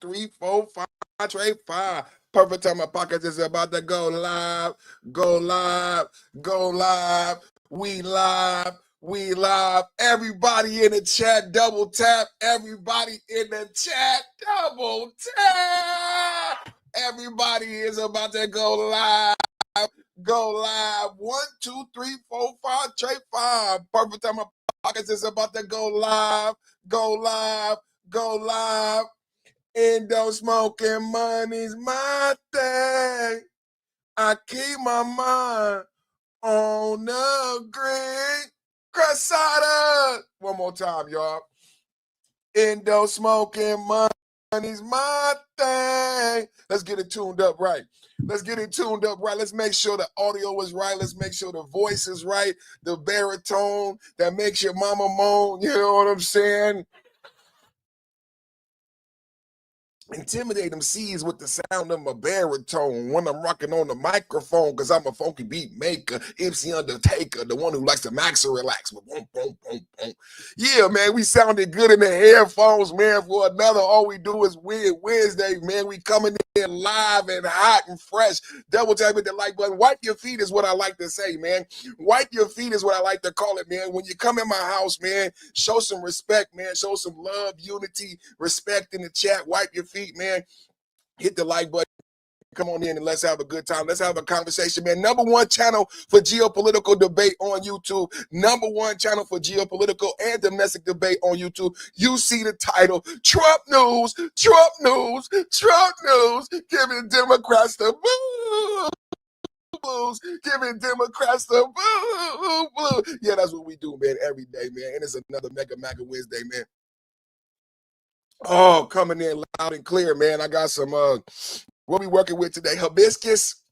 3, 4, 5, trade 5. Perfect time. My pocket is about to go live, go live, go live. We live. We live. Everybody in the chat, double tap. Everybody in the chat, double tap. Everybody is about to go live. Go live. 1, 2, 3, 4, 5, trade 5. Perfect time. My pockets is about to go live. Go live. Go live. Indo smoking money's my thing. I keep my mind on the green. Cressada. One more time, y'all. Indo smoking money's my thing. Let's get it tuned up right. Let's get it tuned up right. Let's make sure the audio is right. Let's make sure the voice is right. The baritone that makes your mama moan. You know what I'm saying? Intimidate them C's with the sound of my baritone when I'm rocking on the microphone, because I'm a funky beat maker, MC Undertaker, the one who likes to max or relax. Boom, boom, boom, boom. Yeah, man, we sounded good in the headphones, man, for another All We Do Is Win Wednesday, man. We coming in live and hot and fresh. Double tap hit the like button. Wipe your feet is what I like to say, man. Wipe your feet is what I like to call it, man. When you come in my house, man, show some respect, man. Show some love, unity, respect in the chat. Wipe your feet, man. Hit the like button. Come on in and let's have a good time. Let's have a conversation, man. Number one channel for geopolitical debate on YouTube. Number one channel for geopolitical and domestic debate on YouTube. You see the title, Trump News, Trump News, Trump News, giving Democrats the blues, giving Democrats the boo. Yeah, that's what we do, man, every day, man. And it's another Mega MAGA Wednesday, man. Oh, coming in loud and clear, man. I got some, what we working with today? Hibiscus,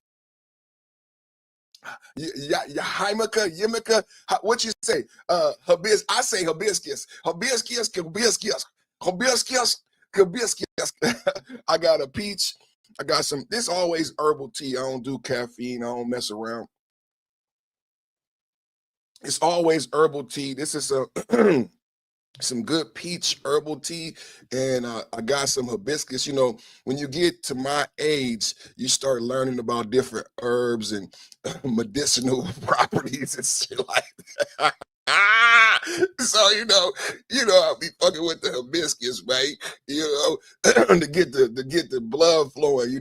Yimika, what you say? Hibiscus, I say hibiscus. Hibiscus, hibiscus, hibiscus, hibiscus. I got a peach. I got some, this always herbal tea. I don't do caffeine. I don't mess around. It's always herbal tea. This is a some good peach herbal tea, and I got some hibiscus. You know, when you get to my age, you start learning about different herbs and medicinal properties and shit like that. So I'll be fucking with the hibiscus, right? To get the blood flowing.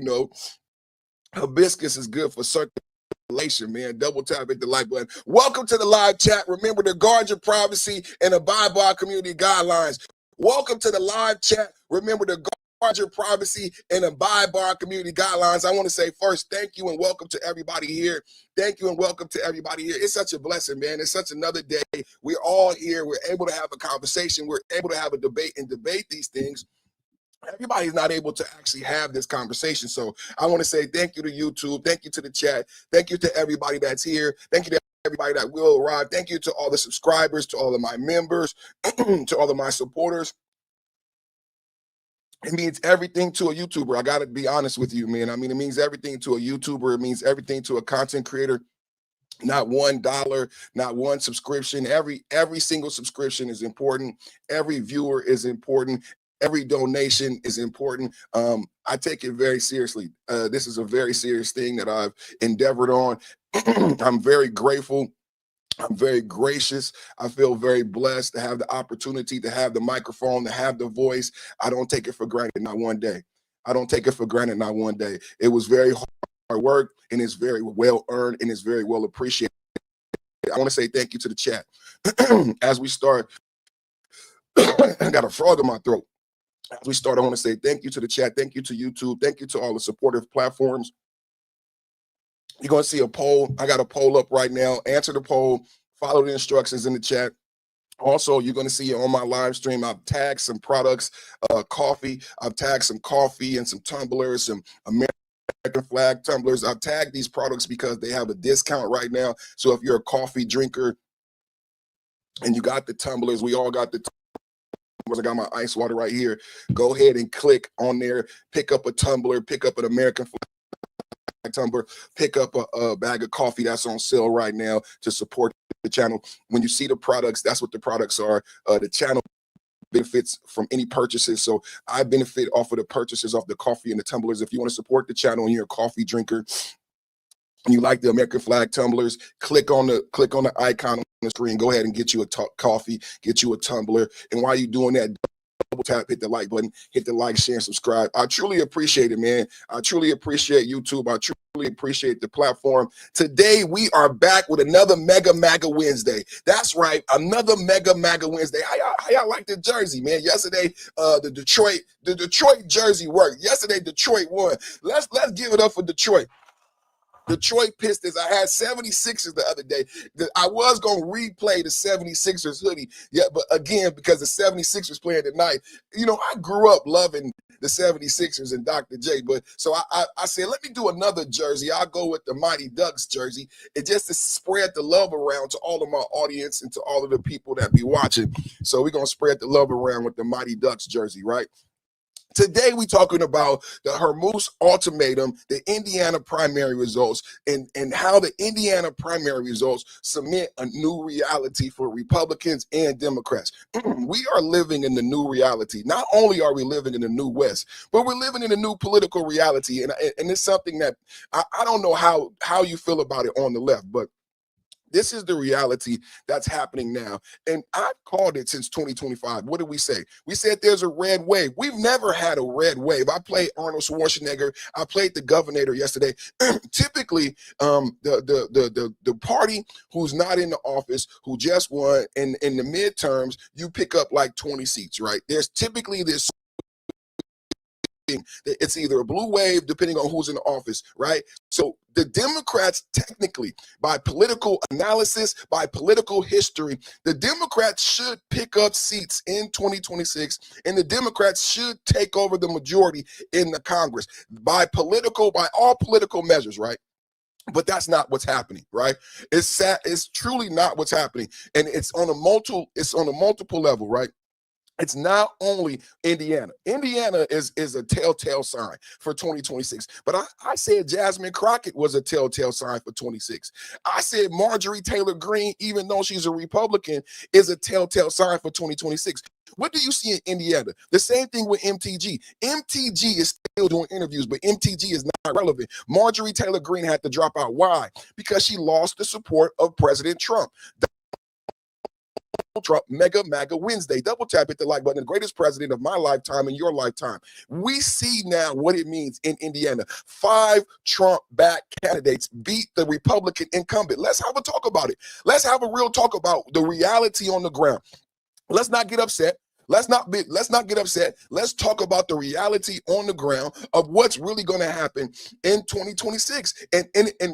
Hibiscus is good for circulation, man. Double tap, hit the like button. Welcome to the live chat. Remember to guard your privacy and abide by community guidelines. Welcome to the live chat. Remember to guard your privacy and abide by community guidelines. I want to say first, thank you and welcome to everybody here. Thank you and welcome to everybody here. It's such a blessing, man. It's such another day. We're all here. We're able to have a conversation. We're able to have a debate and debate these things. Everybody's not able to actually have this conversation. So I want to say thank you to YouTube. Thank you to the chat. Thank you to everybody that's here. Thank you to everybody that will arrive. Thank you to all the subscribers, to all of my members, to all of my supporters. It means everything to a YouTuber. I got to be honest with you, man. I mean, it means everything to a YouTuber. It means everything to a content creator. Not $1, not one subscription. Every single subscription is important. Every viewer is important. Every donation is important. I take it very seriously. This is a very serious thing that I've endeavored on. I'm very grateful. I'm very gracious. I feel very blessed to have the opportunity, to have the microphone, to have the voice. I don't take it for granted, not one day. I don't take it for granted, not one day. It was very hard work, and it's very well earned, and it's very well appreciated. I want to say thank you to the chat. As we start, I got a frog in my throat. As we start, I want to say thank you to the chat. Thank you to YouTube. Thank you to all the supportive platforms. You're going to see a poll. I got a poll up right now. Answer the poll. Follow the instructions in the chat. Also, you're going to see on my live stream, I've tagged some products, coffee. I've tagged some coffee and some tumblers, some American flag tumblers. I've tagged these products because they have a discount right now. So if you're a coffee drinker and you got the tumblers, we all got the tumblers. I got my ice water right here. Go ahead and click on there. Pick up a tumbler. Pick up an American flag tumbler. Pick up a bag of coffee that's on sale right now to support the channel. When you see the products, that's what the products are. The channel benefits from any purchases. So I benefit off of the purchases of the coffee and the tumblers. If you want to support the channel and you're a coffee drinker and you like the American flag tumblers, click on the icon on the screen. Go ahead and get you a coffee, get you a tumbler. And while you're doing that, double tap, hit the like button, hit the like, share, and subscribe. I truly appreciate it, man. I truly appreciate YouTube. I truly appreciate the platform. Today, we are back with another Mega MAGA Wednesday. That's right, another Mega MAGA Wednesday. How y'all like the jersey, man? Yesterday, the Detroit jersey worked. Yesterday, Detroit won. Let's give it up for Detroit. Detroit Pistons. I had 76ers the other day. I was going to replay the 76ers hoodie. Yeah, but again, because the 76ers playing tonight, you know, I grew up loving the 76ers and Dr. J. But so I said, let me do another jersey. I'll go with the Mighty Ducks jersey. And just to spread the love around to all of my audience and to all of the people that be watching. So we're going to spread the love around with the Mighty Ducks jersey, right? Today, we're talking about the Hormuz Ultimatum, the Indiana primary results, and how the Indiana primary results cement a new reality for Republicans and Democrats. We are living in the new reality. Not only are we living in the new West, but we're living in a new political reality. And it's something that I don't know how you feel about it on the left, but this is the reality that's happening now. And I've called it since 2025. What did we say? We said there's a red wave. We've never had a red wave. I played Arnold Schwarzenegger. I played the governor yesterday. Typically, the party who's not in the office, who just won in the midterms, you pick up like 20 seats, right? There's typically this. It's either a blue wave, depending on who's in the office, right? So the Democrats, technically, by political analysis, by political history, the Democrats should pick up seats in 2026, and the Democrats should take over the majority in the Congress by all political measures, right? But that's not what's happening, right? It's sad. It's truly not what's happening, and it's on a multiple level, right? It's not only Indiana. Indiana is a telltale sign for 2026. But I said Jasmine Crockett was a telltale sign for 26. I said Marjorie Taylor Greene, even though she's a Republican, is a telltale sign for 2026. What do you see in Indiana? The same thing with MTG. MTG is still doing interviews, but MTG is not relevant. Marjorie Taylor Greene had to drop out. Why? Because she lost the support of President Trump. Trump, Mega MAGA Wednesday. Double tap, hit the like button. The greatest president of my lifetime and your lifetime. We see now what it means in Indiana. 5 Trump-backed candidates beat the Republican incumbent. Let's have a talk about it. Let's have a real talk about the reality on the ground. Let's not get upset. Let's not get upset. Let's talk about the reality on the ground of what's really going to happen in 2026. And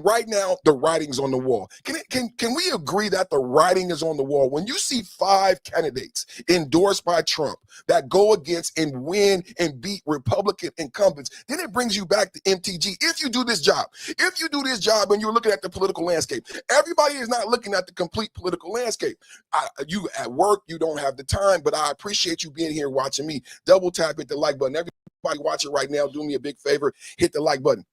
right now, the writing's on the wall. Can we agree that the writing is on the wall? When you see 5 candidates endorsed by Trump that go against and win and beat Republican incumbents, then it brings you back to MTG. If you do this job and you're looking at the political landscape, everybody is not looking at the complete political landscape. You at work, you don't have the time, but I appreciate you being here watching me. Double tap, hit the like button. Everybody watching right now, do me a big favor, hit the like button.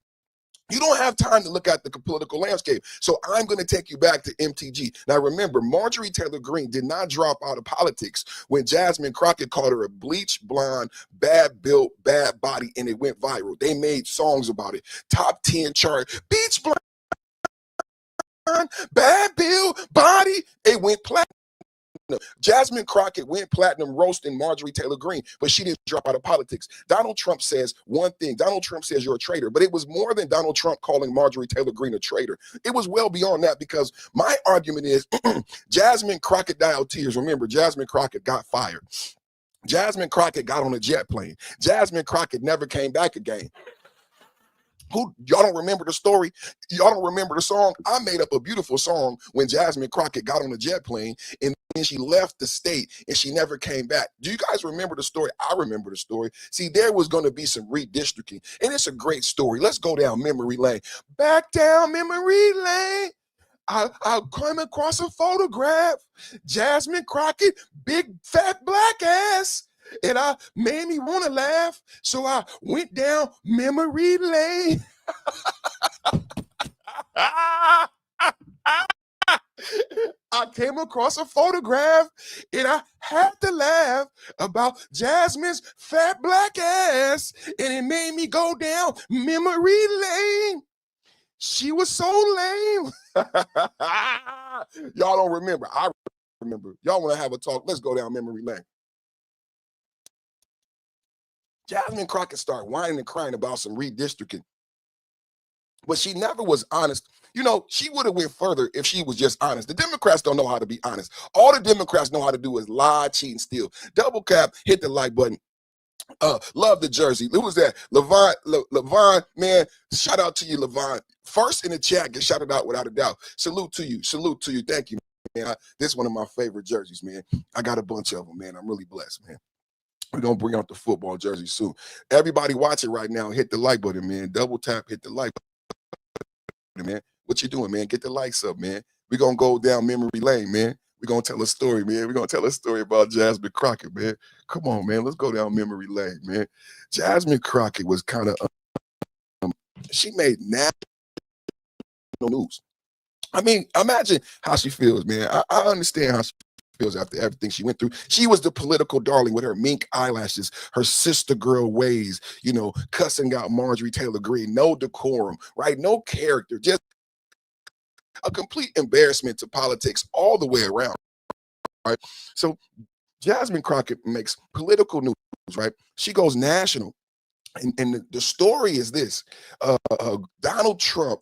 You don't have time to look at the political landscape. So I'm going to take you back to MTG. Now, remember, Marjorie Taylor Greene did not drop out of politics when Jasmine Crockett called her a bleach blonde, bad built, bad body, and it went viral. They made songs about it. Top 10 chart, beach blonde, bad built body, it went platinum. Jasmine Crockett went platinum roasting Marjorie Taylor Greene, but she didn't drop out of politics. Donald Trump says one thing. Donald Trump says you're a traitor, but it was more than Donald Trump calling Marjorie Taylor Greene a traitor. It was well beyond that, because my argument is Jasmine Crocodile tears. Remember, Jasmine Crockett got fired. Jasmine Crockett got on a jet plane. Jasmine Crockett never came back again. Y'all don't remember the story? Y'all don't remember the song? I made up a beautiful song when Jasmine Crockett got on a jet plane and then she left the state and she never came back. Do you guys remember the story? I remember the story. See, there was going to be some redistricting, and it's a great story. Let's go down memory lane. Back down memory lane. I come across a photograph. Jasmine Crockett, big fat black ass. And I made me want to laugh. So I went down memory lane. I came across a photograph and I had to laugh about Jasmine's fat black ass, and it made me go down memory lane. She was so lame. Y'all don't remember. I remember. Y'all want to have a talk? Let's go down memory lane. Jasmine Crockett started whining and crying about some redistricting, but she never was honest. You know, she would have went further if she was just honest. The Democrats don't know how to be honest. All the Democrats know how to do is lie, cheat, and steal. Double cap, hit the like button. Love the jersey. Who was that? Levon, man, shout out to you, Levon. First in the chat, get shouted out without a doubt. Salute to you. Salute to you. Thank you, man. This is one of my favorite jerseys, man. I got a bunch of them, man. I'm really blessed, man. We're going to bring out the football jersey soon. Everybody watching right now, hit the like button, man. Double tap, hit the like button, man. What you doing, man? Get the likes up, man. We're going to go down memory lane, man. We're going to tell a story, man. We're going to tell a story about Jasmine Crockett, man. Come on, man. Let's go down memory lane, man. Jasmine Crockett was kind of, she made national news. I mean, imagine how she feels, man. I understand how she feels after everything she went through. She was the political darling with her mink eyelashes, her sister girl ways, you know, cussing out Marjorie Taylor Greene, no decorum, right? No character, just a complete embarrassment to politics all the way around, right? So Jasmine Crockett makes political news, right? She goes national. And the story is this. Donald Trump,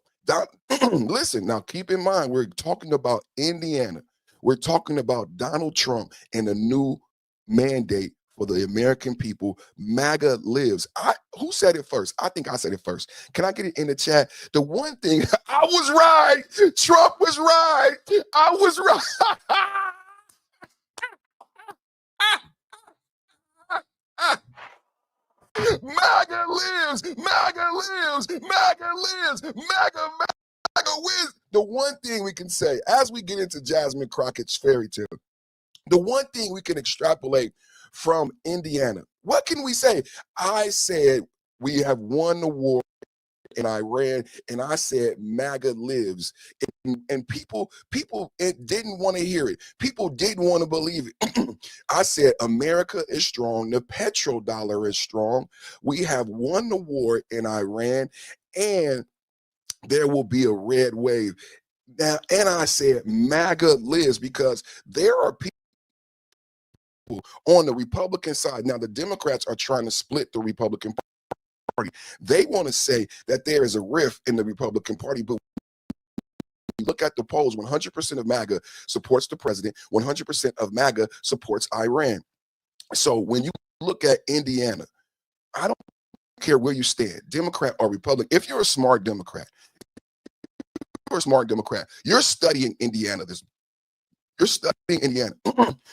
listen, now keep in mind, we're talking about Indiana. We're talking about Donald Trump and a new mandate for the American people. MAGA lives. Who said it first? I think I said it first. Can I get it in the chat? The one thing, I was right. Trump was right. I was right. MAGA lives. MAGA lives. MAGA lives. MAGA wins. The one thing we can say, as we get into Jasmine Crockett's fairy tale, the one thing we can extrapolate from Indiana, what can we say? I said we have won the war in Iran, and I said MAGA lives. And people didn't want to hear it. People didn't want to believe it. I said America is strong. The petrodollar is strong. We have won the war in Iran, and there will be a red wave. Now, and I said MAGA lives, because there are people on the Republican side. Now, the Democrats are trying to split the Republican Party. They want to say that there is a rift in the Republican Party, but you look at the polls, 100% of MAGA supports the president, 100% of MAGA supports Iran. So when you look at Indiana, I don't care where you stand, Democrat or Republican. If you're a smart Democrat, you're studying Indiana. You're studying Indiana.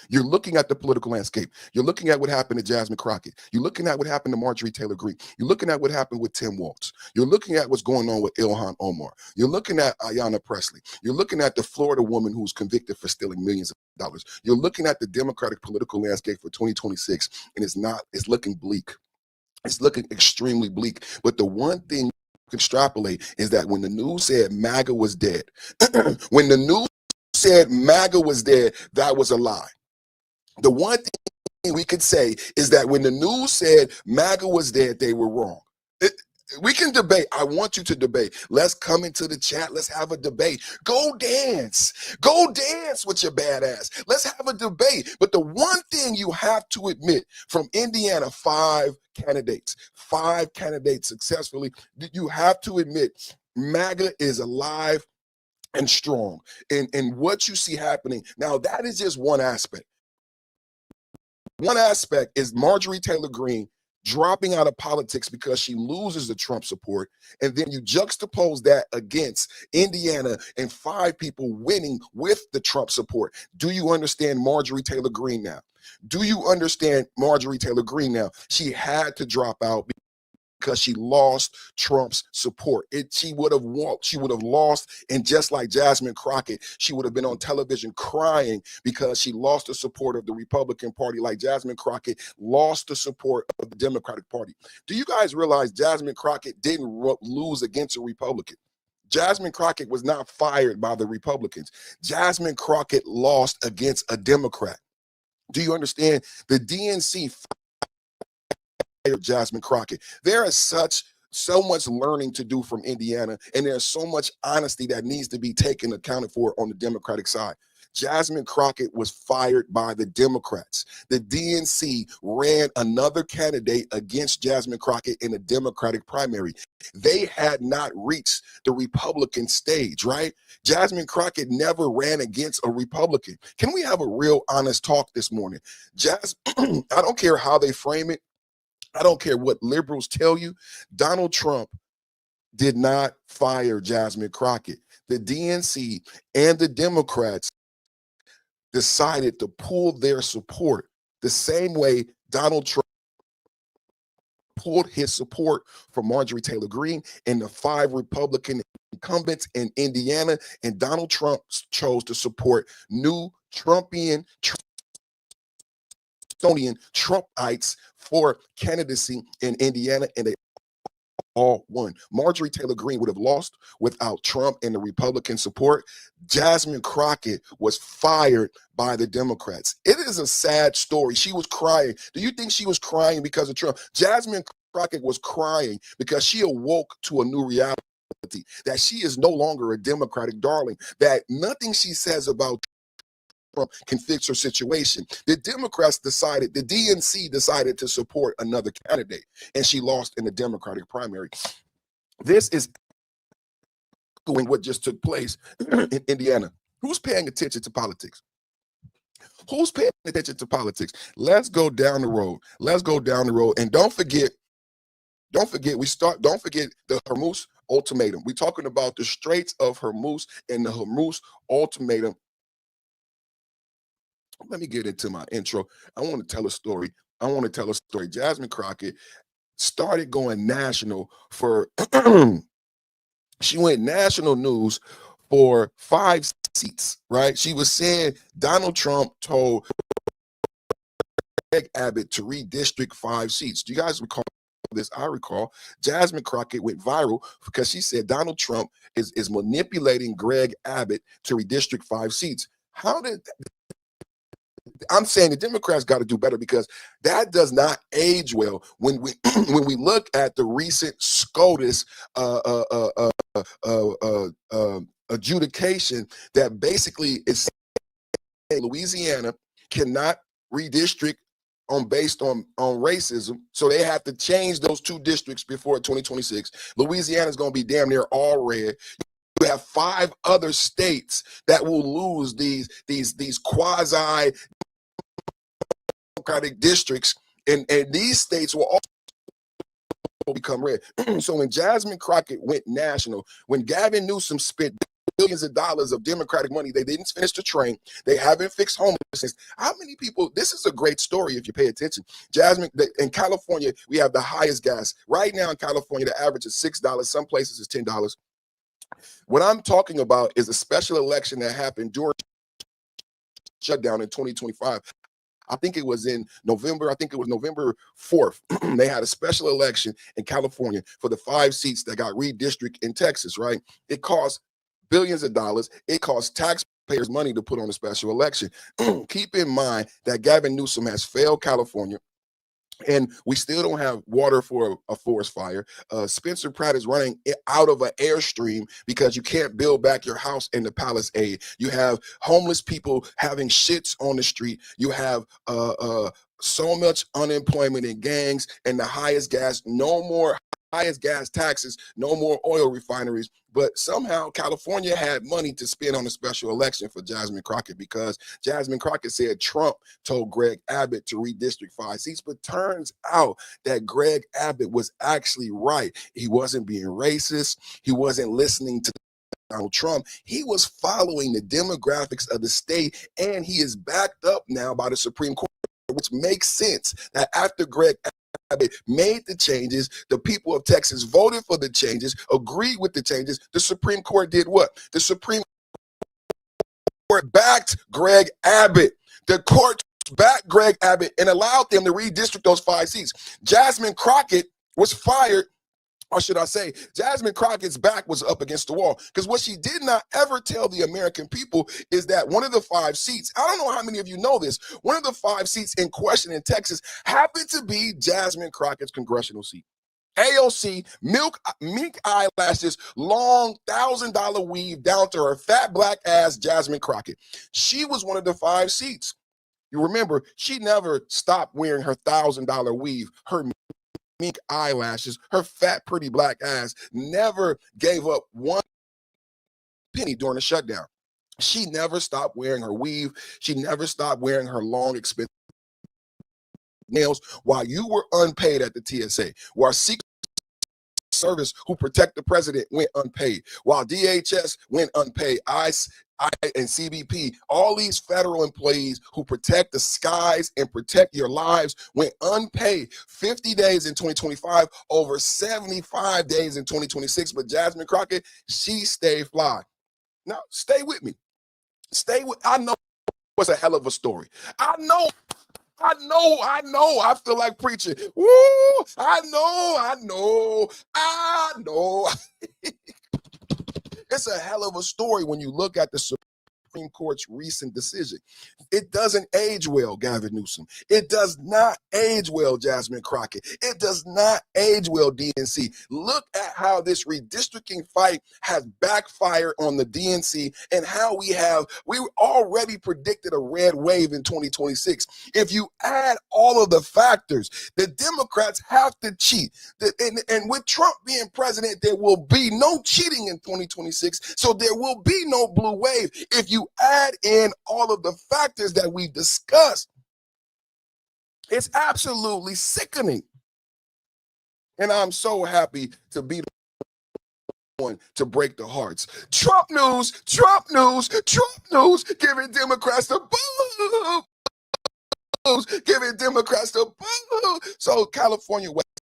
You're looking at the political landscape. You're looking at what happened to Jasmine Crockett. You're looking at what happened to Marjorie Taylor Greene. You're looking at what happened with Tim Walz. You're looking at what's going on with Ilhan Omar. You're looking at Ayanna Pressley. You're looking at the Florida woman who's convicted for stealing millions of dollars. You're looking at the Democratic political landscape for 2026, and it's looking bleak. It's looking extremely bleak. But the one thing extrapolate is that when the news said MAGA was dead, when the news said MAGA was dead, that was a lie. The one thing we could say is that when the news said MAGA was dead, they were wrong. We can debate. I want you to debate. Let's come into the chat. Let's have a debate. Go dance. Go dance with your badass. Let's have a debate. But the one thing you have to admit from Indiana, 5 candidates successfully, you have to admit MAGA is alive and strong. And what you see happening now, that is just one aspect. One aspect is Marjorie Taylor Greene dropping out of politics because she loses the Trump support, and then you juxtapose that against Indiana and 5 people winning with the Trump support. Do you understand Marjorie Taylor Greene now? Do you understand Marjorie Taylor Greene now? She had to drop out because she lost Trump's support. She would have lost, and just like Jasmine Crockett, she would have been on television crying because she lost the support of the Republican Party, like Jasmine Crockett lost the support of the Democratic Party. Do you guys realize Jasmine Crockett didn't lose against a Republican? Jasmine Crockett was not fired by the Republicans. Jasmine Crockett lost against a Democrat. Do you understand? The DNC fired Jasmine Crockett. There is so much learning to do from Indiana, and there's so much honesty that needs to be taken accounted for on the Democratic side. Jasmine Crockett was fired by the Democrats. The DNC ran another candidate against Jasmine Crockett in a Democratic primary. They had not reached the Republican stage, right? Jasmine Crockett never ran against a Republican. Can we have a real honest talk this morning? I don't care how they frame it. I don't care what liberals tell you. Donald Trump did not fire Jasmine Crockett. The DNC and the Democrats decided to pull their support the same way Donald Trump pulled his support from Marjorie Taylor Greene and the 5 Republican incumbents in Indiana, and Donald Trump chose to support new Trumpian, Trumpites for candidacy in Indiana, and they all won. Marjorie Taylor Greene would have lost without Trump and the Republican support. Jasmine Crockett was fired by the Democrats. It is a sad story. She was crying. Do you think she was crying because of Trump? Jasmine Crockett was crying because she awoke to a new reality, that she is no longer a Democratic darling, that nothing she says about Trump can fix her situation. The Democrats decided, the DNC decided to support another candidate, and she lost in the Democratic primary. This is doing what just took place in Indiana. Who's paying attention to politics? Who's paying attention to politics? Let's go down the road. Let's go down the road. And don't forget the Hormuz Ultimatum. We're talking about the Straits of Hormuz and the Hormuz Ultimatum. Let me get into my intro. I want to tell a story. Jasmine Crockett started going national for, she went national news for 5 seats, right? She was saying Donald Trump told Greg Abbott to redistrict 5 seats. Do you guys recall this? I recall. Jasmine Crockett went viral because she said Donald Trump is manipulating Greg Abbott to redistrict 5 seats. I'm saying the Democrats got to do better, because that does not age well when we when we look at the recent SCOTUS adjudication that basically is saying Louisiana cannot redistrict based on racism, so they have to change those 2 districts before 2026. Louisiana is going to be damn near all red. You have 5 other states that will lose these quasi Democratic districts, and these states will all become red. So when Jasmine Crockett went national, when Gavin Newsom spent billions of dollars of Democratic money, they didn't finish the train, they haven't fixed homelessness. How many people, this is a great story if you pay attention. In California, we have the highest gas. Right now in California, the average is $6. Some places is $10. What I'm talking about is a special election that happened during shutdown in 2025. I think it was in November. I think it was November 4th. They had a special election in California for the 5 seats that got redistricted in Texas, right? It cost billions of dollars. It cost taxpayers money to put on a special election. Keep in mind that Gavin Newsom has failed California, and we still don't have water for a forest fire. Spencer Pratt is running out of an airstream because you can't build back your house in the Palisade. You have homeless people having shits on the street. You have so much unemployment in gangs, and the highest gas taxes, no more oil refineries. But somehow California had money to spend on a special election for Jasmine Crockett, because Jasmine Crockett said Trump told Greg Abbott to redistrict 5 seats. But turns out that Greg Abbott was actually right. He wasn't being racist. He wasn't listening to Donald Trump. He was following the demographics of the state, and he is backed up now by the Supreme Court, which makes sense that after Greg Abbott made the changes, the people of Texas voted for the changes, agreed with the changes. The Supreme Court did what? The Supreme Court backed Greg Abbott. The court backed Greg Abbott and allowed them to redistrict those 5 seats. Jasmine Crockett was fired or should I say, Jasmine Crockett's back was up against the wall. Because what she did not ever tell the American people is that one of the 5 seats, I don't know how many of you know this, one of the 5 seats in question in Texas happened to be Jasmine Crockett's congressional seat. AOC, mink eyelashes, long $1,000 weave down to her fat black ass, Jasmine Crockett. She was one of the 5 seats. You remember, she never stopped wearing her $1,000 weave, her mink eyelashes, her fat, pretty black ass, never gave up one penny during the shutdown. She never stopped wearing her weave. She never stopped wearing her long, expensive nails while you were unpaid at the TSA, while Secret Service who protect the president went unpaid, while DHS went unpaid, ICE and CBP, all these federal employees who protect the skies and protect your lives went unpaid. 50 days in 2025, over 75 days in 2026. But Jasmine Crockett, she stayed fly. Now, stay with me. I know it's a hell of a story. I know. I feel like preaching. Woo! I know. It's a hell of a story when you look at the Supreme Court's recent decision. It doesn't age well, Gavin Newsom. It does not age well, Jasmine Crockett. It does not age well, DNC. Look at how this redistricting fight has backfired on the DNC and how we already predicted a red wave in 2026. If you add all of the factors, the Democrats have to cheat. And with Trump being president, there will be no cheating in 2026. So there will be no blue wave. If you add in all of the factors that we discussed, it's absolutely sickening. And I'm so happy to be the one to break the hearts. Trump news, giving Democrats the booze, giving Democrats the booze. So California wastes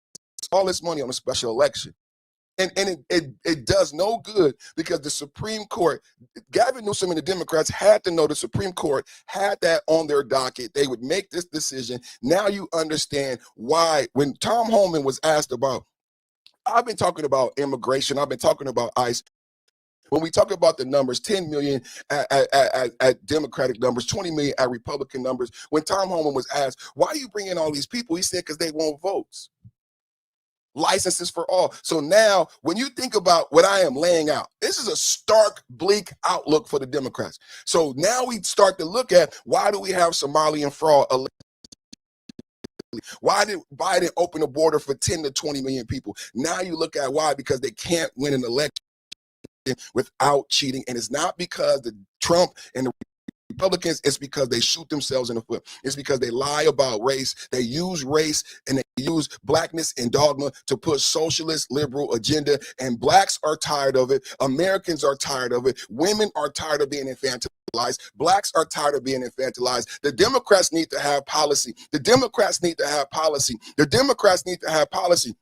all this money on a special election. And it does no good because the Supreme Court, Gavin Newsom and the Democrats had to know the Supreme Court had that on their docket. They would make this decision. Now you understand why when Tom Homan was asked about, I've been talking about immigration, I've been talking about ICE. When we talk about the numbers, 10 million at Democratic numbers, 20 million at Republican numbers, when Tom Homan was asked, why are you bringing all these people? He said, because they want votes. Licenses for all. So now when you think about what I am laying out, this is a stark, bleak outlook for the Democrats. So now we start to look at, why do we have Somalian fraud? Why did Biden open the border for 10 to 20 million people? Now you look at why, because they can't win an election without cheating. And it's not because the Trump and the Republicans, it's because they shoot themselves in the foot. It's because they lie about race. They use race and they use blackness and dogma to push socialist liberal agenda. And blacks are tired of it. Americans are tired of it. Women are tired of being infantilized. Blacks are tired of being infantilized. The Democrats need to have policy. The Democrats need to have policy. The Democrats need to have policy.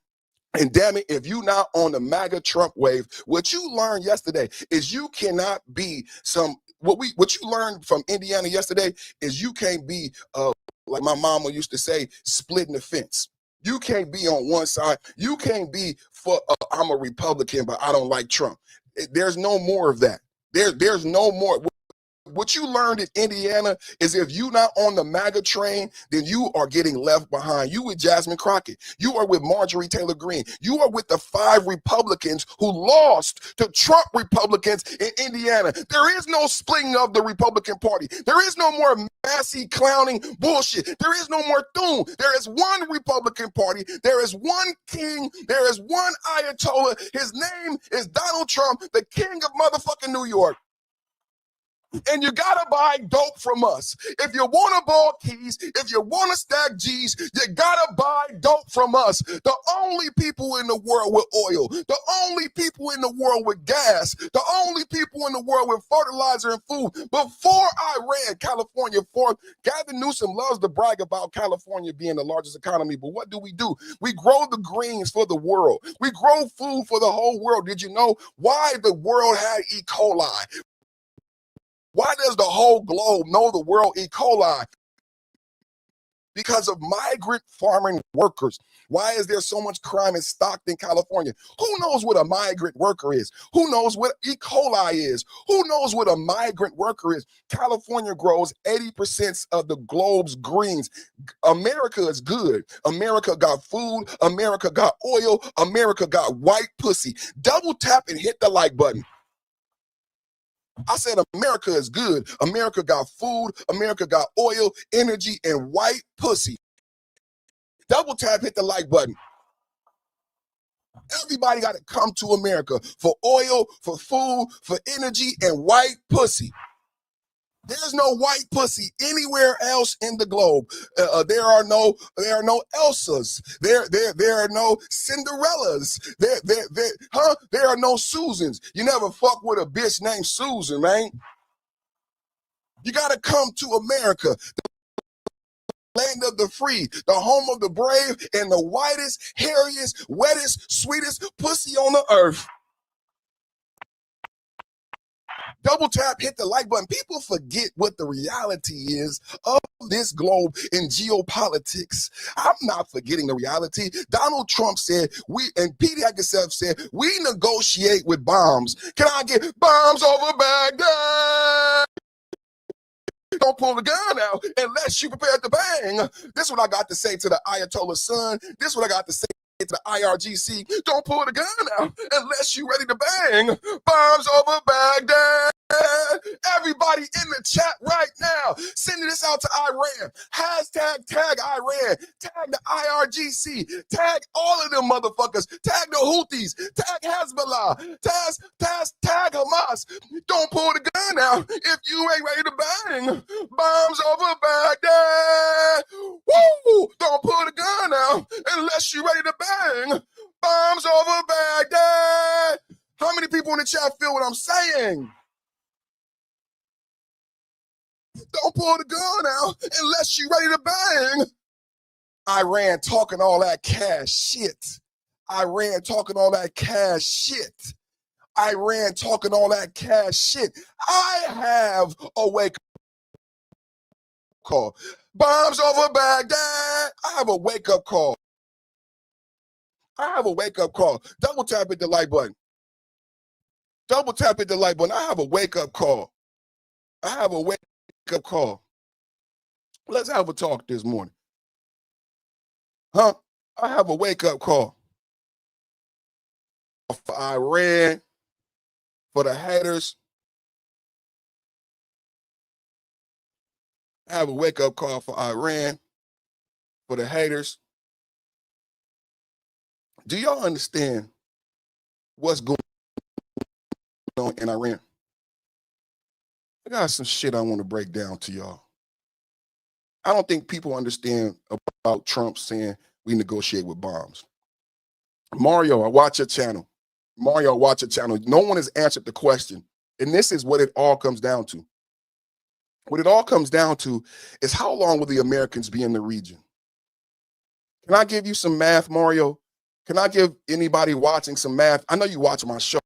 And damn it, if you're not on the MAGA Trump wave, what you learned yesterday is you cannot be what you learned from Indiana yesterday is you can't be like my mama used to say, splitting the fence. You can't be on one side. You can't be for I'm a Republican, but I don't like Trump. There's no more of that. There's no more. What you learned in Indiana is if you're not on the MAGA train, then you are getting left behind. You with Jasmine Crockett. You are with Marjorie Taylor Greene. You are with the 5 Republicans who lost to Trump Republicans in Indiana. There is no splitting of the Republican Party. There is no more massy clowning bullshit. There is no more doom. There is one Republican Party. There is one king. There is one Ayatollah. His name is Donald Trump, the king of motherfucking New York. And you gotta buy dope from us. If you want to ball keys, if you want to stack G's, you gotta buy dope from us. The only people in the world with oil, the only people in the world with gas, the only people in the world with fertilizer and food. Before I ran California forth, Gavin Newsom loves to brag about California being the largest economy, but what do? We grow the greens for the world. We grow food for the whole world. Did you know why the world had E. coli? Why does the whole globe know the world E. coli? Because of migrant farming workers. Why is there so much crime in Stockton, California? Who knows what a migrant worker is? Who knows what E. coli is? Who knows what a migrant worker is? California grows 80% of the globe's greens. America is good. America got food. America got oil. America got white pussy. Double tap and hit the like button. I said America is good. America got food. America got oil, energy, and white pussy. Double tap, hit the like button. Everybody got to come to America for oil, for food, for energy, and white pussy. There's no white pussy anywhere else in the globe. There are no Elsas. There are no Cinderellas. There are no Susans. You never fuck with a bitch named Susan, man. You gotta come to America, the land of the free, the home of the brave, and the whitest, hairiest, wettest, sweetest pussy on the earth. Double tap, hit the like button. People forget what the reality is of this globe in geopolitics. I'm not forgetting the reality. Donald Trump said, and Pete Hegseth said, we negotiate with bombs. Can I get bombs over Baghdad? Don't pull the gun out unless you prepared to bang. This is what I got to say to the Ayatollah's son. This is what I got to say to the IRGC. Don't pull the gun out unless you're ready to bang. Bombs over Baghdad. Everybody in the chat right now, sending this out to Iran. Hashtag tag Iran. Tag the IRGC. Tag all of them motherfuckers. Tag the Houthis. Tag Hezbollah. Tag Hamas. Don't pull the gun out if you ain't ready to bang. Bombs over Baghdad. Woo! Don't pull the gun out unless you're ready to bang. Bombs over Baghdad. How many people in the chat feel what I'm saying? Don't pull the gun out unless you're ready to bang. Iran talking all that cash shit. Iran talking all that cash shit. Iran talking all that cash shit. I have a wake-up call. Bombs over Baghdad. I have a wake-up call. I have a wake-up call. Double tap hit the like button. Double tap hit the like button. I have a wake-up call. I have a wake-up call. Let's have a talk this morning. Huh? I have a wake-up call. For Iran, for the haters. I have a wake-up call for Iran, for the haters. Do y'all understand what's going on in Iran? I got some shit I want to break down to y'all. I don't think people understand about Trump saying we negotiate with bombs. Mario, I watch your channel. Mario, I watch your channel. No one has answered the question. And this is what it all comes down to. What it all comes down to is how long will the Americans be in the region? Can I give you some math, Mario? Can I give anybody watching some math? I know you watch my show.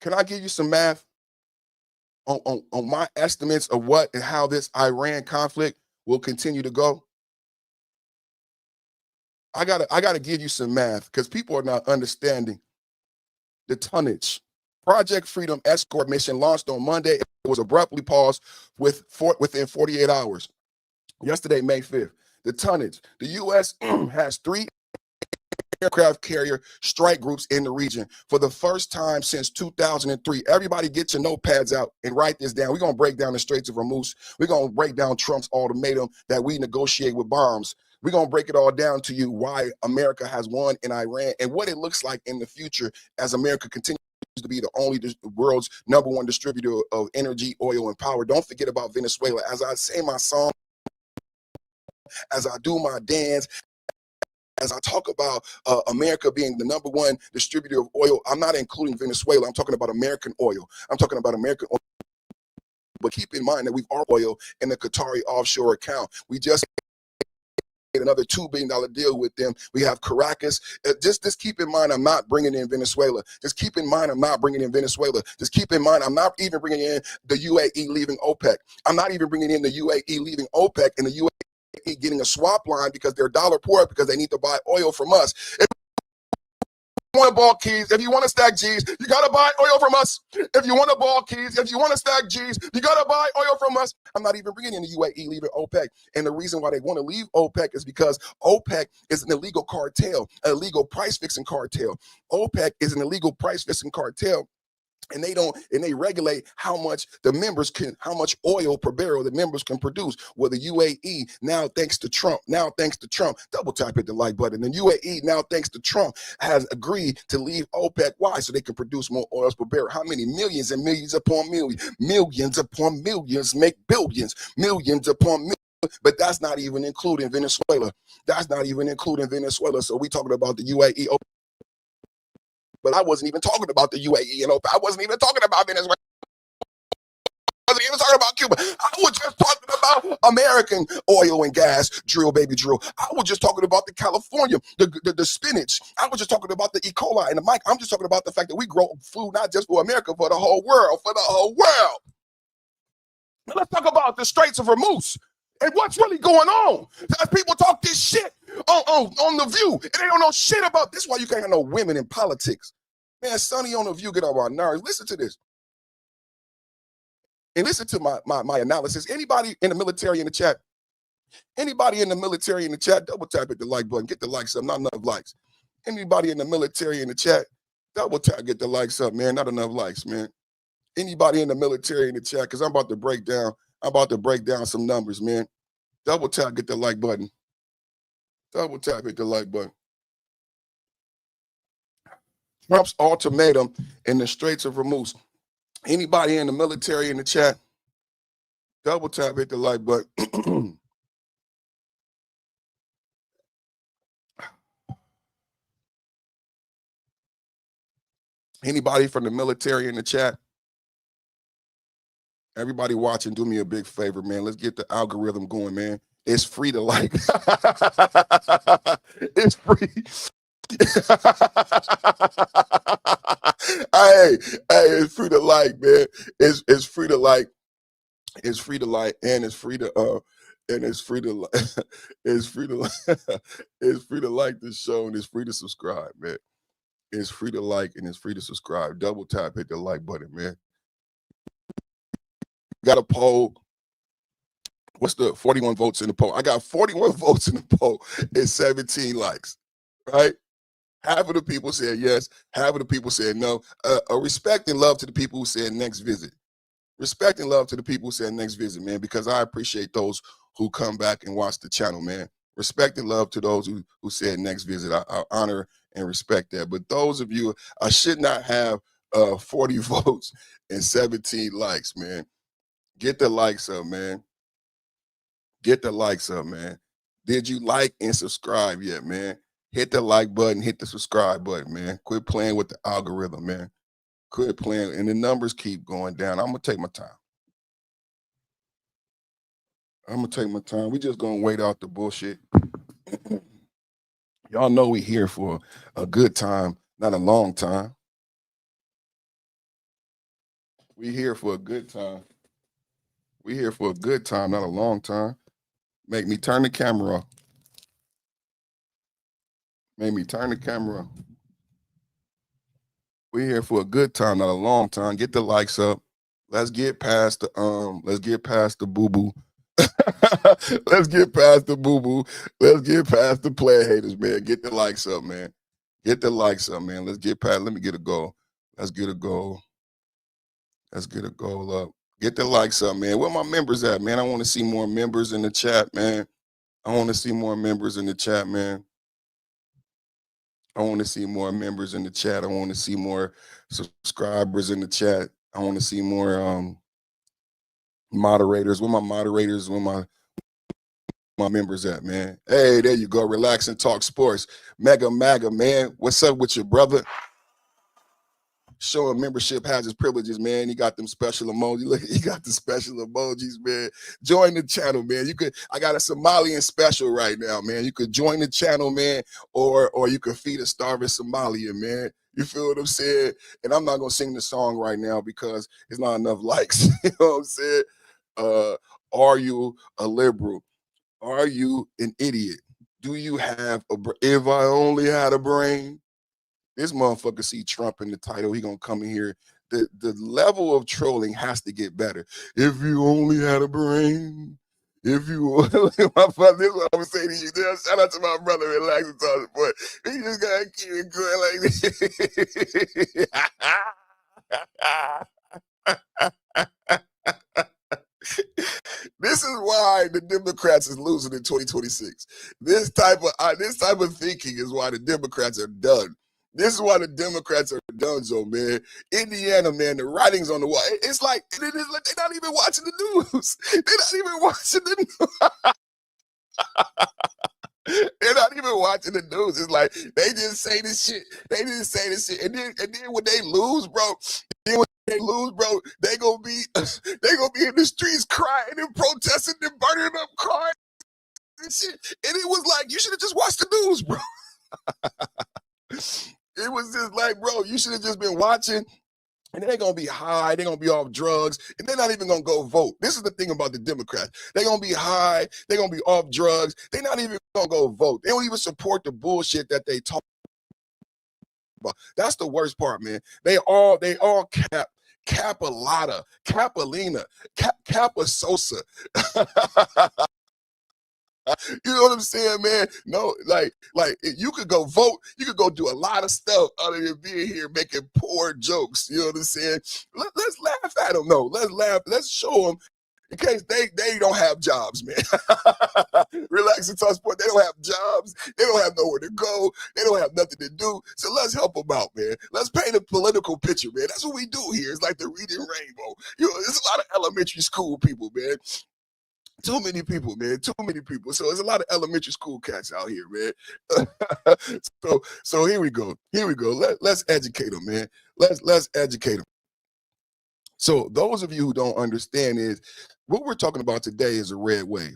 Can I give you some math on my estimates of what and how this Iran conflict will continue to go? I gotta give you some math because people are not understanding the tonnage. Project Freedom escort mission launched on Monday. It was abruptly paused within 48 hours. Yesterday, May 5th. The tonnage. The U.S. has 3 aircraft carrier strike groups in the region for the first time since 2003. Everybody get your notepads out and write this down. We're going to break down the Straits of Hormuz. We're going to break down Trump's ultimatum that we negotiate with bombs. We're going to break it all down to you why America has won in Iran and what it looks like in the future as America continues to be the world's #1 distributor of energy, oil, and power. Don't forget about Venezuela. As I say my song, as I do my dance, as I talk about America being the #1 distributor of oil, I'm not including Venezuela. I'm talking about American oil. I'm talking about American oil. But keep in mind that we've our oil in the Qatari offshore account. We just another $2 billion deal with them. We have Caracas. Just keep in mind, I'm not bringing in Venezuela. Just keep in mind, I'm not bringing in Venezuela. Just keep in mind, I'm not even bringing in the UAE leaving OPEC. I'm not even bringing in the UAE leaving OPEC and the UAE getting a swap line because they're dollar poor because they need to buy oil from us. If you want to ball keys, if you want to stack G's, you got to buy oil from us. If you want to ball keys, if you want to stack G's, you got to buy oil from us. I'm not even bringing in the UAE leaving OPEC. And the reason why they want to leave OPEC is because OPEC is an illegal cartel, an illegal price fixing cartel. OPEC is an illegal price fixing cartel. And they regulate how much how much oil per barrel the members can produce. Well, the UAE now, thanks to Trump, double tap hit the like button. The UAE now, thanks to Trump, has agreed to leave OPEC. Why? So they can produce more oils per barrel. How many? Millions and millions upon millions upon millions make billions, millions upon millions. But that's not even including Venezuela. That's not even including Venezuela. So we talking about the UAE. But I wasn't even talking about the UAE and OPEC. I wasn't even talking about Venezuela. I wasn't even talking about Cuba. I was just talking about American oil and gas, drill, baby, drill. I was just talking about the California, the spinach. I was just talking about the E. coli and the mic. I'm just talking about the fact that we grow food not just for America, for the whole world, Now let's talk about the Straits of Hormuz and what's really going on. As people talk this shit on The View, and they don't know shit about this. Why you can't have no women in politics. Man, Sonny on The View get on my nerves. Listen to this. And listen to my analysis. Anybody in the military in the chat? Anybody in the military in the chat? Double tap at the like button. Get the likes up. Not enough likes. Anybody in the military in the chat? Double tap. Get the likes up, man. Not enough likes, man. Anybody in the military in the chat? Because I'm about to break down some numbers, man. Double tap. Get the like button. Double tap. Hit the like button. Trump's ultimatum in the Straits of Hormuz. Anybody in the military in the chat? Double tap, hit the like button. Anybody from the military in the chat? Everybody watching, do me a big favor, man. Let's get the algorithm going, man. It's free to like. It's free. hey, it's free to like, man. It's free to like. It's free to like, and it's free to it's free to it's free to it's free to like this show, and it's free to subscribe, man. It's free to like and it's free to subscribe. Double tap, hit the like button, man. Got a poll. What's the 41 votes in the poll? I got 41 votes in the poll and 17 likes, right? Half of the people said yes, half of the people said no. Respect and love to the people who said next visit. Respect and love to the people who said next visit, man, because I appreciate those who come back and watch the channel, man. Respect and love to those who said next visit. I honor and respect that. But those of you, I should not have 40 votes and 17 likes, man. Get the likes up, man. Get the likes up, man. Did you like and subscribe yet, man? Hit the like button, hit the subscribe button, man. Quit playing with the algorithm, man. Quit playing, and the numbers keep going down. I'm going to take my time. We just going to wait out the bullshit. Y'all know we here for a good time, not a long time. We here for a good time. We here for a good time, not a long time. Make me turn the camera off. Make me turn the camera off. We here for a good time, not a long time. Get the likes up. Let's get past the boo-boo. Let's get past the boo-boo. Let's get past the player haters, man. Get the likes up, man. Get the likes up, man. Let's get past. Let me get a goal. Let's get a goal. Let's get a goal up. Get the likes up, man. Where my members at, man? I want to see more members in the chat, man. I want to see more members in the chat, man. I want to see more members in the chat. I want to see more subscribers in the chat. I want to see more moderators. Where my moderators? Where my members at, man? Hey, there you go. Relax and talk sports. MAGA, man. What's up with you, brother? Showing membership has its privileges, man. He got them special emojis. Look, he got the special emojis, man. Join the channel, man. I got a Somalian special right now, man. You could join the channel, man, or you could feed a starving Somalian, man. You feel what I'm saying? And I'm not gonna sing the song right now because it's not enough likes. You know what I'm saying? Are you a liberal? Are you an idiot? Do you have if I only had a brain? This motherfucker see Trump in the title. He gonna come in here. The level of trolling has to get better. If you only had a brain. If you my father, this is what I'm saying to you. Shout out to my brother, relax and talk, boy. He just gotta keep it going like this. This is why the Democrats is losing in 2026. This type of thinking is why the Democrats are done. This is why the Democrats are done, so man. Indiana, man, the writing's on the wall. It's like they're not even watching the news. They're not even watching the news. They're not even watching the news. It's like they just say this shit. They just say this shit, and then when they lose, bro. They gonna be in the streets crying and protesting and burning up cars and shit. And it was like, you should have just watched the news, bro. It was just like, bro, you should have just been watching. And they're going to be high. They're going to be off drugs. And they're not even going to go vote. This is the thing about the Democrats. They're going to be high. They're going to be off drugs. They're not even going to go vote. They don't even support the bullshit that they talk about. That's the worst part, man. They all Capalata, Capalina, Capa Sosa. You know what I'm saying, man? No, like you could go vote. You could go do a lot of stuff other than being here making poor jokes. You know what I'm saying? Let's laugh at them. No, let's laugh. Let's show them in case they don't have jobs, man. Relax and talk sport. They don't have jobs. They don't have nowhere to go. They don't have nothing to do. So let's help them out, man. Let's paint a political picture, man. That's what we do here. It's like the Reading Rainbow. You know, there's a lot of elementary school people, man. Too many people, man. Too many people. So there's a lot of elementary school cats out here, man. So here we go. Let's educate them, man. Let's educate them. So those of you who don't understand is what we're talking about today is a red wave.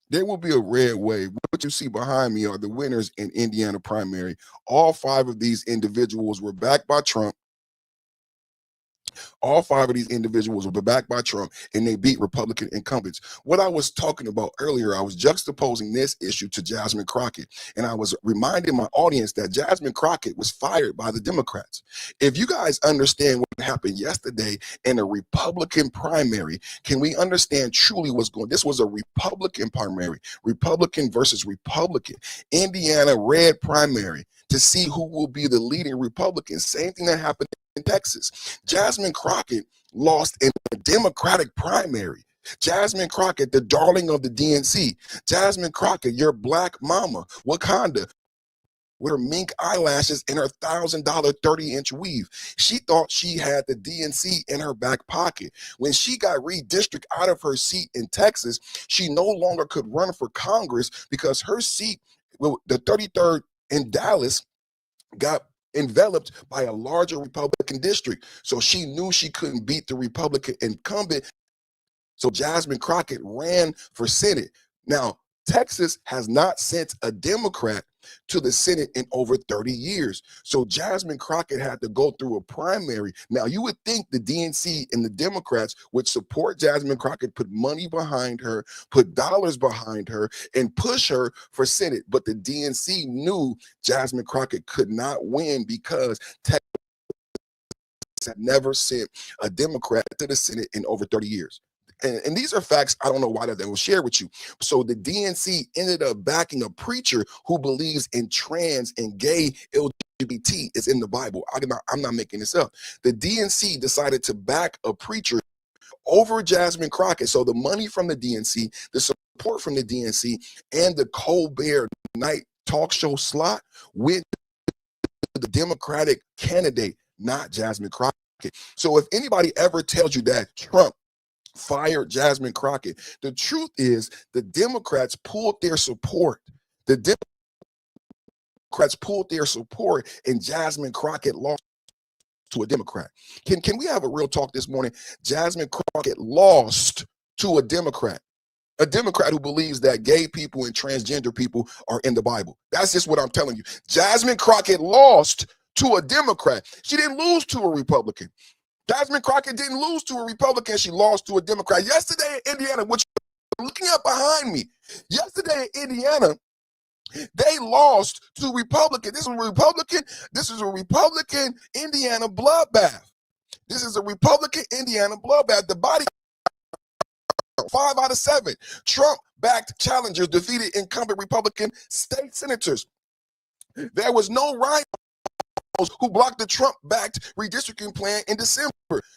There will be a red wave. What you see behind me are the winners in Indiana primary. All 5 of these individuals were backed by Trump. All 5 of these individuals were backed by Trump, and they beat Republican incumbents. What I was talking about earlier, I was juxtaposing this issue to Jasmine Crockett, and I was reminding my audience that Jasmine Crockett was fired by the Democrats. If you guys understand what happened yesterday in a Republican primary, can we understand truly what's going on? This was a Republican primary, Republican versus Republican, Indiana red primary to see who will be the leading Republican. Same thing that happened in Texas. Jasmine Crockett lost in a Democratic primary. Jasmine Crockett, the darling of the DNC. Jasmine Crockett, your black mama, Wakanda, with her mink eyelashes and her $1,000 30-inch weave. She thought she had the DNC in her back pocket. When she got redistricted out of her seat in Texas, she no longer could run for Congress because her seat, the 33rd in Dallas, got enveloped by a larger Republican district. So she knew she couldn't beat the Republican incumbent. So Jasmine Crockett ran for Senate. Now, Texas has not sent a Democrat to the Senate in over 30 years. So Jasmine Crockett had to go through a primary. Now, you would think the DNC and the Democrats would support Jasmine Crockett, put money behind her, put dollars behind her, and push her for Senate. But the DNC knew Jasmine Crockett could not win because Texas had never sent a Democrat to the Senate in over 30 years. And these are facts. I don't know why they will share with you. So the DNC ended up backing a preacher who believes in trans and gay LGBT. It's in the Bible. I'm not making this up. The DNC decided to back a preacher over Jasmine Crockett. So the money from the DNC, the support from the DNC, and the Colbert night talk show slot went to the Democratic candidate, not Jasmine Crockett. So if anybody ever tells you that Trump fired Jasmine Crockett, the truth is the Democrats pulled their support. The Democrats pulled their support, and Jasmine Crockett lost to a Democrat. Can we have a real talk this morning? Jasmine Crockett lost to a Democrat who believes that gay people and transgender people are in the Bible. That's just what I'm telling you. Jasmine Crockett lost to a Democrat. She didn't lose to a Republican. Jasmine Crockett didn't lose to a Republican. She lost to a Democrat. Yesterday in Indiana, which you're looking up behind me, yesterday in Indiana, they lost to Republican. This is a Republican Indiana bloodbath. This is a Republican Indiana bloodbath. The body 5 out of 7 Trump-backed challengers defeated incumbent Republican state senators. There was no rhinos who blocked the Trump-backed redistricting plan in December.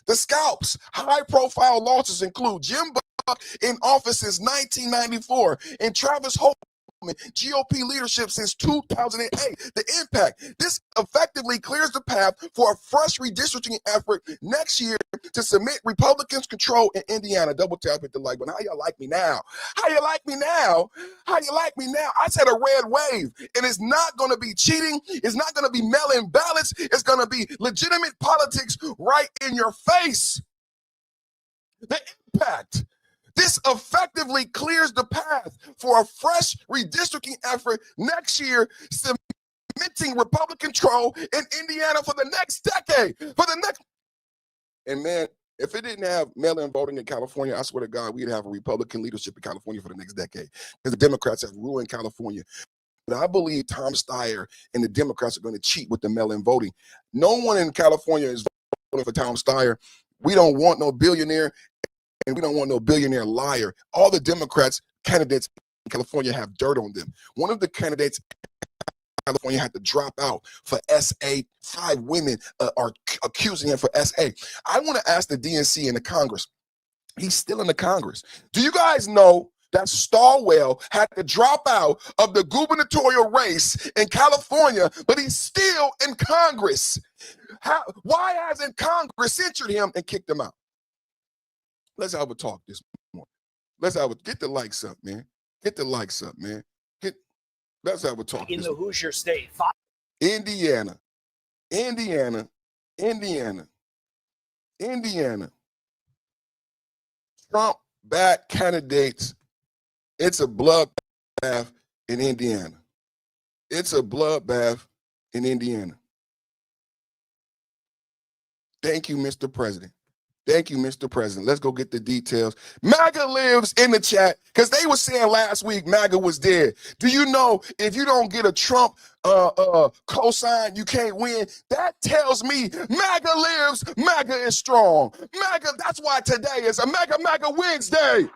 The scalps, high-profile losses include Jim Buck in office since 1994 and Travis Holt GOP leadership since 2008. The impact. This effectively clears the path for a fresh redistricting effort next year to submit Republicans' control in Indiana. Double tap hit the like button. How y'all like me now? How you like me now? How you like me now? I said a red wave, and it's not going to be cheating. It's not going to be mail-in ballots. It's going to be legitimate politics right in your face. The impact. This effectively clears the path for a fresh redistricting effort next year, cementing Republican control in Indiana for the next decade. And man, if it didn't have mail-in voting in California, I swear to God, we'd have a Republican leadership in California for the next decade, because the Democrats have ruined California. But I believe Tom Steyer and the Democrats are going to cheat with the mail-in voting. No one in California is voting for Tom Steyer. We don't want no billionaire. And we don't want no billionaire liar. All the Democrats candidates in California have dirt on them. One of the candidates in California had to drop out for SA. 5 women are accusing him for SA. I want to ask the DNC in the Congress. He's still in the Congress. Do you guys know that Stalwell had to drop out of the gubernatorial race in California, but he's still in Congress? Why hasn't Congress censured him and kicked him out? Let's have a talk this morning. Get the likes up, man. Get the likes up, man. Let's have a talk. In the Hoosier State. Indiana. Trump-backed candidates. It's a bloodbath in Indiana. Thank you, Mr. President. Let's go get the details. MAGA lives in the chat, because they were saying last week MAGA was dead. Do you know if you don't get a Trump cosign, you can't win? That tells me MAGA lives, MAGA is strong. MAGA, that's why today is a MAGA Wednesday.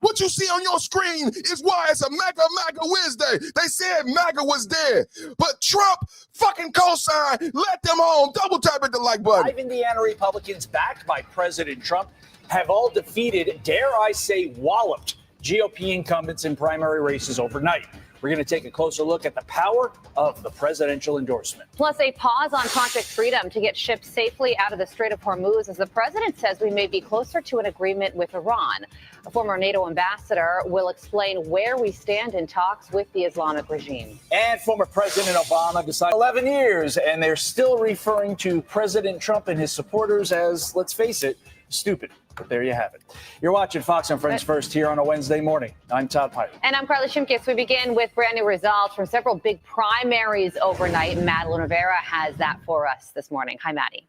What you see on your screen is why it's a MAGA Wednesday. They said MAGA was dead, but Trump fucking co-signed, let them home. Double tap at the like button. 5 Indiana Republicans backed by President Trump have all defeated, dare I say, walloped GOP incumbents in primary races overnight. We're going to take a closer look at the power of the presidential endorsement. Plus, a pause on Project Freedom to get ships safely out of the Strait of Hormuz, as the president says we may be closer to an agreement with Iran. A former NATO ambassador will explain where we stand in talks with the Islamic regime. And former President Obama decided 11 years, and they're still referring to President Trump and his supporters as, let's face it, stupid. But there you have it. You're watching Fox and Friends First here on a Wednesday morning. I'm Todd Piper. And I'm Carla Shimkis. We begin with brand new results from several big primaries overnight. Madeline Rivera has that for us this morning. Hi, Maddie.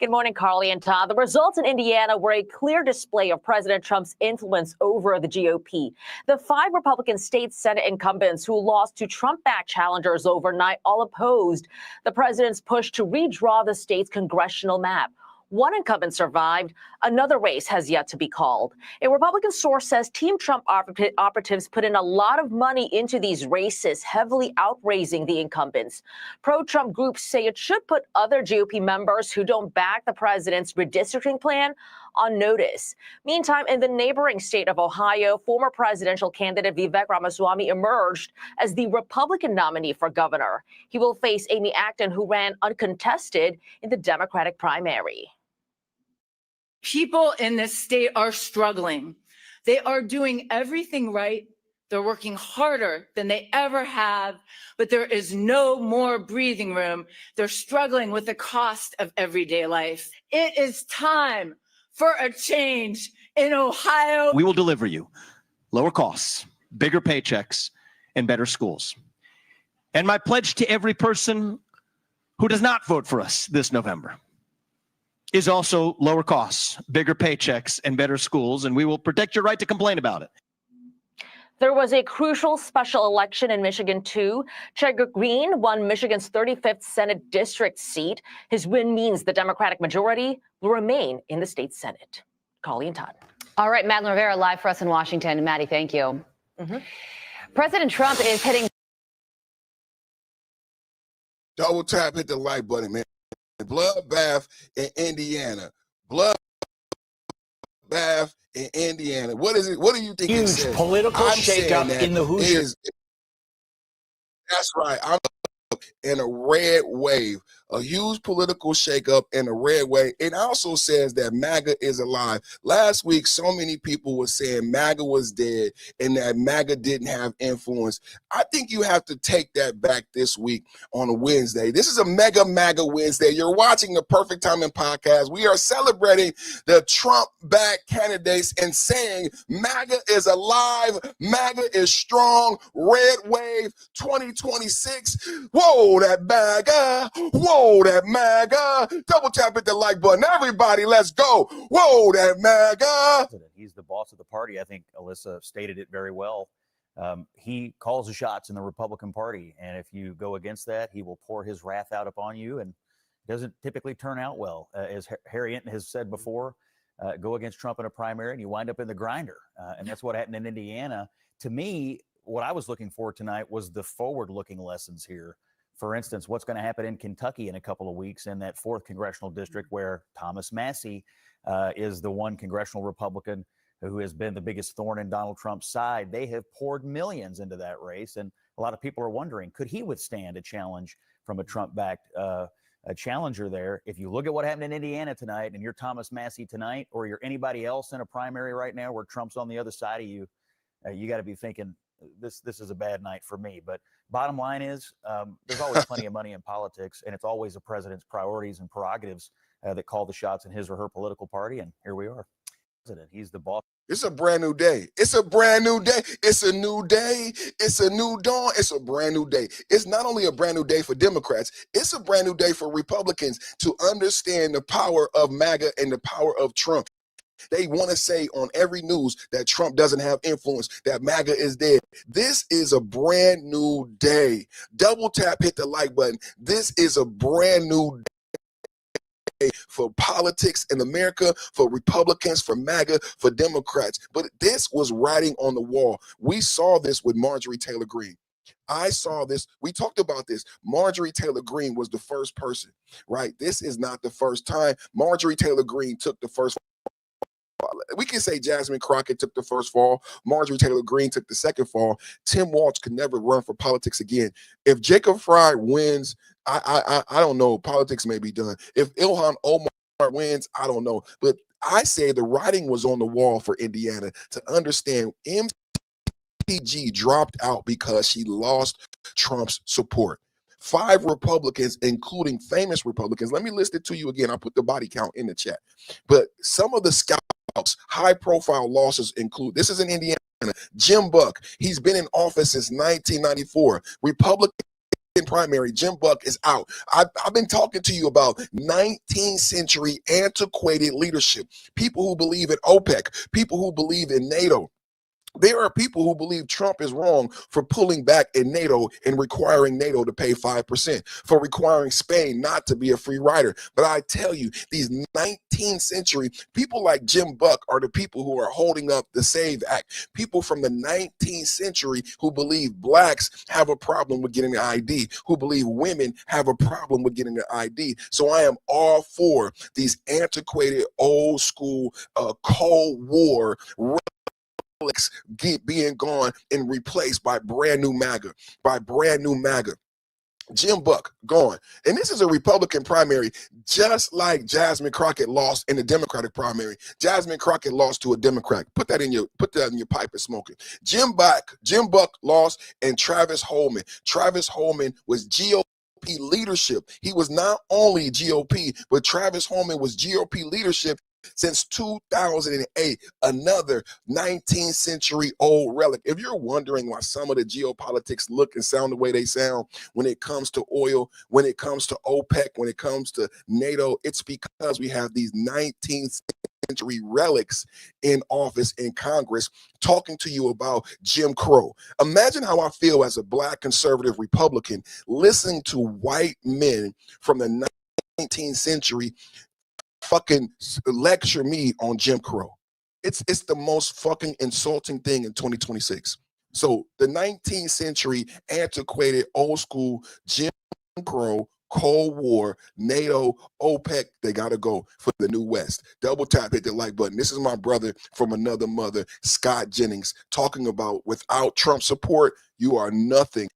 Good morning, Carly and Todd. The results in Indiana were a clear display of President Trump's influence over the GOP. The 5 Republican state Senate incumbents who lost to Trump-backed challengers overnight all opposed the president's push to redraw the state's congressional map. One incumbent survived. Another race has yet to be called. A Republican source says Team Trump operatives put in a lot of money into these races, heavily outraising the incumbents. Pro-Trump groups say it should put other GOP members who don't back the president's redistricting plan on notice. Meantime, in the neighboring state of Ohio, former presidential candidate Vivek Ramaswamy emerged as the Republican nominee for governor. He will face Amy Acton, who ran uncontested in the Democratic primary. People in this state are struggling. They are doing everything right, They're working harder than they ever have, but there is no more breathing room. They're struggling with the cost of everyday life. It is time for a change in Ohio. We will deliver you lower costs, bigger paychecks, and better schools. And my pledge to every person who does not vote for us this November is also lower costs, bigger paychecks, and better schools, and we will protect your right to complain about it. There was a crucial special election in Michigan, too. Chad Green won Michigan's 35th Senate district seat. His win means the Democratic majority will remain in the state Senate. Colleen Todd. All right, Madeline Rivera live for us in Washington. Maddie, thank you. President Trump is hitting. Double tap, hit the like button, man. Bloodbath in Indiana. Bloodbath in Indiana. What is it? What do you think? Huge political shakeup in the Hoosiers. That's right. I'm in a red wave, a huge political shakeup in a red wave. It also says that MAGA is alive. Last week, so many people were saying MAGA was dead and that MAGA didn't have influence. I think you have to take that back this week on a Wednesday. This is a mega MAGA Wednesday. You're watching the Perfect Timing Podcast. We are celebrating the Trump-backed candidates and saying MAGA is alive, MAGA is strong, red wave 2026. Whoa, that MAGA. Whoa, that MAGA. Double tap at the like button. Everybody, let's go. Whoa, that MAGA. He's the boss of the party. I think Alyssa stated it very well. He calls the shots in the Republican Party. And if you go against that, he will pour his wrath out upon you. And it doesn't typically turn out well. As Harry Enton has said before, go against Trump in a primary and you wind up in the grinder. And that's what happened in Indiana. To me, what I was looking for tonight was the forward-looking lessons here. For instance, what's going to happen in Kentucky in a couple of weeks in that 4th congressional district where Thomas Massie is the one congressional Republican who has been the biggest thorn in Donald Trump's side. They have poured millions into that race. And a lot of people are wondering, could he withstand a challenge from a Trump-backed challenger there? If you look at what happened in Indiana tonight and you're Thomas Massie tonight, or you're anybody else in a primary right now where Trump's on the other side of you, you got to be thinking, this is a bad night for me. But bottom line is there's always plenty of money in politics, and it's always the president's priorities and prerogatives that call the shots in his or her political party. And here we are. He's the boss. It's a brand new day. It's a brand new day. It's a new day. It's a new dawn. It's a brand new day. It's not only a brand new day for Democrats, it's a brand new day for Republicans to understand the power of MAGA and the power of Trump. They want to say on every news that Trump doesn't have influence, that MAGA is dead. This is a brand new day. Double tap, hit the like button. This is a brand new day for politics in America, for Republicans, for MAGA, for Democrats. But this was writing on the wall. We saw this with Marjorie Taylor Greene. I saw this. We talked about this. Marjorie Taylor Greene was the first person, right? This is not the first time. Marjorie Taylor Greene took the first. We can say Jasmine Crockett took the first fall. Marjorie Taylor Greene took the second fall. Tim Walz could never run for politics again. If Jacob Fry wins, I don't know. Politics may be done. If Ilhan Omar wins, I don't know. But I say the writing was on the wall for Indiana to understand MTG dropped out because she lost Trump's support. 5 Republicans, including famous Republicans. Let me list it to you again. I'll put the body count in the chat. But some of the scouts, high-profile losses include, this is in Indiana, Jim Buck. He's been in office since 1994. Republican primary, Jim Buck is out. I've been talking to you about 19th century antiquated leadership, people who believe in OPEC, people who believe in NATO. There are people who believe Trump is wrong for pulling back in NATO and requiring NATO to pay 5%, for requiring Spain not to be a free rider. But I tell you, these 19th century people like Jim Buck are the people who are holding up the SAVE Act. People from the 19th century who believe blacks have a problem with getting an ID, who believe women have a problem with getting an ID. So I am all for these antiquated, old school, Cold War being gone and replaced by brand new MAGA, Jim Buck gone. And this is a Republican primary, just like Jasmine Crockett lost in the Democratic primary. Jasmine Crockett lost to a Democrat. Put that in your pipe and smoke it. Jim Buck lost, and Travis Holman. Travis Holman was GOP leadership. He was not only GOP, but Travis Holman was GOP leadership since 2008, another 19th century old relic. If you're wondering why some of the geopolitics look and sound the way they sound when it comes to oil, when it comes to OPEC, when it comes to NATO, it's because we have these 19th century relics in office in Congress talking to you about Jim Crow. Imagine how I feel as a black conservative Republican listening to white men from the 19th century fucking lecture me on Jim Crow. It's the most fucking insulting thing in 2026. So the 19th century antiquated old school Jim Crow, Cold War, NATO, OPEC, they gotta go for the new West. Double tap, hit the like button. This is my brother from another mother, Scott Jennings, talking about without Trump support, you are nothing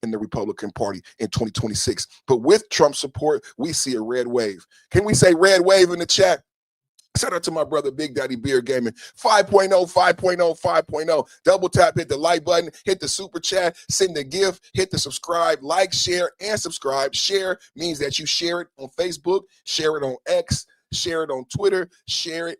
in the Republican Party in 2026. But with Trump support, we see a red wave. Can we say red wave in the chat? Shout out to my brother, Big Daddy Beer Gaming. 5.0, 5.0, 5.0. Double tap, hit the like button, hit the super chat, send the gift, hit the subscribe, like, share, and subscribe. Share means that you share it on Facebook, share it on X, share it on Twitter, share it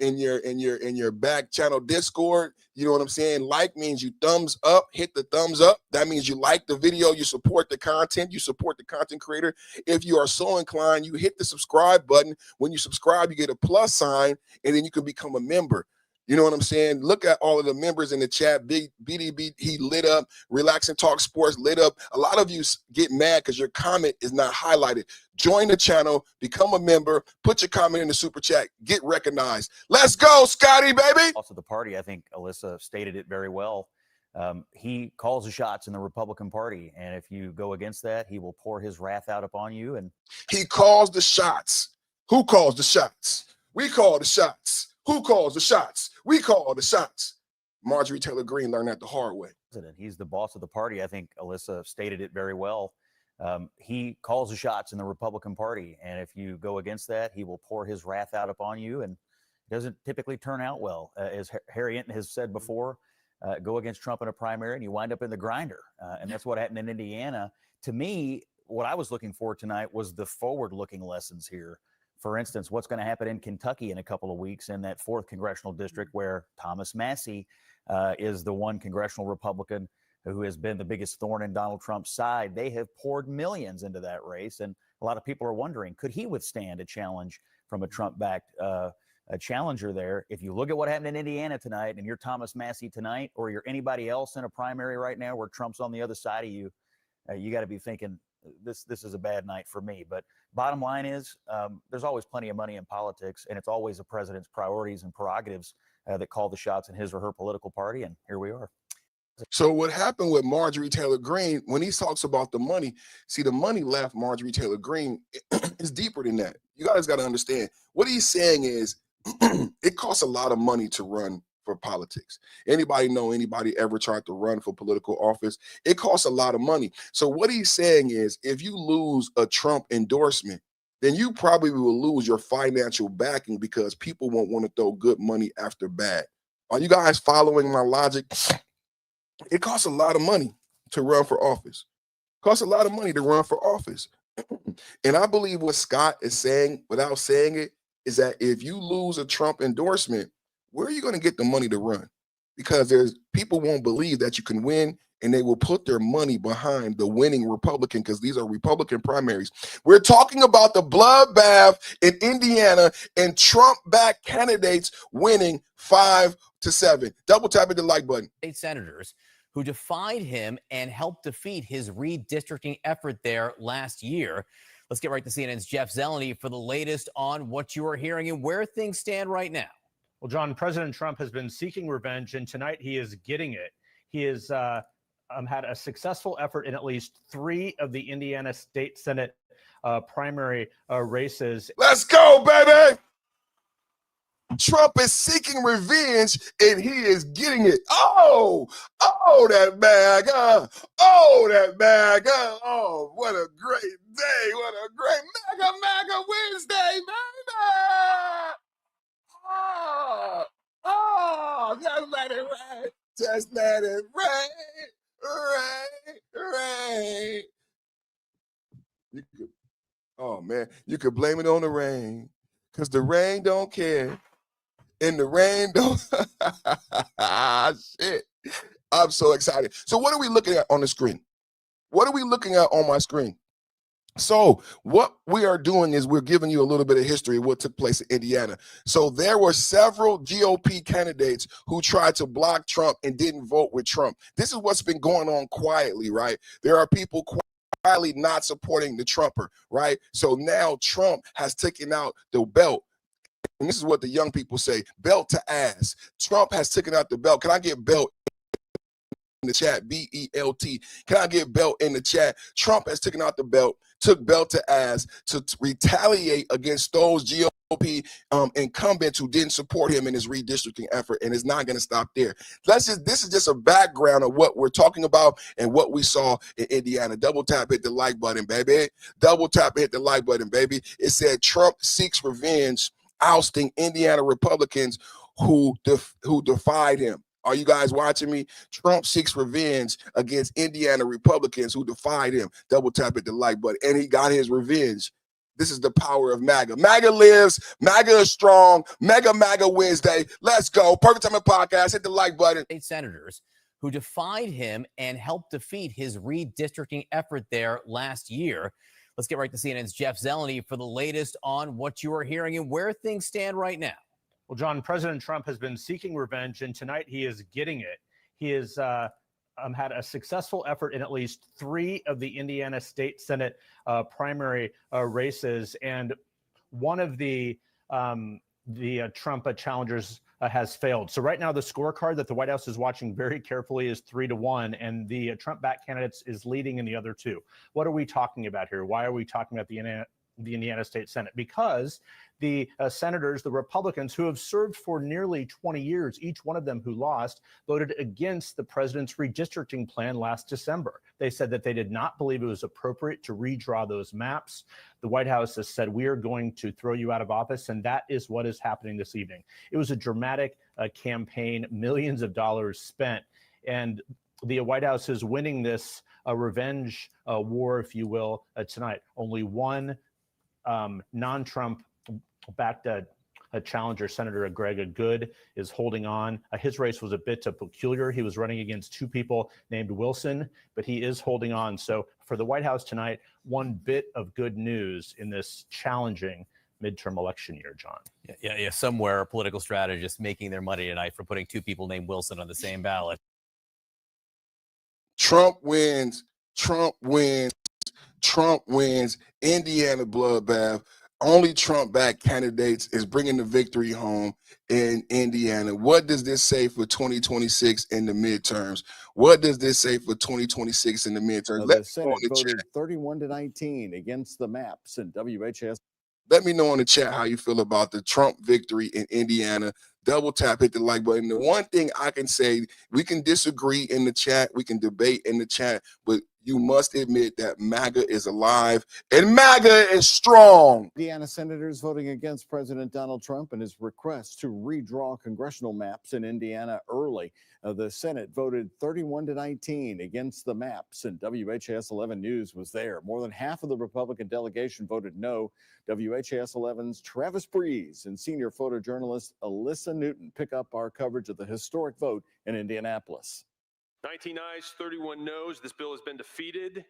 in your back channel Discord. You know what I'm saying? Like means you thumbs up, hit the thumbs up. That means you like the video, you support the content, you support the content creator. If you are so inclined, you hit the subscribe button. When you subscribe, you get a plus sign, and then you can become a member. You know what I'm saying? Look at all of the members in the chat. Big BDB, he lit up. Relax and Talk Sports lit up. A lot of you get mad because your comment is not highlighted. Join the channel, become a member, put your comment in the super chat, get recognized. Let's go, Scotty, baby. Also, the party, I think Alyssa stated it very well. He calls the shots in the Republican Party, and if you go against that, he will pour his wrath out upon you. And he calls the shots. Who calls the shots? We call the shots. Who calls the shots? We call the shots. Marjorie Taylor Greene learned that the hard way. He's the boss of the party. I think Alyssa stated it very well. He calls the shots in the Republican Party, and if you go against that, he will pour his wrath out upon you, and it doesn't typically turn out well. As Harry Enton has said before, go against Trump in a primary, and you wind up in the grinder, and that's what happened in Indiana. To me, what I was looking for tonight was the forward-looking lessons here. For instance, what's going to happen in Kentucky in a couple of weeks in that 4th congressional district where Thomas Massie is the one congressional Republican who has been the biggest thorn in Donald Trump's side. They have poured millions into that race, and a lot of people are wondering, could he withstand a challenge from a Trump-backed challenger there? If you look at what happened in Indiana tonight, and you're Thomas Massie tonight, or you're anybody else in a primary right now where Trump's on the other side of you, you got to be thinking, this is a bad night for me. But bottom line is, there's always plenty of money in politics, and it's always the president's priorities and prerogatives that call the shots in his or her political party, and here we are. So what happened with Marjorie Taylor Greene, when he talks about the money, see, the money left Marjorie Taylor Greene is deeper than that. You guys got to understand. What he's saying is it costs a lot of money to run for politics. Anybody know anybody ever tried to run for political office? It costs a lot of money. So what he's saying is if you lose a Trump endorsement, then you probably will lose your financial backing because people won't want to throw good money after bad. Are you guys following my logic? It costs a lot of money to run for office. It costs a lot of money to run for office. And I believe what Scott is saying, without saying it, is that if you lose a Trump endorsement, where are you going to get the money to run? Because there's people won't believe that you can win, and they will put their money behind the winning Republican because these are Republican primaries. We're talking about the bloodbath in Indiana and Trump-backed candidates winning 5-7. Double tap the like button. State senators who defied him and helped defeat his redistricting effort there last year. Let's get right to CNN's Jeff Zeleny for the latest on what you are hearing and where things stand right now. Well, John, President Trump has been seeking revenge, and tonight he is getting it. He has had a successful effort in at least 3 of the Indiana State Senate primary races. Let's go, baby! Trump is seeking revenge and he is getting it. That MAGA. That MAGA. Oh, what a great day. What a great MAGA Wednesday, MAGA. Just let it rain. Just let it rain. You could blame it on the rain, because the rain don't care. And the rain don't. Shit. I'm so excited. So what are we looking at on the screen? What are we looking at on my screen? So what we are doing is we're giving you a little bit of history of what took place in Indiana. So there were several GOP candidates who tried to block Trump and didn't vote with Trump. This is what's been going on quietly, right? There are people quietly not supporting the Trumper, right? So now Trump has taken out the belt. And this is what the young people say, belt to ass. Trump has taken out the belt. Can I get belt in the chat? B-E-L-T. Can I get belt in the chat? Trump has taken out the belt, took belt to ass to retaliate against those GOP incumbents who didn't support him in his redistricting effort, and it's not going to stop there. This is just a background of what we're talking about and what we saw in Indiana. Double tap, hit the like button, baby. Double tap, hit the like button, baby. It said Trump seeks revenge, ousting Indiana Republicans who defied him. Are you guys watching me? Trump seeks revenge against Indiana Republicans who defied him. Double tap at the like button. And he got his revenge. This is the power of MAGA. MAGA lives. MAGA is strong. MAGA Wednesday. Let's go. Perfect Time Podcast. Hit the like button. State senators who defied him and helped defeat his redistricting effort there last year. Let's get right to CNN's Jeff Zeleny for the latest on what you are hearing and where things stand right now. Well, John, President Trump has been seeking revenge, and tonight he is getting it. He has had a successful effort in at least 3 of the Indiana State Senate primary races, and one of the Trump challengers has failed. So right now, the scorecard that the White House is watching very carefully is 3-1, and the Trump-backed candidates is leading in the other 2. What are we talking about here? Why are we talking about the Indiana State Senate? Because the senators, the Republicans who have served for nearly 20 years, each one of them who lost, voted against the president's redistricting plan last December. They said that they did not believe it was appropriate to redraw those maps. The White House has said, we are going to throw you out of office, and that is what is happening this evening. It was a dramatic campaign, millions of dollars spent, and the White House is winning this revenge war, if you will, tonight. Only one non-Trump backed challenger, Senator Greg Good, is holding on. His race was a bit peculiar. He was running against 2 people named Wilson, but he is holding on. So for the White House tonight, one bit of good news in this challenging midterm election year, John. Yeah. Somewhere a political strategist making their money tonight for putting 2 people named Wilson on the same ballot. Trump wins. Trump wins. Trump wins. Indiana bloodbath. Only Trump-backed candidates is bringing the victory home in Indiana. What does this say for 2026 in the midterms? What does this say for 2026 in the midterms? The Senate voted 31-19 against the maps and WHS. Let me know in the chat how you feel about the Trump victory in Indiana. Double tap, hit the like button. The one thing I can say, we can disagree in the chat, we can debate in the chat, but you must admit that MAGA is alive and MAGA is strong. Indiana senators voting against President Donald Trump and his request to redraw congressional maps in Indiana early. The Senate voted 31-19 against the maps, and WHAS 11 News was there. More than half of the Republican delegation voted no. WHAS 11's Travis Breeze and senior photojournalist Alyssa Newton pick up our coverage of the historic vote in Indianapolis. 19 ayes, 31 noes. This bill has been defeated.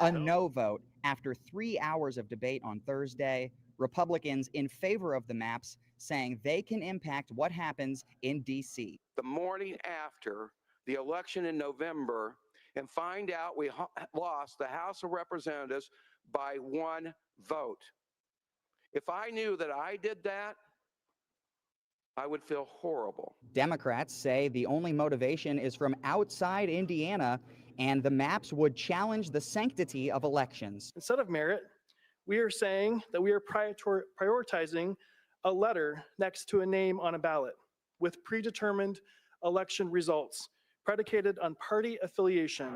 A no vote after 3 hours of debate on Thursday. Republicans in favor of the maps saying they can impact what happens in D.C. The morning after the election in November and find out we lost the House of Representatives by 1 vote. If I knew that I did that, I would feel horrible. Democrats say the only motivation is from outside Indiana, and the maps would challenge the sanctity of elections. Instead of merit, we are saying that we are prioritizing a letter next to a name on a ballot with predetermined election results predicated on party affiliation.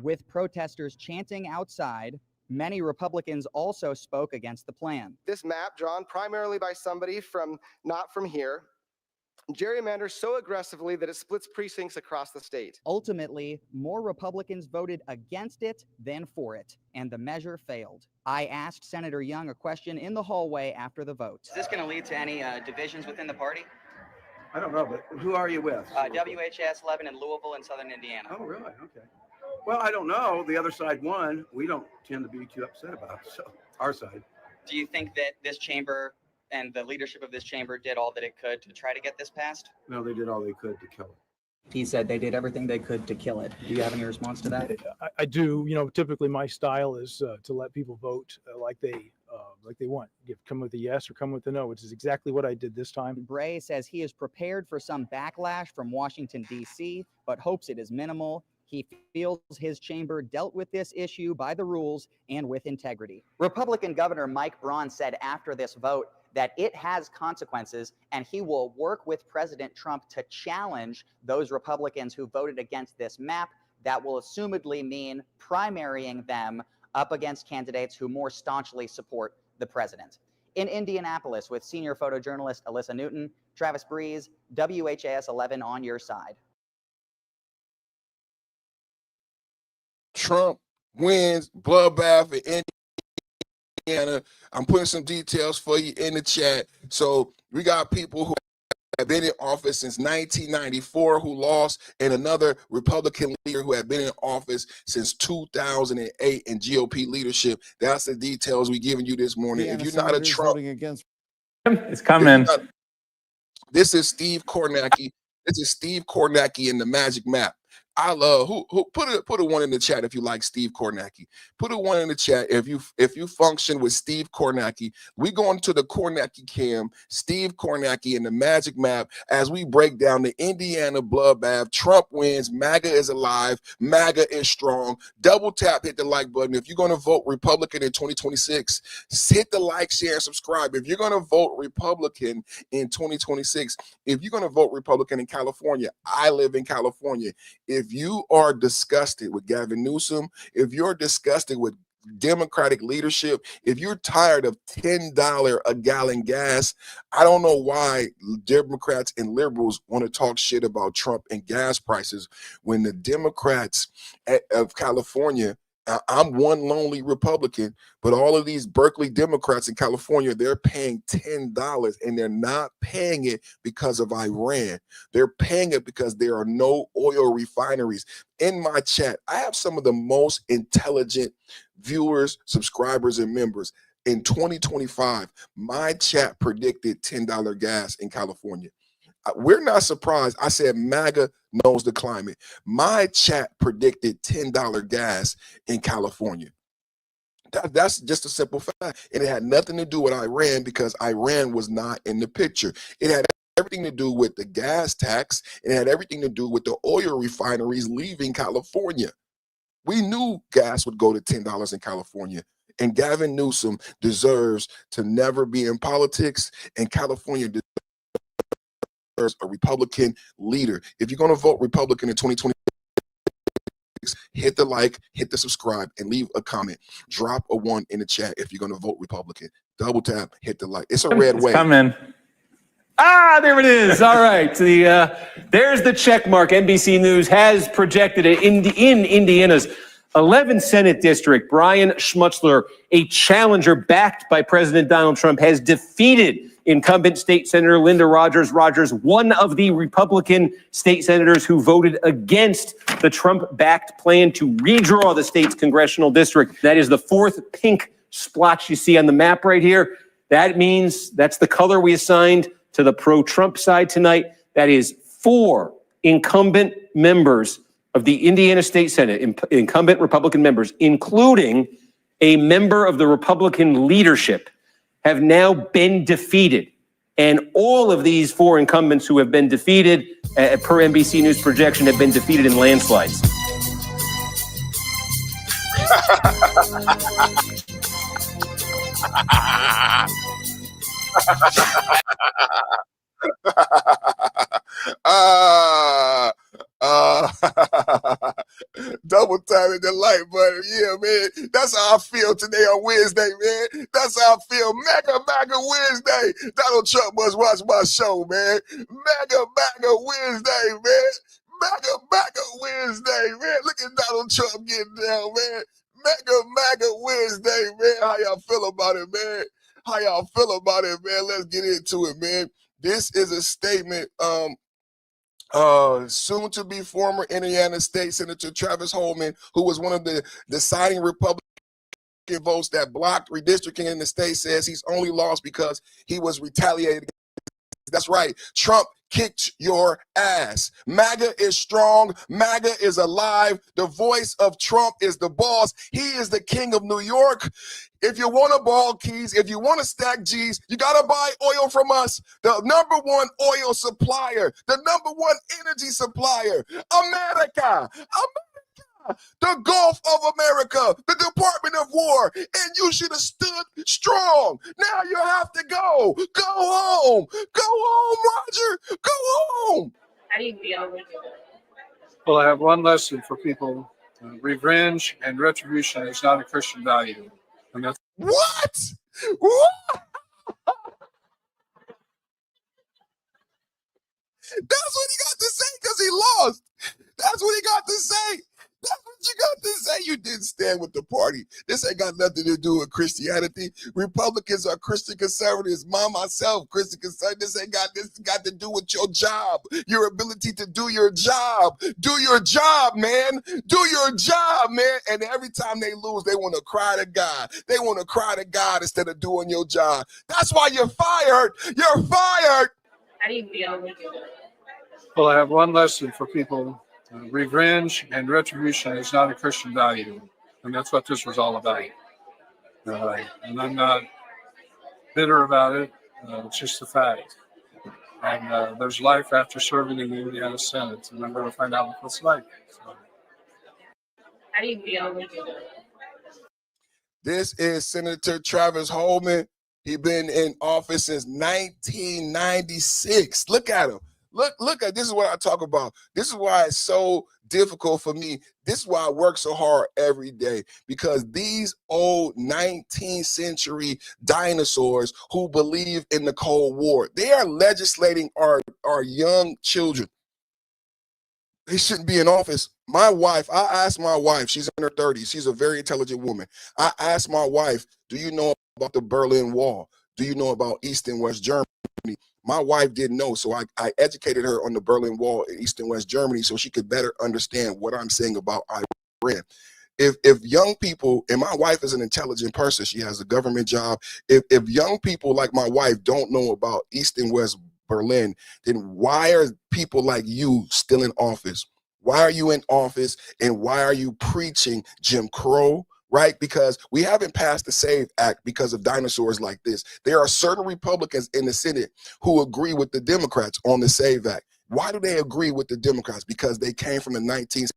With protesters chanting outside, many Republicans also spoke against the plan. This map, drawn primarily by somebody not from here, gerrymanders so aggressively that it splits precincts across the state. Ultimately, more Republicans voted against it than for it, and the measure failed. I asked Senator Young a question in the hallway after the vote. Is this going to lead to any divisions within the party? I don't know, but who are you with? WHS 11 in Louisville and Southern Indiana. Oh, really? Okay. Well, I don't know. The other side won. We don't tend to be too upset about it, so our side. Do you think that this chamber and the leadership of this chamber did all that it could to try to get this passed? No, they did all they could to kill it. He said they did everything they could to kill it. Do you have any response to that? I do. You know, typically my style is to let people vote like they want. Come with a yes or come with a no, which is exactly what I did this time. Bray says he is prepared for some backlash from Washington, D.C., but hopes it is minimal. He feels his chamber dealt with this issue by the rules and with integrity. Republican Governor Mike Braun said after this vote that it has consequences, and he will work with President Trump to challenge those Republicans who voted against this map. That will assumedly mean primarying them up against candidates who more staunchly support the president. In Indianapolis, with senior photojournalist Alyssa Newton, Travis Breeze, WHAS 11 on your side. Trump wins, bloodbath in Indiana. I'm putting some details for you in the chat. So we got people who have been in office since 1994 who lost, and another Republican leader who had been in office since 2008 in GOP leadership. That's the details we're giving you this morning. If you're not a Trump, against it's coming. This is Steve Kornacki. This is Steve Kornacki in the Magic Map. I love who put a one in the chat if you like Steve Kornacki. Put a one in the chat if you function with Steve Kornacki. We going to the Kornacki cam, Steve Kornacki in the Magic Map as we break down the Indiana bloodbath. Trump wins, MAGA is alive, MAGA is strong. Double tap, hit the like button. If you're going to vote Republican in 2026, hit the like, share, and subscribe. If you're going to vote Republican in 2026, if you're going to vote Republican in California, I live in California. If you are disgusted with Gavin Newsom, if you're disgusted with Democratic leadership, if you're tired of $10 a gallon gas, I don't know why Democrats and liberals want to talk shit about Trump and gas prices when the Democrats of California, I'm one lonely Republican, but all of these Berkeley Democrats in California, they're paying $10, and they're not paying it because of Iran. They're paying it because there are no oil refineries. In my chat, I have some of the most intelligent viewers, subscribers, and members. In 2025, my chat predicted $10 gas in California. We're not surprised. I said MAGA knows the climate. My chat predicted $10 gas in California. That's just a simple fact. And it had nothing to do with Iran because Iran was not in the picture. It had everything to do with the gas tax. It had everything to do with the oil refineries leaving California. We knew gas would go to $10 in California. And Gavin Newsom deserves to never be in politics, and California deserves a Republican leader. If you're going to vote Republican in 2026, hit the like, hit the subscribe, and leave a comment. Drop a 1 in the chat if you're going to vote Republican. Double tap, hit the like. It's a red wave. Coming. There it is. All right. There's the check mark. NBC News has projected it in Indiana's 11th Senate District. Brian Schmutzler, a challenger backed by President Donald Trump, has defeated incumbent State Senator Linda Rogers, one of the Republican state senators who voted against the Trump-backed plan to redraw the state's congressional district. That is the fourth pink splotch you see on the map right here. That means that's the color we assigned to the pro-Trump side tonight. That is 4 incumbent members of the Indiana State Senate, incumbent Republican members, including a member of the Republican leadership, have now been defeated. And all of these 4 incumbents who have been defeated, per NBC News projection, have been defeated in landslides. Double tapping the like button. Yeah, man. That's how I feel today on Wednesday, man. That's how I feel. MAGA Wednesday. Donald Trump must watch my show, man. MAGA Wednesday, man. MAGA Wednesday, man. Look at Donald Trump getting down, man. MAGA Wednesday, man. How y'all feel about it, man? How y'all feel about it, man? Let's get into it, man. This is a statement, soon to be former Indiana State Senator Travis Holman, who was one of the deciding Republican votes that blocked redistricting in the state, says he's only lost because he was retaliated. That's right. Trump kicked your ass. MAGA is strong. MAGA is alive. The voice of Trump is the boss. He is the king of New York. If you want to ball keys, if you want to stack G's, you got to buy oil from us. The #1 oil supplier, the #1 energy supplier, America. The Gulf of America, the Department of War, and you should have stood strong. Now you have to go. Go home. Go home, Roger. Go home. How do you feel? Well, I have one lesson for people. Revenge and retribution is not a Christian value. And that's what? What? That's what he got to say because he lost. That's what he got to say. That's what you got to say. You didn't stand with the party. This ain't got nothing to do with Christianity. Republicans are Christian conservatives. Myself, Christian conservative. This got to do with your job, your ability to do your job. Do your job, man. Do your job, man. And every time they lose, they want to cry to God. They want to cry to God instead of doing your job. That's why you're fired. You're fired. How do you feel? Well, I have one lesson for people. Revenge and retribution is not a Christian value. And that's what this was all about. And I'm not bitter about it. It's just a fact. And there's life after serving in the Indiana Senate. And I'm going to find out what it's like. So. How do you feel? This is Senator Travis Holman. He's been in office since 1996. Look at him. Look at this is what I talk about. This is why it's so difficult for me. This is why I work so hard every day, because these old 19th century dinosaurs who believe in the Cold War, they are legislating our young children. They shouldn't be in office. My wife, I asked my wife, she's in her 30s. She's a very intelligent woman. I asked my wife, do you know about the Berlin Wall? Do you know about East and West Germany? My wife didn't know, so I educated her on the Berlin Wall in East and West Germany so she could better understand what I'm saying about Iran. If young people, and my wife is an intelligent person, she has a government job. If young people like my wife don't know about East and West Berlin, then why are people like you still in office? Why are you in office, and why are you preaching Jim Crow? Right? Because we haven't passed the SAVE Act because of dinosaurs like this. There are certain Republicans in the Senate who agree with the Democrats on the SAVE Act. Why do they agree with the Democrats? Because they came from the 19th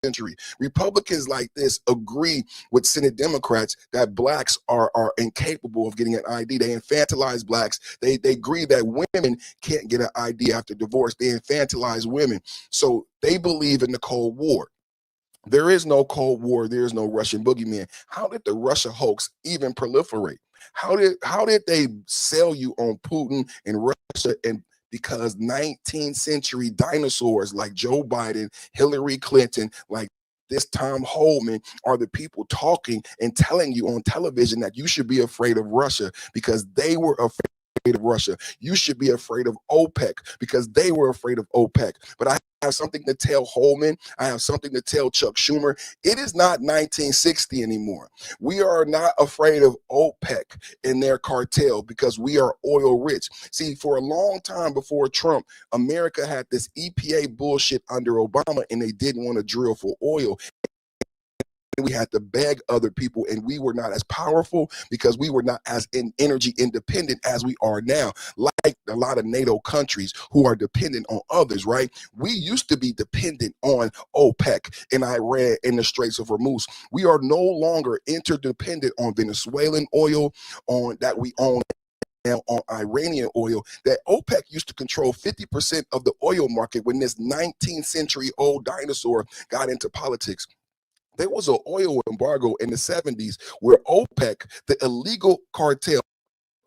century. Republicans like this agree with Senate Democrats that blacks are incapable of getting an ID. They infantilize blacks. They agree that women can't get an ID after divorce. They infantilize women. So they believe in the Cold War. There is no Cold War. There is no Russian boogeyman. How did the Russia hoax even proliferate? How did they sell you on Putin and Russia? And because 19th century dinosaurs like Joe Biden, Hillary Clinton, like this Tom Holman are the people talking and telling you on television that you should be afraid of Russia because they were afraid of Russia. You should be afraid of OPEC because they were afraid of OPEC. But I have something to tell Holman. I have something to tell Chuck Schumer. It is not 1960 anymore. We are not afraid of OPEC and their cartel because we are oil rich. See, for a long time before Trump, America had this EPA bullshit under Obama and they didn't want to drill for oil. we had to beg other people, and we were not as powerful because we were not as energy independent as we are now, like a lot of NATO countries who are dependent on others, right? We used to be dependent on OPEC and Iran and the Straits of Hormuz. We are no longer interdependent on Venezuelan oil, on that we own now on Iranian oil. That OPEC used to control 50% of the oil market when this 19th century old dinosaur got into politics. There was an oil embargo in the 70s where OPEC, the illegal cartel.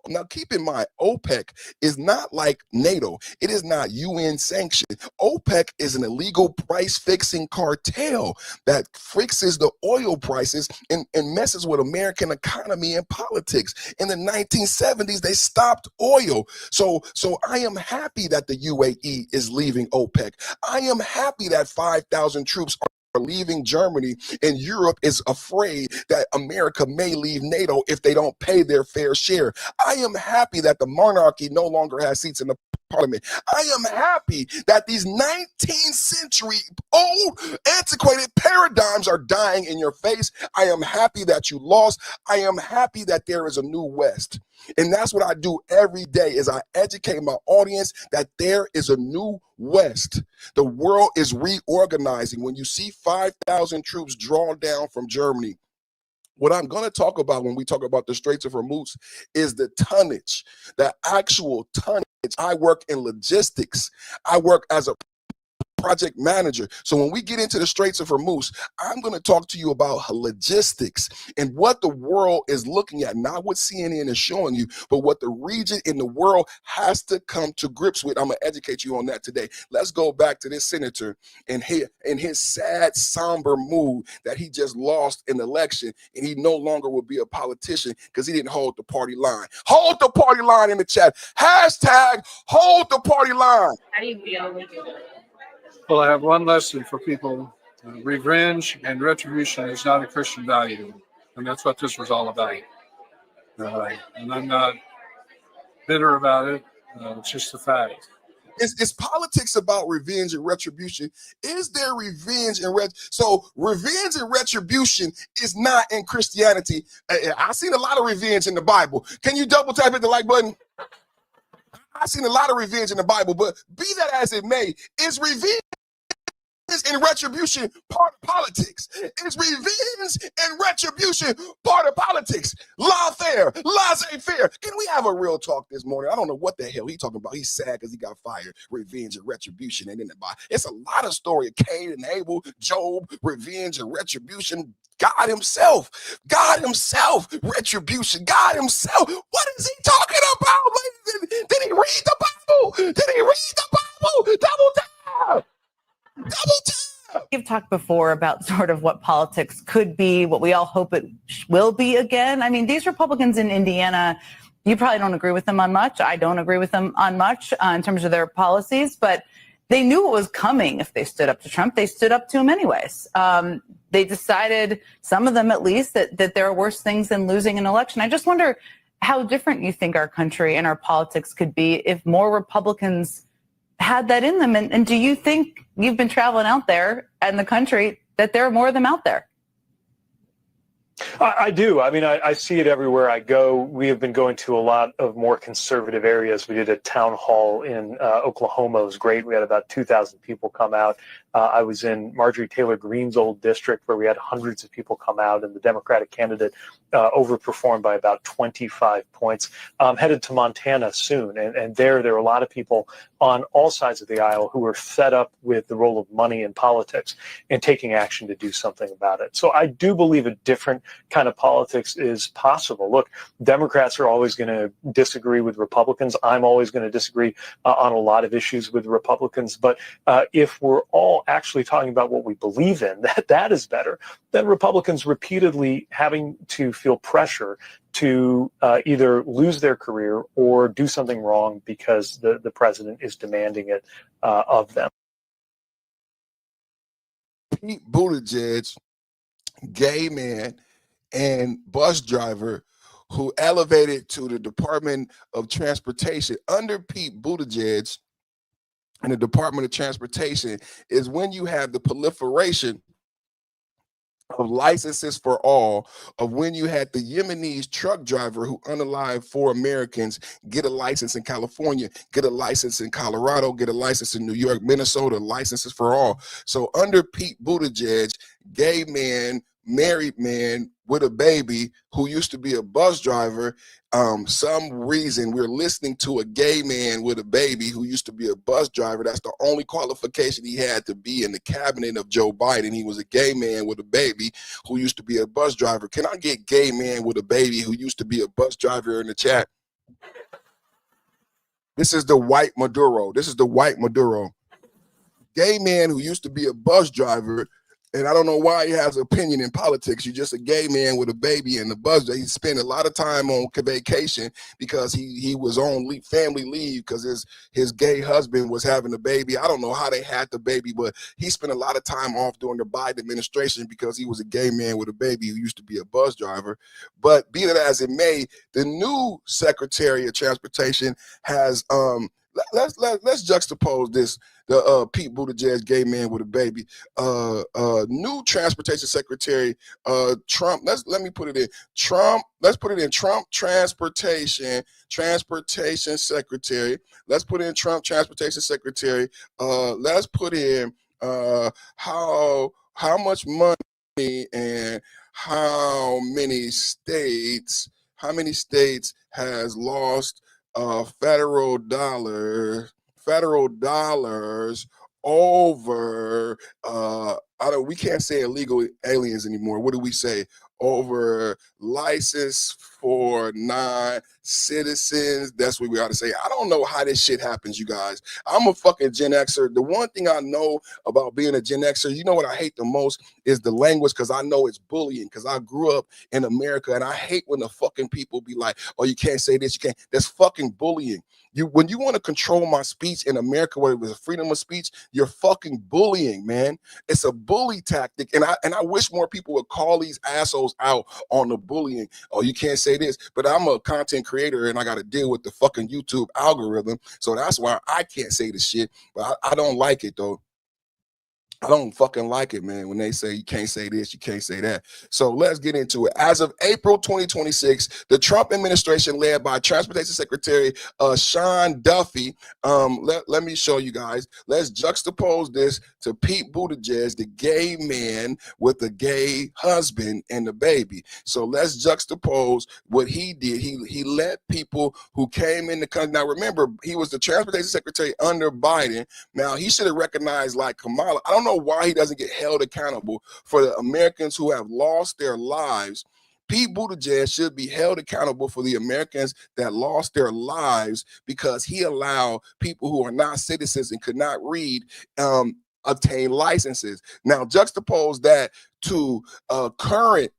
Now, keep in mind, OPEC is not like NATO. It is not UN sanctioned. OPEC is an illegal price-fixing cartel that fixes the oil prices and messes with American economy and politics. In the 1970s, they stopped oil. So I am happy that the UAE is leaving OPEC. I am happy that 5,000 troops are leaving Germany, and Europe is afraid that America may leave NATO if they don't pay their fair share. I am happy that the monarchy no longer has seats in the parliament. I am happy that these 19th century old antiquated paradigms are dying in your face. I am happy that you lost. I am happy that there is a new West. And that's what I do every day is I educate my audience that there is a new West. The world is reorganizing. When you see 5,000 troops drawn down from Germany, what I'm going to talk about when we talk about the Straits of Hormuz is the tonnage, the actual tonnage. I work in logistics. I work as a project manager. So when we get into the Straits of Hormuz, I'm going to talk to you about logistics and what the world is looking at, not what CNN is showing you, but what the region in the world has to come to grips with. I'm going to educate you on that today. Let's go back to this senator and his sad, somber mood that he just lost an election and he no longer will be a politician because he didn't hold the party line. Hold the party line in the chat. Hashtag hold the party line. How do you feel? Well, I have one lesson for people. Revenge and retribution is not a Christian value. And that's what this was all about. And I'm not bitter about it. It's just a fact. Is politics about revenge and retribution? Is there revenge and so revenge and retribution is not in Christianity. I've seen a lot of revenge in the Bible. Can you double tap hit the like button? I've seen a lot of revenge in the Bible, but be that as it may, is revenge and retribution part of politics? Is revenge and retribution part of politics? Lawfare, laissez-faire. Can we have a real talk this morning? I don't know what the hell he's talking about. He's sad because he got fired. Revenge and retribution. And then it's a lot of story of Cain and Abel, Job, revenge and retribution. God himself, retribution, God himself. What is he talking about? Did he read the Bible? Did he read the Bible? Double tap. You've talked before about sort of what politics could be, what we all hope it will be again. I mean, these Republicans in Indiana, you probably don't agree with them on much. I don't agree with them on much in terms of their policies, but they knew what was coming if they stood up to Trump. They stood up to him anyways. They decided, some of them at least, that there are worse things than losing an election. I just wonder how different you think our country and our politics could be if more Republicans had that in them. And do you think, you've been traveling out there and the country, that there are more of them out there? I do. I mean, I see it everywhere I go. We have been going to a lot of more conservative areas. We did a town hall in Oklahoma. It was great. We had about 2,000 people come out. I was in Marjorie Taylor Greene's old district where we had hundreds of people come out, and the Democratic candidate overperformed by about 25 points. Headed to Montana soon, and there are a lot of people on all sides of the aisle who are fed up with the role of money in politics and taking action to do something about it. So I do believe a different kind of politics is possible. Look, Democrats are always going to disagree with Republicans. I'm always going to disagree on a lot of issues with Republicans. But if we're all actually talking about what we believe in, that is better than Republicans repeatedly having to feel pressure to either lose their career or do something wrong because the president is demanding it of them. Pete Buttigieg, gay man and bus driver who elevated to the Department of Transportation. Under Pete Buttigieg and the Department of Transportation is when you have the proliferation of licenses for all, of when you had the Yemenis truck driver who unalived 4 Americans get a license in California, get a license in Colorado, get a license in New York, Minnesota, licenses for all. So under Pete Buttigieg, gay man, married man with a baby who used to be a bus driver, some reason we're listening to a gay man with a baby who used to be a bus driver. That's the only qualification he had to be in the cabinet of Joe Biden. He was a gay man with a baby who used to be a bus driver. Can I get gay man with a baby who used to be a bus driver in the chat? This is the white Maduro. This is the white Maduro. Gay man who used to be a bus driver. And I don't know why he has an opinion in politics. You're just a gay man with a baby and the bus. He spent a lot of time on vacation because he was on family leave because his gay husband was having a baby. I don't know how they had the baby, but he spent a lot of time off during the Biden administration because he was a gay man with a baby who used to be a bus driver. But be that as it may, the new Secretary of Transportation has let's juxtapose this. The Pete Buttigieg gay man with a baby. New transportation secretary, Trump. Let me put it in Trump. Let's put it in Trump transportation secretary. Let's put in Trump transportation secretary. Let's put in how much money and how many states has lost federal dollars over we can't say illegal aliens anymore. What do we say? Over license for non-citizens. That's what we ought to say. I don't know how this shit happens, you guys. I'm a fucking Gen Xer. The one thing I know about being a Gen Xer, you know what I hate the most is the language, because I know it's bullying, because I grew up in America, and I hate when the fucking people be like, oh, you can't say this, you can't. That's fucking bullying. When you want to control my speech in America, where it was a freedom of speech, you're fucking bullying, man. It's a bully tactic, and I wish more people would call these assholes out on the bullying. Oh, you can't say this, but I'm a content creator and I got to deal with the fucking YouTube algorithm, so that's why I can't say this shit. But I don't like it though. I don't fucking like it, man, when they say you can't say this, you can't say that. So let's get into it. As of April 2026, the Trump administration, led by Transportation Secretary Sean Duffy, let me show you guys. Let's juxtapose this to Pete Buttigieg, the gay man with a gay husband and a baby. So let's juxtapose what he did. He let people who came in the country. Now remember, he was the Transportation Secretary under Biden. Now he should have recognized, like Kamala. I don't know why he doesn't get held accountable for the Americans who have lost their lives. Pete Buttigieg should be held accountable for the Americans that lost their lives because he allowed people who are not citizens and could not read obtain licenses. Now juxtapose that to current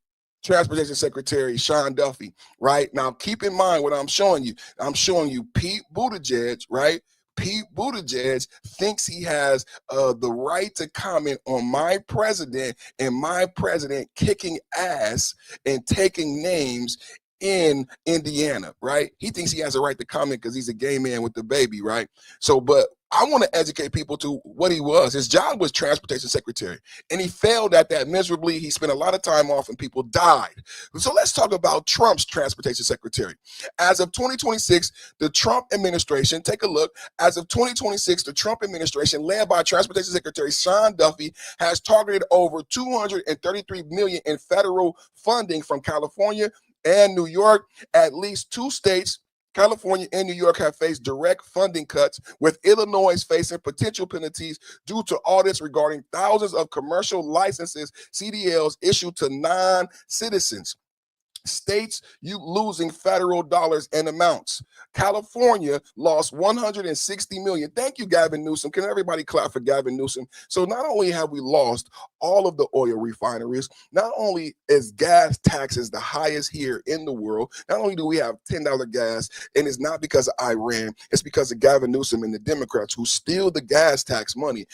Transportation Secretary Sean Duffy, right? Now keep in mind what I'm showing you. I'm showing you Pete Buttigieg, right? Pete Buttigieg thinks he has the right to comment on my president and my president kicking ass and taking names in Indiana, right? He thinks he has a right to comment because he's a gay man with the baby, right? So, but I want to educate people to what he was. His job was Transportation Secretary, and he failed at that miserably. He spent a lot of time off, and people died. So let's talk about Trump's Transportation Secretary. As of 2026, the Trump administration, take a look. As of 2026, the Trump administration, led by Transportation Secretary Sean Duffy, has targeted over $233 million in federal funding from California and New York. At least 2 states, California and New York, have faced direct funding cuts, with Illinois facing potential penalties due to audits regarding thousands of commercial licenses, CDLs, issued to non-citizens. States losing federal dollars and amounts. California lost $160 million. Thank you, Gavin Newsom. Can everybody clap for Gavin Newsom? So not only have we lost all of the oil refineries, not only is gas taxes the highest here in the world, not only do we have $10 gas, and it's not because of Iran, it's because of Gavin Newsom and the Democrats who steal the gas tax money.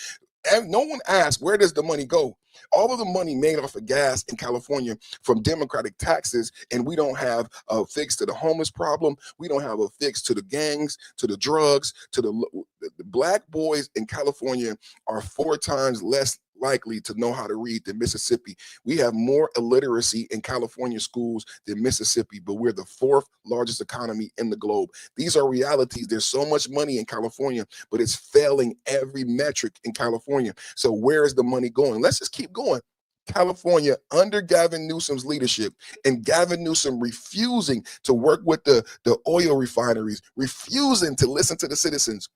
And no one asks, where does the money go? All of the money made off of gas in California from Democratic taxes, and we don't have a fix to the homeless problem. We don't have a fix to the gangs, to the drugs, to the black boys in California are 4 times less likely to know how to read than Mississippi. We have more illiteracy in California schools than Mississippi, but we're the 4th largest economy in the globe. These are realities. There's so much money in California, but it's failing every metric in California. So where is the money going? Let's just keep going. California, under Gavin Newsom's leadership, and Gavin Newsom refusing to work with the oil refineries, refusing to listen to the citizens,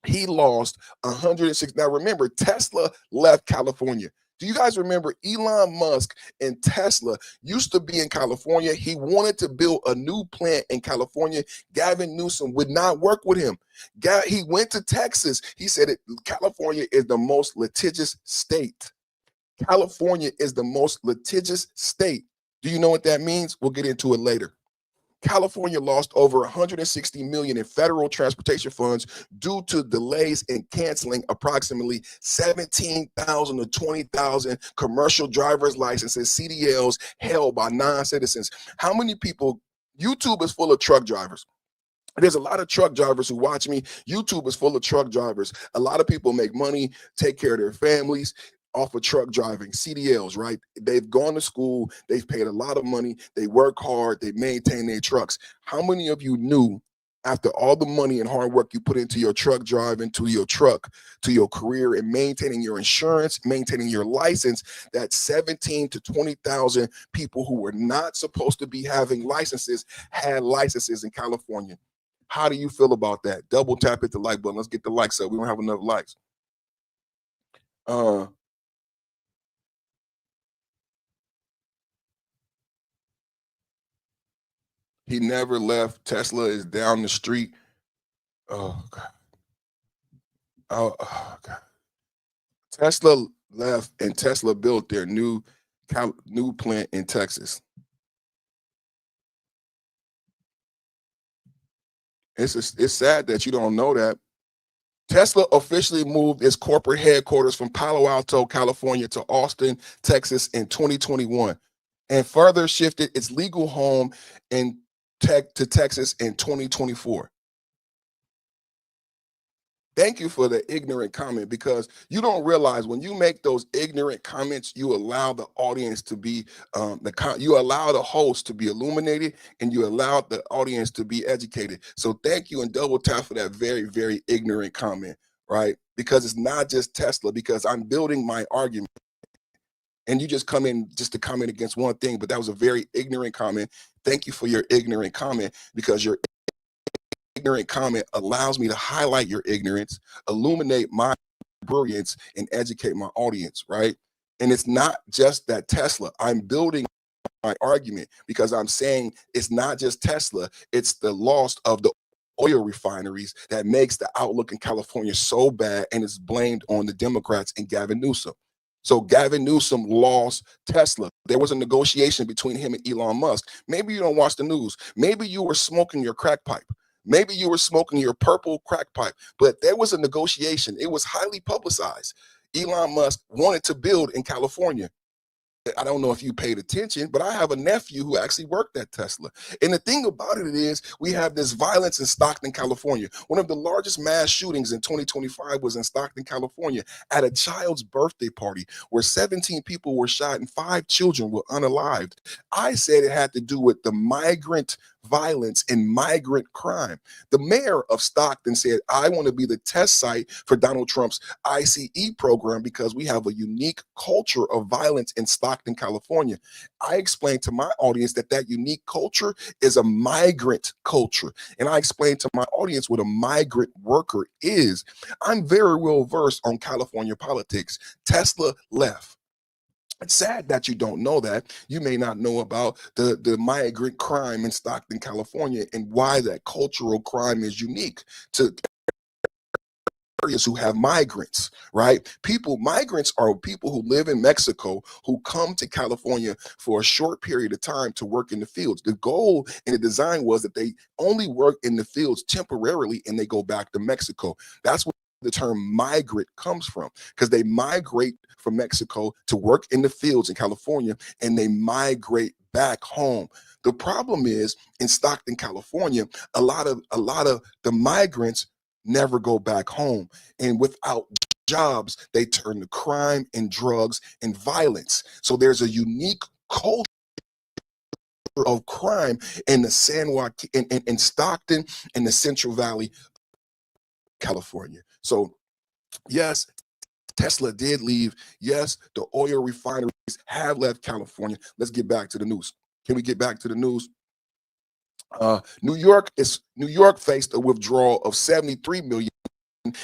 he lost 106. Now remember, Tesla left California. Do you guys remember Elon Musk and Tesla used to be in California? He wanted to build a new plant in California. Gavin Newsom would not work with him. He went to Texas. He said California is the most litigious state. California is the most litigious state. Do you know what that means? We'll get into it later. California lost over $160 million in federal transportation funds due to delays in canceling approximately 17,000 to 20,000 commercial driver's licenses, CDLs, held by non-citizens. How many people? YouTube is full of truck drivers. There's a lot of truck drivers who watch me. YouTube is full of truck drivers. A lot of people make money, take care of their families off of truck driving, CDLs, right? They've gone to school, they've paid a lot of money, they work hard, they maintain their trucks. How many of you knew after all the money and hard work you put into your truck driving, to your truck, to your career, and maintaining your insurance, maintaining your license, that 17 to 20,000 people who were not supposed to be having licenses had licenses in California? How do you feel about that? Double tap hit the like button. Let's get the likes up. We don't have enough likes. He never left. Tesla is down the street. Oh, God. Oh, God. Tesla left and Tesla built their new plant in Texas. It's sad that you don't know that. Tesla officially moved its corporate headquarters from Palo Alto, California to Austin, Texas in 2021, and further shifted its legal home to Texas in 2024. Thank you for the ignorant comment, because you don't realize when you make those ignorant comments, you allow the audience to be, you allow the host to be illuminated, and you allow the audience to be educated. So thank you, and double tap for that very, very ignorant comment, right? Because it's not just Tesla, because I'm building my argument. And you just come in just to comment against one thing, but that was a very ignorant comment. Thank you for your ignorant comment, because your ignorant comment allows me to highlight your ignorance, illuminate my brilliance, and educate my audience, right? And it's not just that Tesla. I'm building my argument because I'm saying it's not just Tesla, it's the loss of the oil refineries that makes the outlook in California so bad, and it's blamed on the Democrats and Gavin Newsom. So Gavin Newsom lost Tesla. There was a negotiation between him and Elon Musk. Maybe you don't watch the news. Maybe you were smoking your crack pipe. Maybe you were smoking your purple crack pipe, but there was a negotiation. It was highly publicized. Elon Musk wanted to build in California. I don't know if you paid attention, but I have a nephew who actually worked at Tesla. And the thing about it is we have this violence in Stockton, California. One of the largest mass shootings in 2025 was in Stockton, California, at a child's birthday party where 17 people were shot and 5 children were unalived. I said it had to do with the migrant violence and migrant crime. The mayor of Stockton said, I want to be the test site for Donald Trump's ICE program because we have a unique culture of violence in Stockton, California. I explained to my audience that that unique culture is a migrant culture. And I explained to my audience what a migrant worker is. I'm very well versed on California politics. Tesla left. It's sad that you don't know that. You may not know about the migrant crime in Stockton, California, and why that cultural crime is unique to areas who have migrants, right? Migrants are people who live in Mexico who come to California for a short period of time to work in the fields. The goal and the design was that they only work in the fields temporarily and they go back to Mexico. That's what the term migrant comes from, because they migrate from Mexico to work in the fields in California and they migrate back home. The problem is in Stockton, California, a lot of the migrants never go back home. And without jobs, they turn to crime and drugs and violence. So there's a unique culture of crime in the San Joaquin, in Stockton, and the Central Valley, California. So yes, Tesla did leave. Yes, the oil refineries have left California. Let's get back to the news. Can we get back to the news? New York faced a withdrawal of $73 million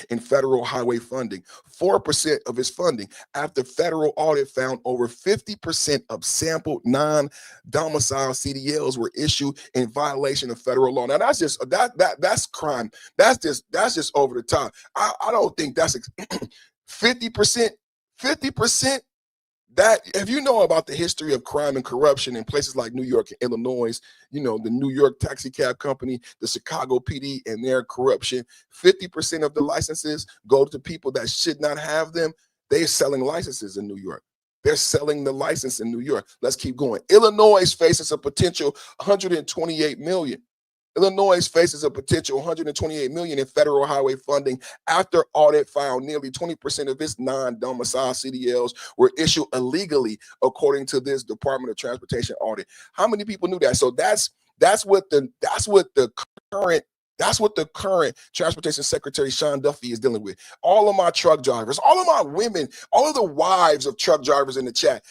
in federal highway funding, 4% of its funding, after federal audit found over 50% of sampled non-domicile CDLs were issued in violation of federal law. Now that's just that's crime. That's just over the top. I don't think that's 50%. That, if you know about the history of crime and corruption in places like New York and Illinois, you know, the New York taxi cab company, the Chicago PD, and their corruption, 50% of the licenses go to people that should not have them. They're selling licenses in New York. They're selling the license in New York. Let's keep going. Illinois faces a potential $128 million. Illinois faces a potential $128 million in federal highway funding after audit found nearly 20% of its non-domicile CDLs were issued illegally, according to this Department of Transportation audit. How many people knew that? So that's what the current Transportation Secretary Sean Duffy is dealing with. All of my truck drivers, all of my women, all of the wives of truck drivers in the chat.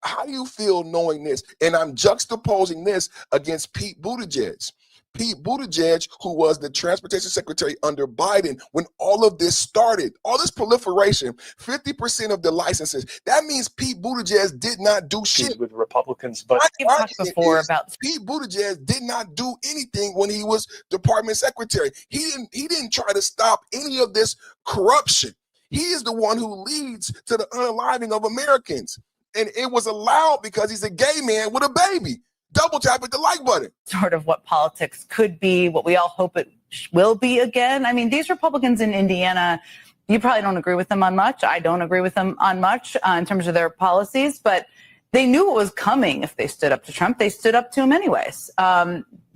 How do you feel knowing this? And I'm juxtaposing this against Pete Buttigieg. Pete Buttigieg, who was the transportation secretary under Biden when all of this started, all this proliferation, 50% of the licenses. That means Pete Buttigieg did not do shit with Republicans. But You've talked before about Pete Buttigieg did not do anything when he was department secretary. He didn't try to stop any of this corruption. He is the one who leads to the unaliving of Americans. And it was allowed because he's a gay man with a baby. Double tap at the like button. sort of what politics could be, what we all hope it will be again. I mean, these Republicans in Indiana, you probably don't agree with them on much. I don't agree with them on much in terms of their policies, but they knew what was coming if they stood up to Trump. They stood up to him anyways.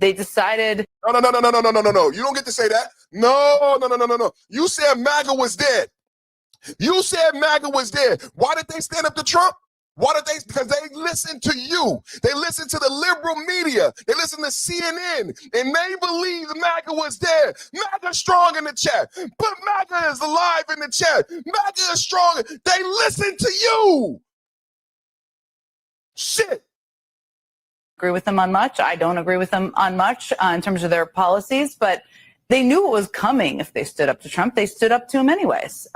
They decided. No. You don't get to say that. No. You said MAGA was dead. You said MAGA was dead. Why did they stand up to Trump? Why did they? Because they listen to you. They listen to the liberal media. They listen to CNN, and they believe the MAGA was dead. MAGA strong in the chat. But MAGA is alive in the chat. MAGA is strong. They listen to you. Shit. Agree with them on much. I don't agree with them on much in terms of their policies, but they knew what was coming if they stood up to Trump. They stood up to him anyways.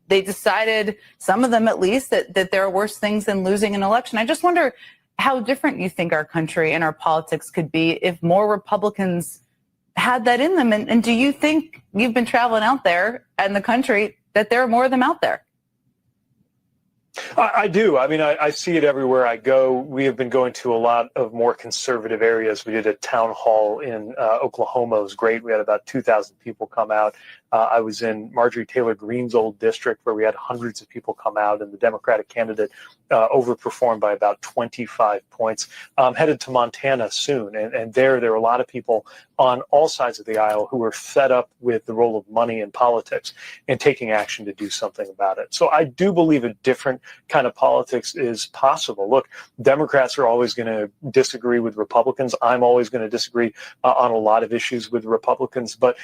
They decided, some of them at least, that there are worse things than losing an election. I just wonder how different you think our country and our politics could be if more Republicans had that in them. And do you think, you've been traveling out there and the country, that there are more of them out there? I do. I mean, I see it everywhere I go. We have been going to a lot of more conservative areas. We did a town hall in Oklahoma. It was great. We had about 2,000 people come out. I was in Marjorie Taylor Greene's old district where we had hundreds of people come out, and the Democratic candidate overperformed by about 25 points. Headed to Montana soon, and there are a lot of people on all sides of the aisle who are fed up with the role of money in politics and taking action to do something about it. So I do believe a different kind of politics is possible. Look, Democrats are always going to disagree with Republicans. I'm always going to disagree on a lot of issues with Republicans. But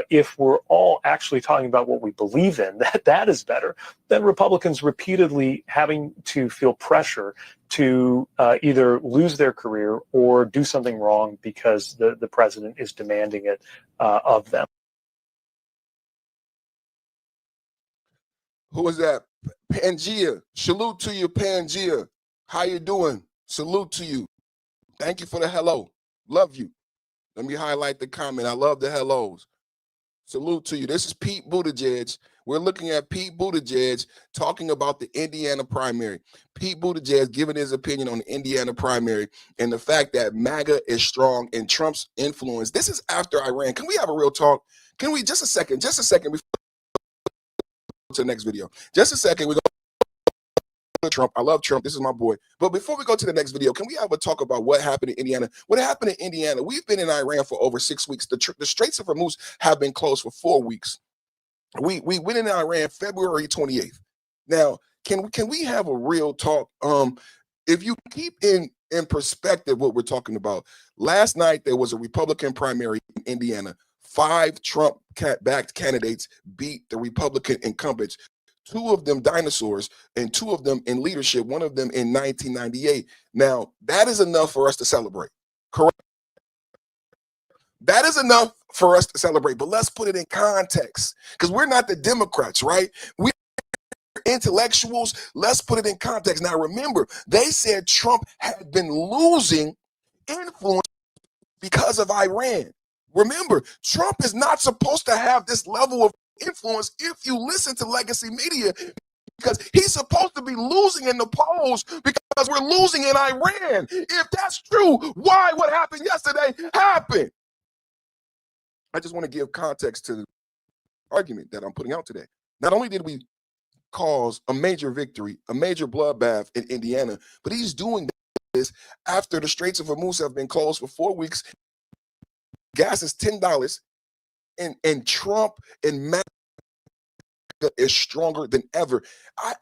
if we're all actually talking about what we believe in, that is better than Republicans repeatedly having to feel pressure to either lose their career or do something wrong because the president is demanding it of them. Who is that? Pangea. Salute to you, Pangea. How you doing? Salute to you. Thank you for the hello. Love you. Let me highlight the comment. I love the hellos. Salute to you. This is Pete Buttigieg. We're looking at Pete Buttigieg talking about the Indiana primary. Pete Buttigieg giving his opinion on the Indiana primary and the fact that MAGA is strong in Trump's influence. This is after Iran. Can we have a real talk? Can we, just a second before to the next video. Just a second. We're going to Trump. I love Trump. This is my boy. But before we go to the next video, can we have a talk about what happened in Indiana? What happened in Indiana? We've been in Iran for over 6 weeks. The Straits of Hormuz have been closed for 4 weeks. We went in Iran February 28th. Now, can we have a real talk? If you keep in perspective what we're talking about, last night there was a Republican primary in Indiana. 5 Trump-backed candidates beat the Republican incumbents. 2 of them dinosaurs and 2 of them in leadership, 1 of them in 1998. Now, that is enough for us to celebrate, correct? That is enough for us to celebrate, but let's put it in context, because we're not the Democrats, right? We're intellectuals. Let's put it in context. Now, remember, they said Trump had been losing influence because of Iran. Remember, Trump is not supposed to have this level of influence if you listen to legacy media, because he's supposed to be losing in the polls because we're losing in Iran. If that's true, why what happened yesterday happened? I just want to give context to the argument that I'm putting out today. Not only did we cause a major victory, a major bloodbath in Indiana, but he's doing this after the Straits of Hormuz have been closed for 4 weeks. Gas is $10, and Trump and MAGA is stronger than ever.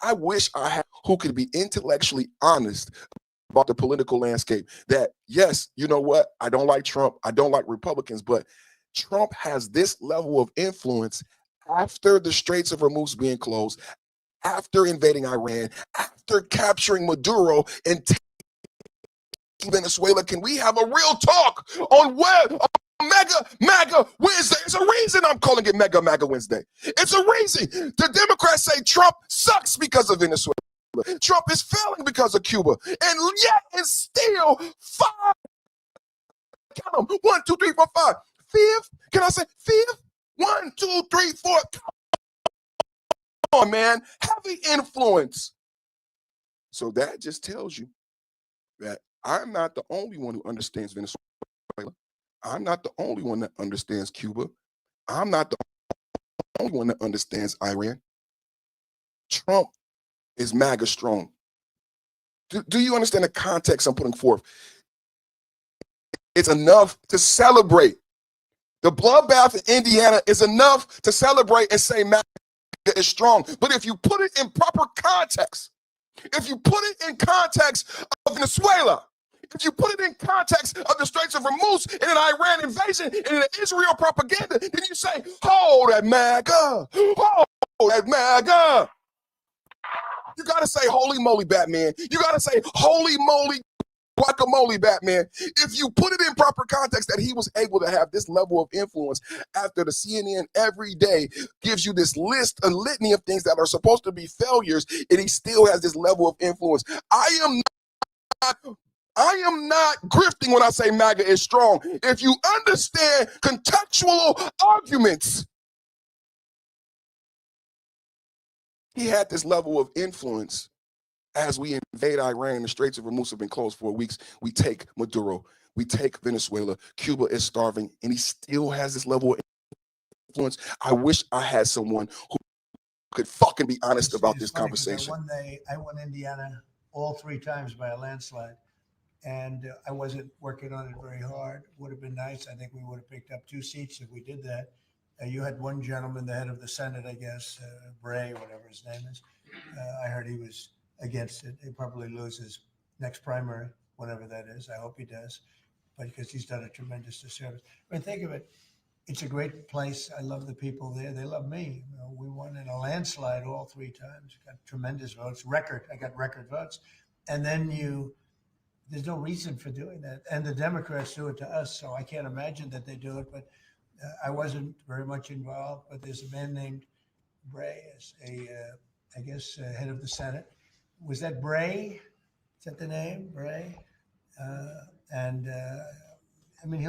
I wish I had who could be intellectually honest about the political landscape. That, yes, you know what? I don't like Trump. I don't like Republicans, but Trump has this level of influence after the Straits of Hormuz being closed, after invading Iran, after capturing Maduro and Venezuela. Can we have a real talk on where MAGA Wednesday? It's a reason I'm calling it MAGA Wednesday. It's a reason. The Democrats say Trump sucks because of Venezuela. Trump is failing because of Cuba. And yet and still 5. Count them. 1, 2, 3, 4, 5. 5th. Can I say 5th? 1, 2, 3, 4. Come on, man. Heavy influence. So that just tells you that I'm not the only one who understands Venezuela. I'm not the only one that understands Cuba. I'm not the only one that understands Iran. Trump is MAGA strong. Do you understand the context I'm putting forth? It's enough to celebrate. The bloodbath in Indiana is enough to celebrate and say MAGA is strong. But if you put it in proper context, if you put it in context of Venezuela, if you put it in context of the Straits of Hormuz and an Iran invasion and an Israel propaganda, then you say, hold that MAGA, hold that MAGA. You got to say, holy moly, Batman. You got to say, holy moly, guacamole, Batman. If you put it in proper context that he was able to have this level of influence after the CNN every day gives you this list, a litany of things that are supposed to be failures, and he still has this level of influence. I am not grifting when I say MAGA is strong. If you understand contextual arguments, he had this level of influence. As we invade Iran, the Straits of Hormuz have been closed for weeks. We take Maduro, we take Venezuela, Cuba is starving, and he still has this level of influence. I wish I had someone who could fucking be honest about this conversation. I won Indiana all 3 times by a landslide, and I wasn't working on it very hard. Would have been nice. I think we would have picked up 2 seats if we did that. You had one gentleman, the head of the Senate, I guess, Bray, whatever his name is. I heard he was against it. He'll probably lose his next primary, whatever that is. I hope he does, but because he's done a tremendous disservice. I mean, think of it. It's a great place. I love the people there. They love me. You know, we won in a landslide all 3 times. Got tremendous votes. I got record votes. And then there's no reason for doing that. And the Democrats do it to us, so I can't imagine that they do it. But I wasn't very much involved. But there's a man named Bray, as I guess, head of the Senate. Was that Bray? Is that the name, Bray? I mean,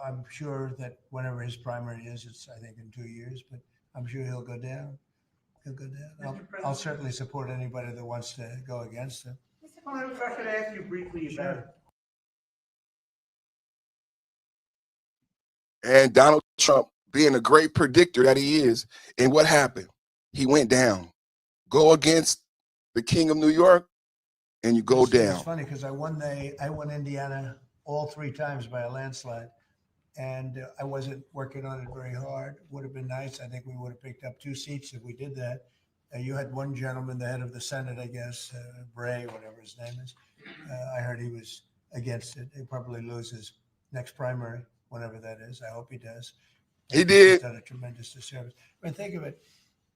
I'm sure that whenever his primary is, it's I think in 2 years, but I'm sure he'll go down. He'll go down. I'll certainly support anybody that wants to go against him. If I could ask you briefly about And Donald Trump, being a great predictor that he is, and what happened? He went down. Go against the king of New York, and you go down. It's funny because I won Indiana all 3 times by a landslide, and I wasn't working on it very hard. Would have been nice. I think we would have picked up 2 seats if we did that. You had one gentleman, the head of the Senate, I guess, Bray, whatever his name is. I heard he was against it. He'll probably lose his next primary, whatever that is. I hope he does. He did. He's done a tremendous disservice. But think of it.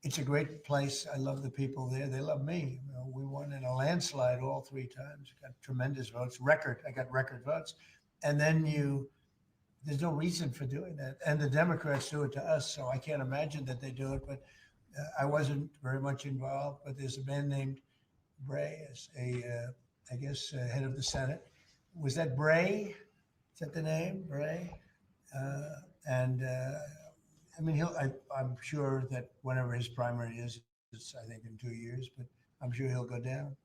It's a great place. I love the people there. They love me. You know, we won in a landslide all 3 times. Got tremendous votes. Record. I got record votes. And then there's no reason for doing that. And the Democrats do it to us. So I can't imagine that they do it. But I wasn't very much involved. But there's a man named Bray, as I guess, head of the Senate. Was that Bray? Is that the name, Bray? I mean, I'm sure that whenever his primary is, it's, I think, in 2 years, but I'm sure he'll go down.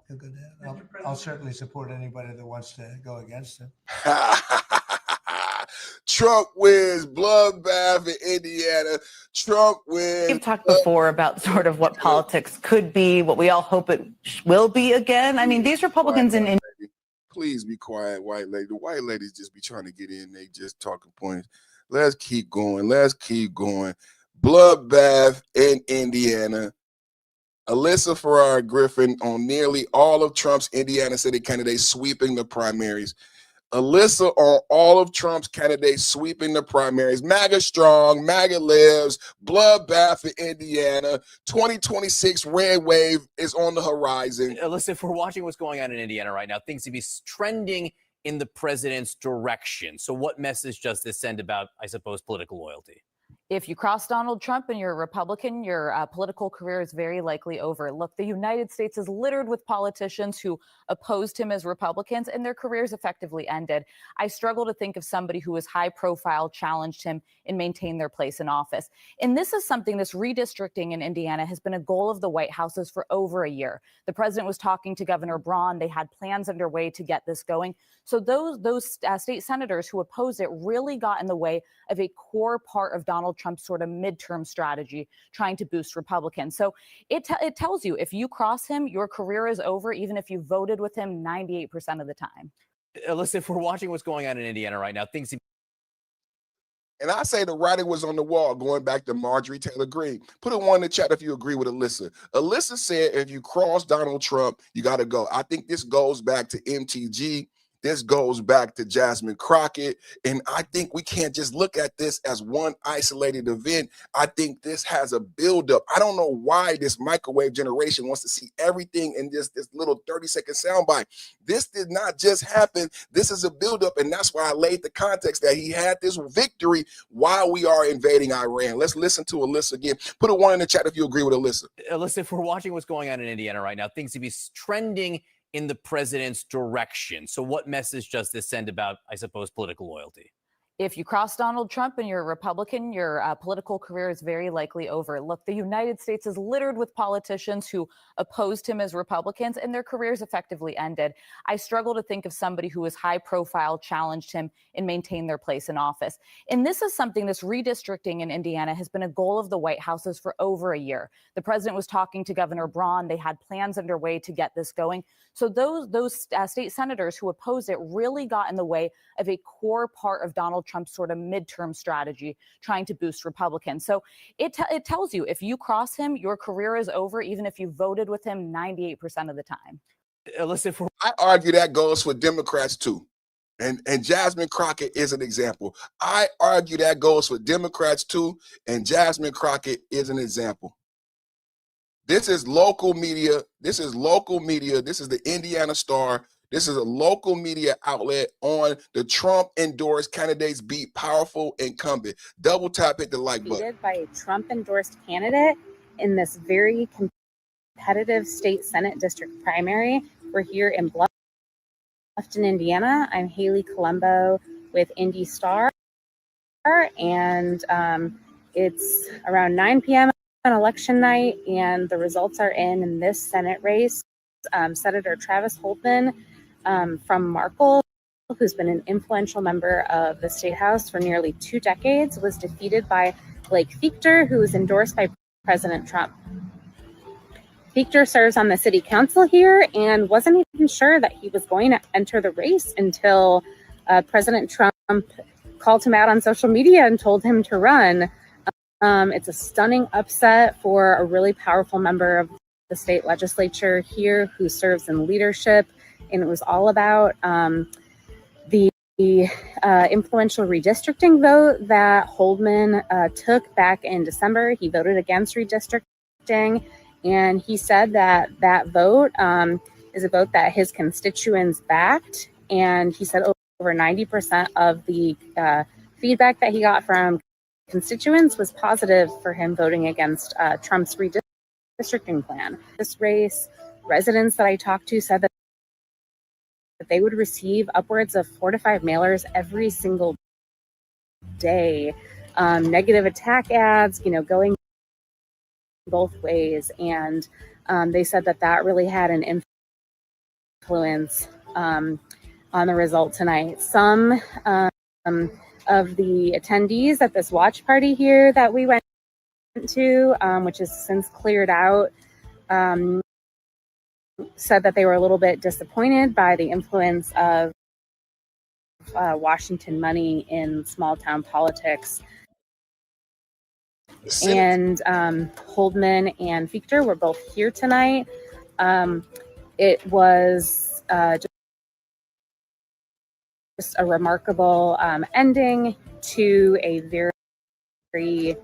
He'll go down. I'll certainly support anybody that wants to go against him. Trump wins, bloodbath in Indiana. Trump wins. We've talked before about sort of what politics could be, what we all hope it will be again. I mean, these Republicans in Please be quiet, white lady. The white ladies just be trying to get in. They just talking points. Let's keep going. Let's keep going. Bloodbath in Indiana. Alyssa Farrar Griffin on nearly all of Trump's Indiana city candidates sweeping the primaries. Alyssa on all of Trump's candidates sweeping the primaries. MAGA strong, MAGA lives, bloodbath in Indiana. 2026 red wave is on the horizon. Alyssa, if we're watching what's going on in Indiana right now, things seem to be trending in the president's direction. So what message does this send about, I suppose, political loyalty? If you cross Donald Trump and you're a Republican, your political career is very likely over. Look, the United States is littered with politicians who opposed him as Republicans, and their careers effectively ended. I struggle to think of somebody who was high profile, challenged him, and maintained their place in office. And this is something, this redistricting in Indiana has been a goal of the White House's for over a year. The president was talking to Governor Braun. They had plans underway to get this going. So those state senators who opposed it really got in the way of a core part of Donald Trump's sort of midterm strategy, trying to boost Republicans. So it tells you, if you cross him, your career is over, even if you voted with him 98% of the time. Alyssa, if we're watching what's going on in Indiana right now, things seem. And I say the writing was on the wall, going back to Marjorie Taylor Greene. Put a 1 in the chat if you agree with Alyssa. Alyssa said if you cross Donald Trump, you got to go. I think this goes back to MTG. This goes back to Jasmine Crockett. And I think we can't just look at this as one isolated event. I think this has a buildup. I don't know why this microwave generation wants to see everything in this little 30-second soundbite. This did not just happen. This is a buildup. And that's why I laid the context that he had this victory while we are invading Iran. Let's listen to Alyssa again. Put a 1 in the chat if you agree with Alyssa. Alyssa, if we're watching what's going on in Indiana right now, things seem to be trending in the president's direction. So what message does this send about, I suppose, political loyalty? If you cross Donald Trump and you're a Republican, your political career is very likely over. Look, the United States is littered with politicians who opposed him as Republicans, and their careers effectively ended. I struggle to think of somebody who was high profile, challenged him, and maintained their place in office. And this is something, this redistricting in Indiana has been a goal of the White House's for over a year. The president was talking to Governor Braun. They had plans underway to get this going. So those state senators who opposed it really got in the way of a core part of Donald Trump's sort of midterm strategy, trying to boost Republicans. So it tells you, if you cross him, your career is over, even if you voted with him 98% of the time. Alyssa, I argue that goes for Democrats too. And Jasmine Crockett is an example. I argue that goes for Democrats too, and Jasmine Crockett is an example. This is local media. This is local media. This is the Indiana Star. This is a local media outlet on the Trump-endorsed candidates beat powerful incumbent. Double tap, hit the like button. By a Trump-endorsed candidate in this very competitive state Senate district primary. We're here in Bluffton, Indiana. I'm Haley Colombo with Indy Star, and it's around 9 p.m. on election night, and the results are in this Senate race. Senator Travis Holtman from Markle, who's been an influential member of the State House for nearly 2 decades, was defeated by Blake Fichter, who was endorsed by President Trump. Fichter serves on the city council here and wasn't even sure that he was going to enter the race until President Trump called him out on social media and told him to run. It's a stunning upset for a really powerful member of the state legislature here who serves in leadership. And it was all about the influential redistricting vote that Holdman took back in December. He voted against redistricting, and he said that that vote is a vote that his constituents backed. And he said over 90% of the feedback that he got from constituents was positive for him voting against Trump's redistricting plan. This race, residents that I talked to said that they would receive upwards of 4 to 5 mailers every single day, negative attack ads, going both ways. And they said that that really had an influence on the result tonight. Some of the attendees at this watch party here that we went to, which has since cleared out, said that they were a little bit disappointed by the influence of Washington money in small town politics. And Holdman and Fichter were both here tonight. It was just a remarkable ending to a very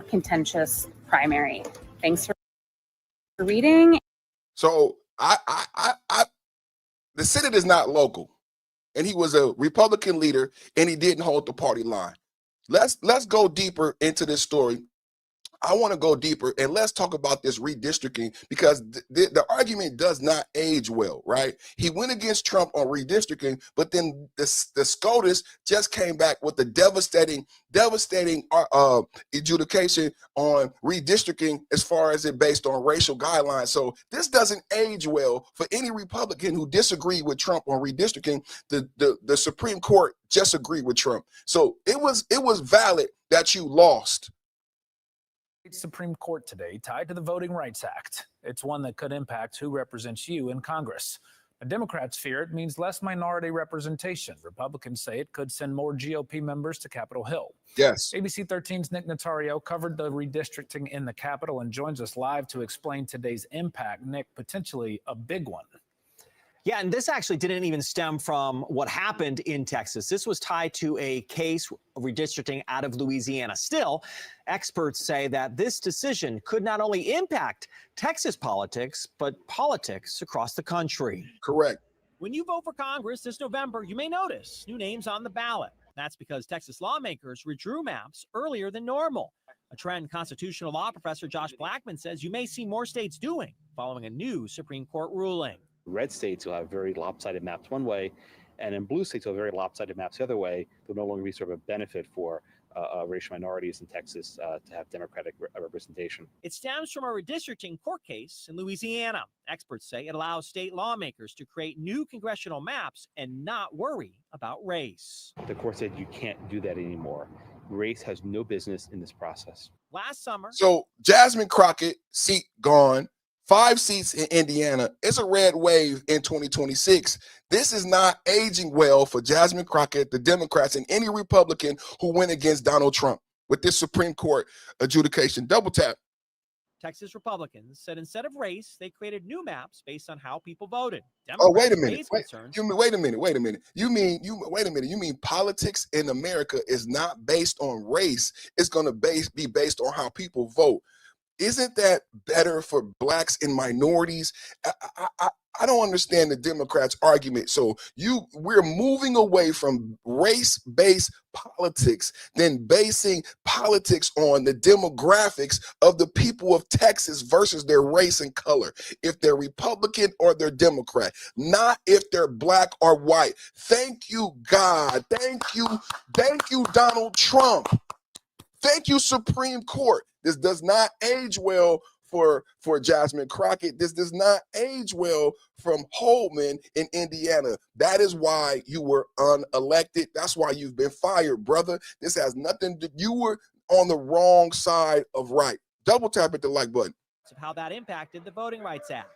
contentious primary. Thanks for reading. So the Senate is not local, and he was a Republican leader, and he didn't hold the party line. Let's go deeper into this story. I want to go deeper, and let's talk about this redistricting, because the argument does not age well, right? He went against Trump on redistricting, but then the SCOTUS just came back with a devastating adjudication on redistricting as far as it based on racial guidelines. So this doesn't age well for any Republican who disagreed with Trump on redistricting. The Supreme Court just agreed with Trump. So it was valid that you lost. Supreme Court today tied to the Voting Rights Act. It's one that could impact who represents you in Congress. The Democrats fear it means less minority representation. Republicans say it could send more GOP members to Capitol Hill. Yes. ABC 13's Nick Notario covered the redistricting in the Capitol and joins us live to explain today's impact. Nick, potentially a big one. Yeah, and this actually didn't even stem from what happened in Texas. This was tied to a case of redistricting out of Louisiana. Still, experts say that this decision could not only impact Texas politics, but politics across the country. Correct. When you vote for Congress this November, you may notice new names on the ballot. That's because Texas lawmakers redrew maps earlier than normal. A trend constitutional law professor Josh Blackman says you may see more states doing following a new Supreme Court ruling. Red states will have very lopsided maps one way, and in blue states will have very lopsided maps the other way. There'll no longer be sort of a benefit for racial minorities in Texas to have Democratic representation. It stems from a redistricting court case in Louisiana. Experts say it allows state lawmakers to create new congressional maps and not worry about race. The court said you can't do that anymore. Race has no business in this process. Last summer. So Jasmine Crockett, seat gone. 5 seats in Indiana. It's a red wave in 2026. This is not aging well for Jasmine Crockett, the Democrats, and any Republican who went against Donald Trump with this Supreme Court adjudication. Double tap. Texas Republicans said instead of race, they created new maps based on how people voted. Oh, wait a minute. Wait a minute. You mean politics in America is not based on race. It's going to be based on how people vote. Isn't that better for blacks and minorities? I don't understand the Democrats' argument. So we're moving away from race-based politics than basing politics on the demographics of the people of Texas versus their race and color. If they're Republican or they're Democrat, not if they're black or white. Thank you, God. Thank you, Donald Trump. Thank you, Supreme Court. This does not age well for Jasmine Crockett. This does not age well from Holdman in Indiana. That is why you were unelected. That's why you've been fired, brother. This has nothing to do. You were on the wrong side of right. Double tap at the like button. Of how that impacted the Voting Rights Act.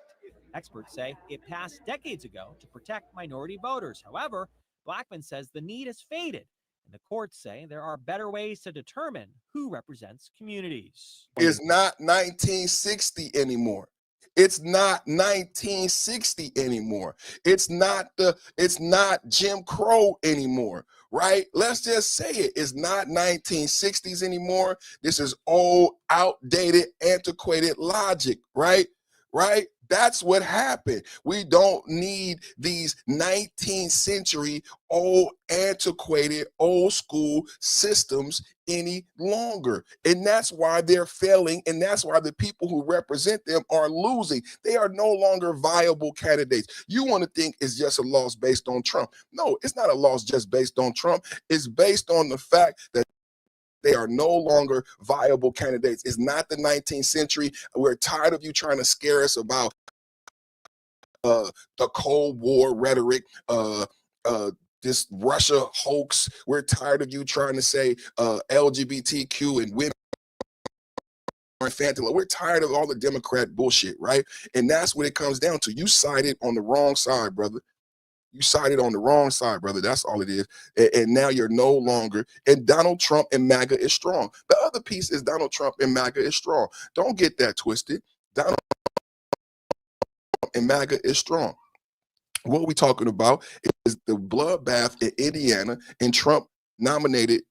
Experts say it passed decades ago to protect minority voters. However, Blackman says the need has faded. And the courts say there are better ways to determine who represents communities. It's not 1960 anymore. It's not 1960 anymore. It's not Jim Crow anymore, right? Let's just say it. It's not 1960s anymore. This is old, outdated, antiquated logic, right? Right? That's what happened. We don't need these 19th century old, antiquated, old school systems any longer. And that's why they're failing. And that's why the people who represent them are losing. They are no longer viable candidates. You want to think it's just a loss based on Trump. No, it's not a loss just based on Trump. It's based on the fact that they are no longer viable candidates. It's not the 19th century. We're tired of you trying to scare us about the Cold War rhetoric, this Russia hoax. We're tired of you trying to say LGBTQ and women are infantile. We're tired of all the Democrat bullshit, right? And that's what it comes down to. You sided on the wrong side, brother. You sided on the wrong side, brother. That's all it is. And now you're no longer. And Donald Trump and MAGA is strong. The other piece is Donald Trump and MAGA is strong. Don't get that twisted. Donald Trump and MAGA is strong. What we're talking about is the bloodbath in Indiana, and Trump nominated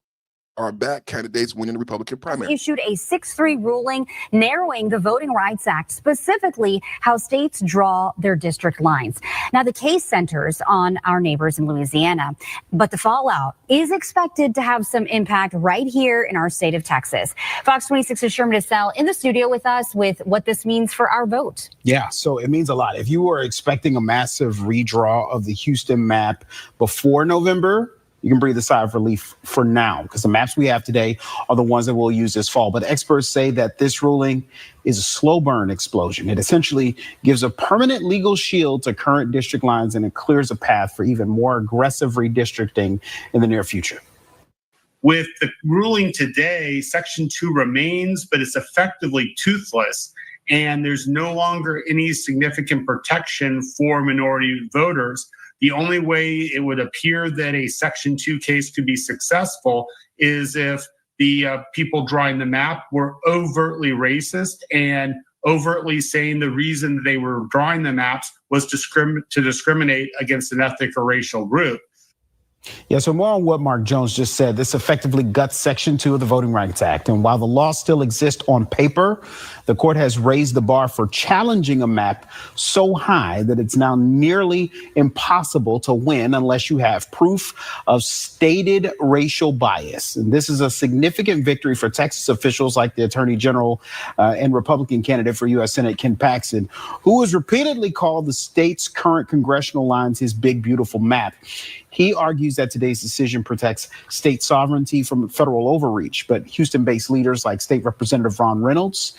our back candidates winning the Republican primary. Issued a 6-3 ruling narrowing the Voting Rights Act, specifically how states draw their district lines. Now, the case centers on our neighbors in Louisiana, but the fallout is expected to have some impact right here in our state of Texas. Fox 26's Sherman Desell in the studio with us with what this means for our vote. Yeah, so it means a lot. If you were expecting a massive redraw of the Houston map before November, you can breathe a sigh of relief for now, because the maps we have today are the ones that we'll use this fall. But experts say that this ruling is a slow burn explosion. It essentially gives a permanent legal shield to current district lines, and it clears a path for even more aggressive redistricting in the near future. With the ruling today, Section 2 remains, but it's effectively toothless, and there's no longer any significant protection for minority voters. The only way it would appear that a Section 2 case could be successful is if the people drawing the map were overtly racist and overtly saying the reason they were drawing the maps was to discriminate against an ethnic or racial group. Yeah, so more on what Mark Jones just said. This effectively guts Section 2 of the Voting Rights Act. And while the law still exists on paper, the court has raised the bar for challenging a map so high that it's now nearly impossible to win unless you have proof of stated racial bias. And this is a significant victory for Texas officials like the Attorney General and Republican candidate for U.S. Senate, Ken Paxton, who has repeatedly called the state's current congressional lines his big, beautiful map. He argues that today's decision protects state sovereignty from federal overreach, but Houston-based leaders like State Representative Ron Reynolds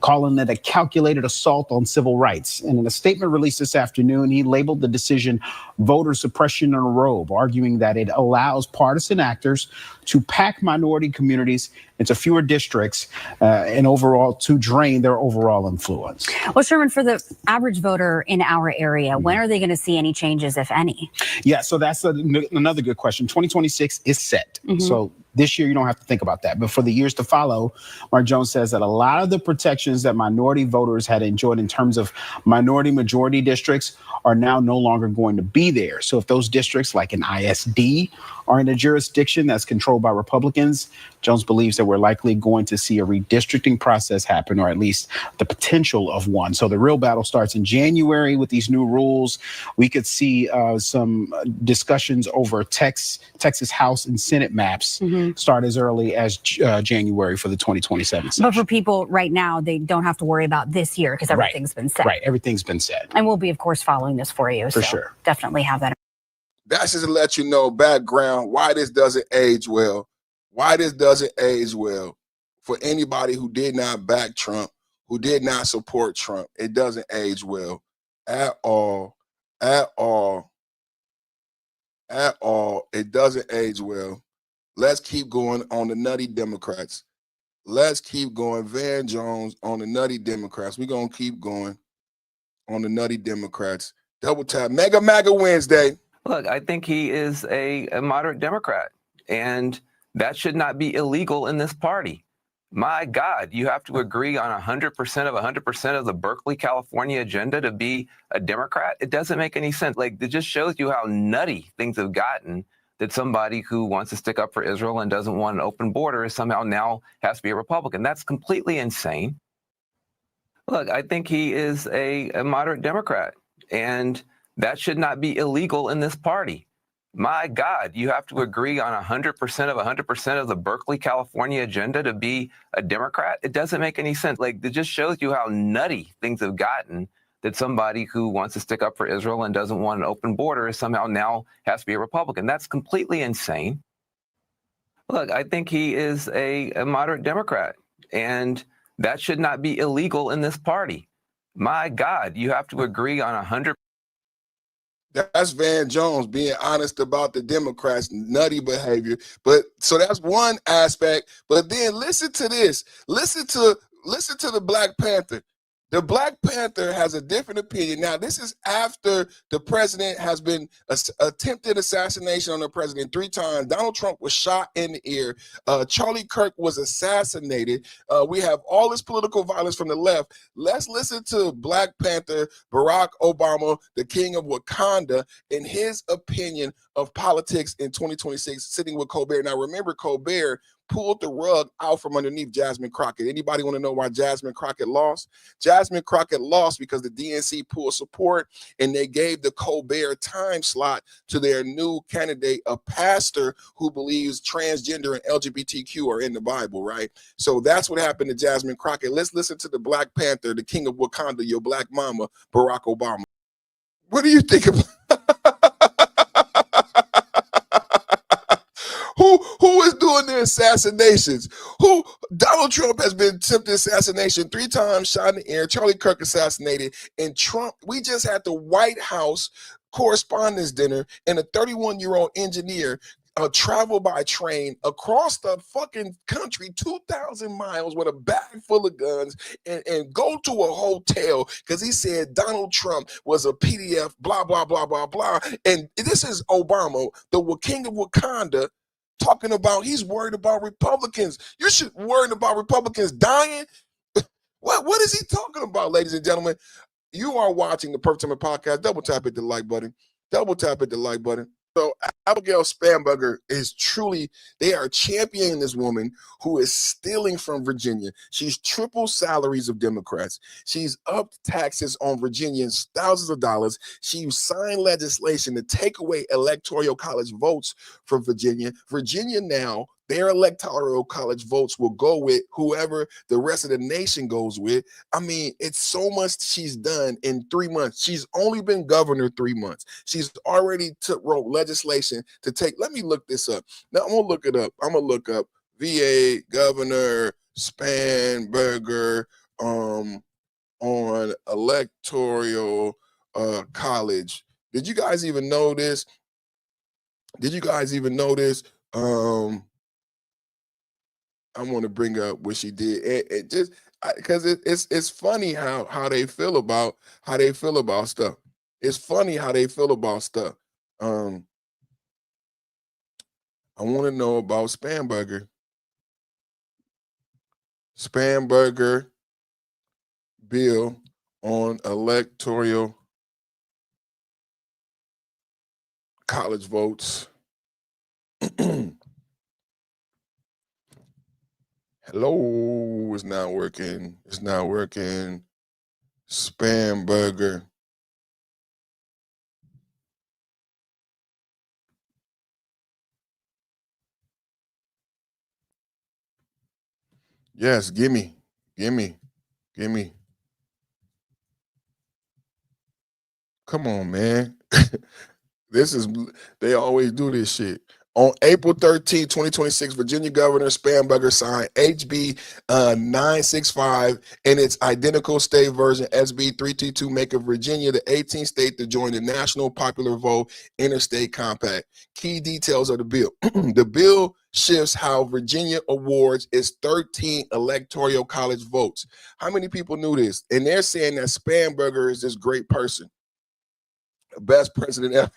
calling it a calculated assault on civil rights. And in a statement released this afternoon, he labeled the decision voter suppression in a robe, arguing that it allows partisan actors to pack minority communities into fewer districts and overall to drain their overall influence. Well, Sherman, for the average voter in our area, when are they going to see any changes, if any? Yeah, so that's another good question. 2026 is set. So this year, you don't have to think about that. But for the years to follow, Mark Jones says that a lot of the protections that minority voters had enjoyed in terms of minority majority districts are now no longer going to be there. So if those districts like an ISD are in a jurisdiction that's controlled by Republicans, Jones believes that we're likely going to see a redistricting process happen, or at least the potential of one. So the real battle starts in January with these new rules. We could see some discussions over Texas House and Senate maps start as early as January for the 2027 session. But for people right now, they don't have to worry about this year because everything's been set. Right, everything's been set. And we'll be, of course, following this for you. For so sure. Definitely have that. That's just to let you know background why this doesn't age well. Why this doesn't age well for anybody who did not back Trump, who did not support Trump. It doesn't age well at all, at all, at all. It doesn't age well. Let's keep going on the nutty Democrats. Let's keep going. Van Jones on the nutty Democrats. We're going to keep going on the nutty Democrats. Double tap. Mega MAGA Wednesday. Look, I think he is a moderate Democrat. and that should not be illegal in this party. My God, you have to agree on 100% of 100% of the Berkeley, California agenda to be a Democrat? It doesn't make any sense. Like, it just shows you how nutty things have gotten, that somebody who wants to stick up for Israel and doesn't want an open border somehow now has to be a Republican. That's completely insane. Look, I think he is a moderate Democrat, and that should not be illegal in this party. My God, you have to agree on 100% of 100% of the Berkeley, California agenda to be a Democrat? It doesn't make any sense. Like, it just shows you how nutty things have gotten, that somebody who wants to stick up for Israel and doesn't want an open border somehow now has to be a Republican. That's completely insane. Look, I think he is a moderate Democrat, and that should not be illegal in this party. My God, you have to agree on 100%. That's Van Jones being honest about the Democrats' nutty behavior. But so that's one aspect. But then listen to this. Listen to the Black Panther. The Black Panther has a different opinion. Now, this is after the president has been attempted assassination on the president 3 times. Donald Trump was shot in the ear. Charlie Kirk was assassinated. We have all this political violence from the left. Let's listen to Black Panther, Barack Obama, the king of Wakanda, in his opinion of politics in 2026, sitting with Colbert. Now, remember, Colbert pulled the rug out from underneath Jasmine Crockett. Anybody want to know why Jasmine Crockett lost? Jasmine Crockett lost because the DNC pulled support and they gave the Colbert time slot to their new candidate, a pastor who believes transgender and LGBTQ are in the Bible, right? So that's what happened to Jasmine Crockett. Let's listen to the Black Panther, the king of Wakanda, your black mama, Barack Obama. What do you think about Who is doing the assassinations? Donald Trump has been attempted assassination 3 times, shot in the air. Charlie Kirk assassinated. And Trump, we just had the White House Correspondents' Dinner, and a 31-year-old engineer travel by train across the fucking country 2,000 miles with a bag full of guns and go to a hotel because he said Donald Trump was a PDF, blah, blah, blah, blah, blah. And this is Obama, the king of Wakanda, talking about he's worried about Republicans. You should worry about Republicans dying. What is he talking about, ladies and gentlemen? You are watching the Perfect Timber Podcast. Double tap at the like button. Double tap at the like button. So Abigail Spanberger is truly, they are championing this woman who is stealing from Virginia. She's triple salaries of Democrats. She's upped taxes on Virginians, thousands of dollars. She signed legislation to take away electoral college votes from Virginia. Virginia now, their electoral college votes will go with whoever the rest of the nation goes with. I mean, it's so much she's done in 3 months. She's only been governor 3 months. She's already wrote legislation to take, let me look this up. Now, I'm going to look it up. I'm going to look up VA Governor Spanberger on electoral college. Did you guys even know this? Did you guys even know this? I want to bring up what she did. It just because it's funny how they feel about stuff. It's funny how they feel about stuff. I want to know about Spanberger. Spanberger bill on electoral college votes. Hello, it's not working. It's not working. Spanberger. Yes, gimme. Come on, man. They always do this shit. On April 13, 2026, Virginia Governor Spanberger signed HB 965 and its identical state version SB 322, making Virginia the 18th state to join the National Popular Vote Interstate Compact. Key details of the bill. The bill shifts how Virginia awards its 13 electoral college votes. How many people knew this? And they're saying that Spanberger is this great person. Best president ever.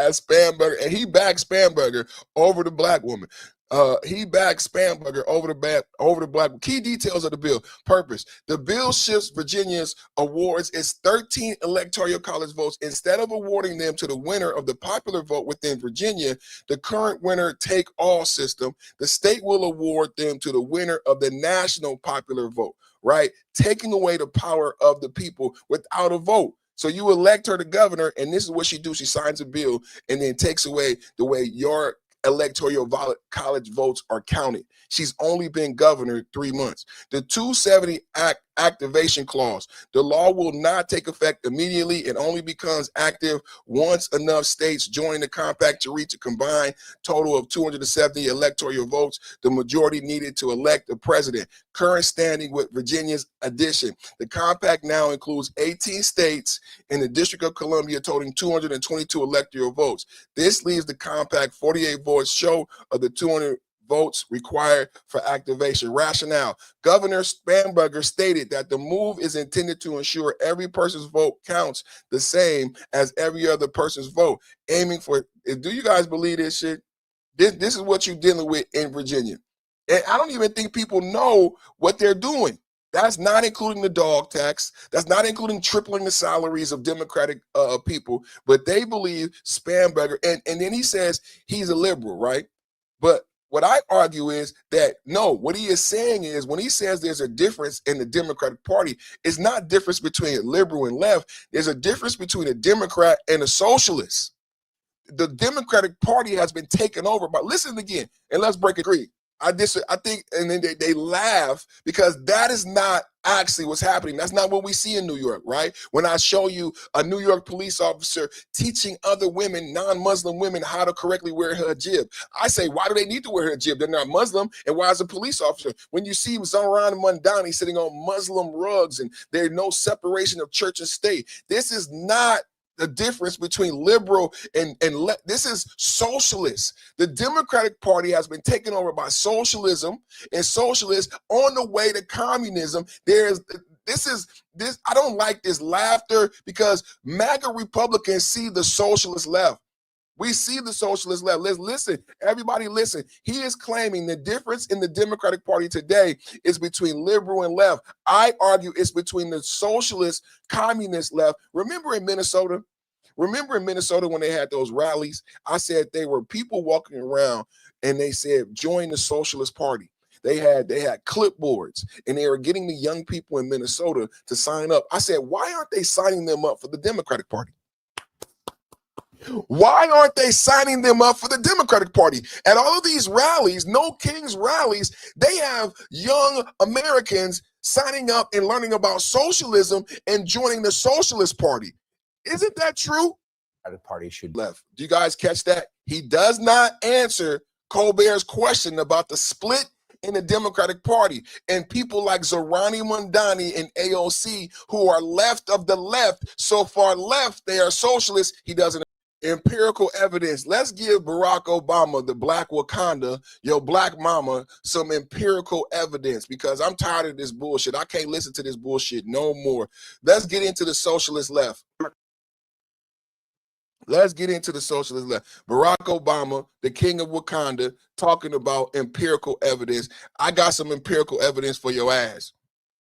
as Spamberger, and he backed Spamberger over the black woman. He backed Spamberger over the black. Key details of the bill. Purpose. The bill shifts Virginia's awards its 13 electoral college votes. Instead of awarding them to the winner of the popular vote within Virginia, the current winner take all system, the state will award them to the winner of the national popular vote, right? Taking away the power of the people without a vote. So you elect her to governor, and this is what she do. She signs a bill and then takes away the way your electoral college votes are counted. She's only been governor 3 months. The 270 activation clause. The law will not take effect immediately. It only becomes active once enough states join the compact to reach a combined total of 270 electoral votes, the majority needed to elect the president. Current standing with Virginia's addition. The compact now includes 18 states in the District of Columbia totaling 222 electoral votes. This leaves the compact 48 votes short of the 200 votes required for activation. Rationale. Governor Spamberger stated that the move is intended to ensure every person's vote counts the same as every other person's vote, aiming for, do you guys believe this shit? This is what you're dealing with in Virginia. And I don't even think people know what they're doing. That's not including the dog tax. That's not including tripling the salaries of Democratic people. But they believe Spamberger, and then he says he's a liberal, right? But what I argue is that, no, what he is saying is when he says there's a difference in the Democratic Party, it's not difference between liberal and left. There's a difference between a Democrat and a socialist. The Democratic Party has been taken over by, listen again, and let's break it free. I think, and then they laugh because that is not actually what's happening. That's not what we see in New York, right? When I show you a New York police officer teaching other women, non-Muslim women, how to correctly wear her hijab, I say, why do they need to wear her hijab? They're not Muslim. And why is a police officer? When you see Zohran Mamdani sitting on Muslim rugs and there's no separation of church and state, this is not the difference between liberal and this is socialist. The Democratic Party has been taken over by socialism and socialists on the way to communism. I don't like this laughter because MAGA Republicans see the socialist left. We see the socialist left. Let's listen. Everybody listen. He is claiming the difference in the Democratic Party today is between liberal and left. I argue it's between the socialist, communist left. Remember in Minnesota when they had those rallies, I said they were people walking around and they said, join the Socialist Party. They had clipboards and they were getting the young people in Minnesota to sign up. I said, why aren't they signing them up for the Democratic Party? Why aren't they signing them up for the Democratic Party? At all of these rallies, No Kings rallies, they have young Americans signing up and learning about socialism and joining the Socialist Party. Isn't that true? The party should left. Do you guys catch that? He does not answer Colbert's question about the split in the Democratic Party and people like Zohrani Mamdani and AOC who are left of the left, so far left, they are socialists. He doesn't. Empirical evidence. Let's give Barack Obama, the Black Wakanda, your black mama, some empirical evidence because I'm tired of this bullshit. I can't listen to this bullshit no more. Let's get into the socialist left. Let's get into the socialist left. Barack Obama, the king of Wakanda, talking about empirical evidence. I got some empirical evidence for your ass.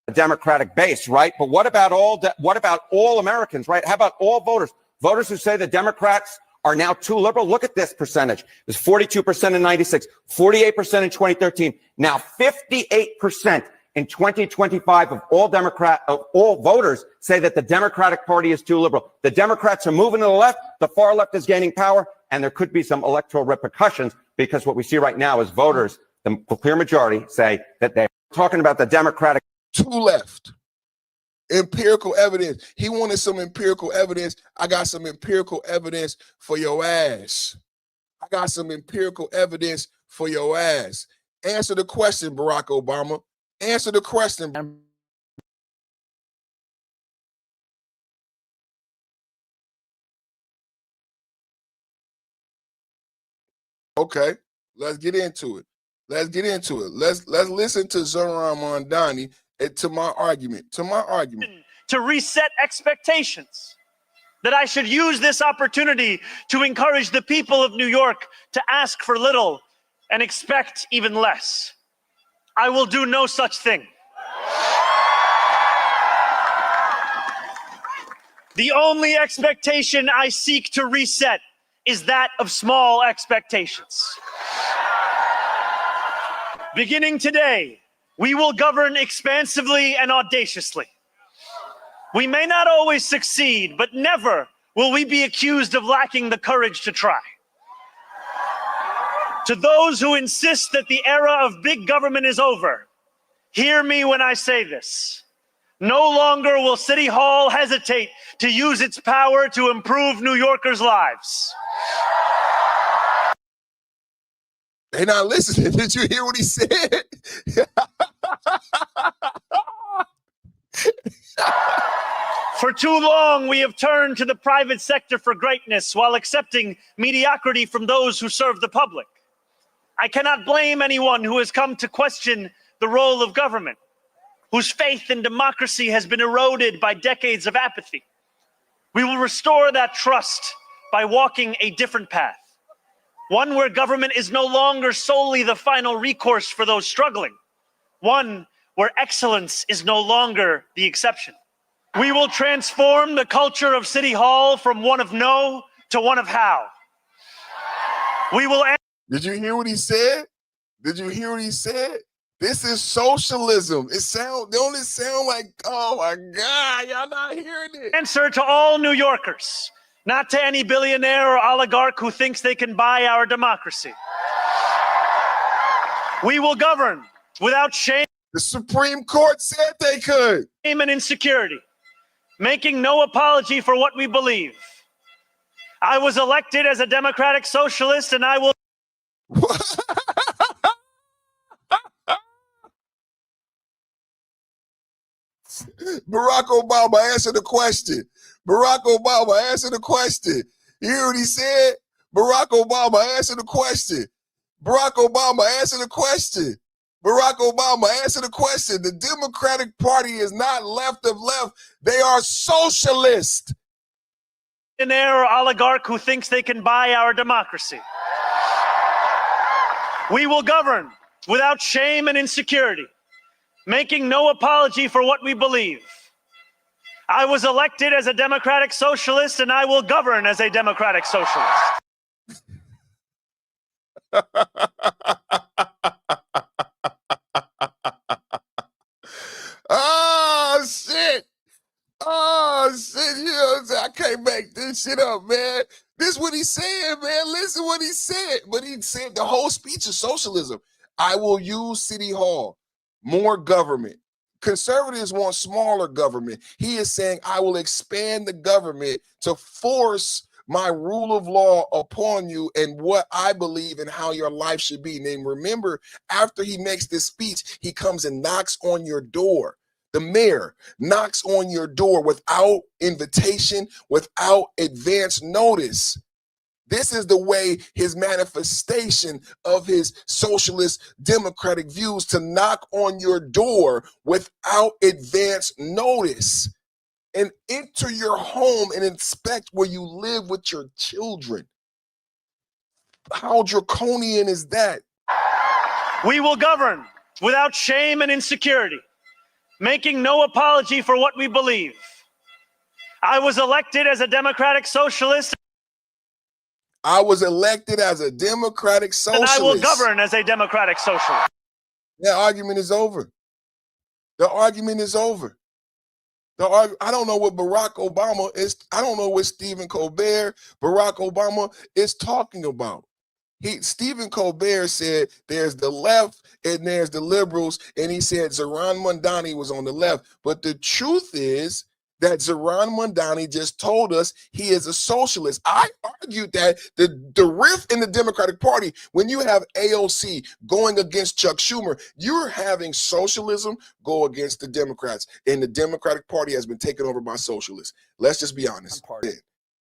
A Democratic base, right? But what about all Americans, right? How about all voters? Voters who say the Democrats are now too liberal. Look at this percentage. It was 42% in 96, 48% in 2013. Now 58% in 2025 of all voters say that the Democratic Party is too liberal. The Democrats are moving to the left. The far left is gaining power, and there could be some electoral repercussions because what we see right now is voters, the clear majority, say that they're talking about the Democratic too left. Empirical evidence. He wanted some empirical evidence. I got some empirical evidence for your ass. I got some empirical evidence for your ass. Answer the question, Barack Obama. Answer the question. Okay, let's get into it. Let's listen to Zohran Mamdani to my argument. To reset expectations. that I should use this opportunity to encourage the people of New York to ask for little and expect even less. I will do no such thing. The only expectation I seek to reset is that of small expectations. Beginning today, we will govern expansively and audaciously. We may not always succeed, but never will we be accused of lacking the courage to try. To those who insist that the era of big government is over, hear me when I say this. No longer will City Hall hesitate to use its power to improve New Yorkers' lives. They're not listening. Did you hear what he said? For too long, we have turned to the private sector for greatness while accepting mediocrity from those who serve the public. I cannot blame anyone who has come to question the role of government, whose faith in democracy has been eroded by decades of apathy. We will restore that trust by walking a different path, one where government is no longer solely the final recourse for those struggling, one where excellence is no longer the exception. We will transform the culture of City Hall from one of no to one of how. We will. Did you hear what he said? Did you hear what he said? This is socialism. Don't it sound like, oh my God, y'all not hearing it? Answer to all New Yorkers, not to any billionaire or oligarch who thinks they can buy our democracy. We will govern without shame. The Supreme Court said they could. Shame and insecurity, making no apology for what we believe. I was elected as a democratic socialist, and I will. Barack Obama, answer the question. Barack Obama, answer the question. You hear what he said? Barack Obama, answer the question. Barack Obama, answer the question. Barack Obama, answer the question. The Democratic Party is not left of left. They are socialist. Billionaire or oligarch who thinks they can buy our democracy. We will govern without shame and insecurity, making no apology for what we believe. I was elected as a democratic socialist, and I will govern as a democratic socialist. Oh, shit. Oh, shit. You know what I'm saying? I can't make this shit up, man. This is what he said, man. Listen what he said. But he said the whole speech is socialism. I will use City Hall, more government. Conservatives want smaller government. He is saying, I will expand the government to force my rule of law upon you and what I believe and how your life should be. And then remember, after he makes this speech, he comes and knocks on your door. The mayor knocks on your door without invitation, without advance notice. This is the way his manifestation of his socialist democratic views, to knock on your door without advance notice and enter your home and inspect where you live with your children. How draconian is that? We will govern without shame and insecurity, making no apology for what we believe. I was elected as a democratic socialist. I was elected as a democratic socialist. And I will govern as a democratic socialist. That argument is over. The argument is over. I don't know what Barack Obama is. I don't know what Stephen Colbert, Barack Obama is talking about. Stephen Colbert said there's the left and there's the liberals, and he said Zohran Mamdani was on the left. But the truth is that Zohran Mamdani just told us he is a socialist. I argued that the rift in the Democratic Party, when you have AOC going against Chuck Schumer, you're having socialism go against the Democrats, and the Democratic Party has been taken over by socialists. Let's just be honest,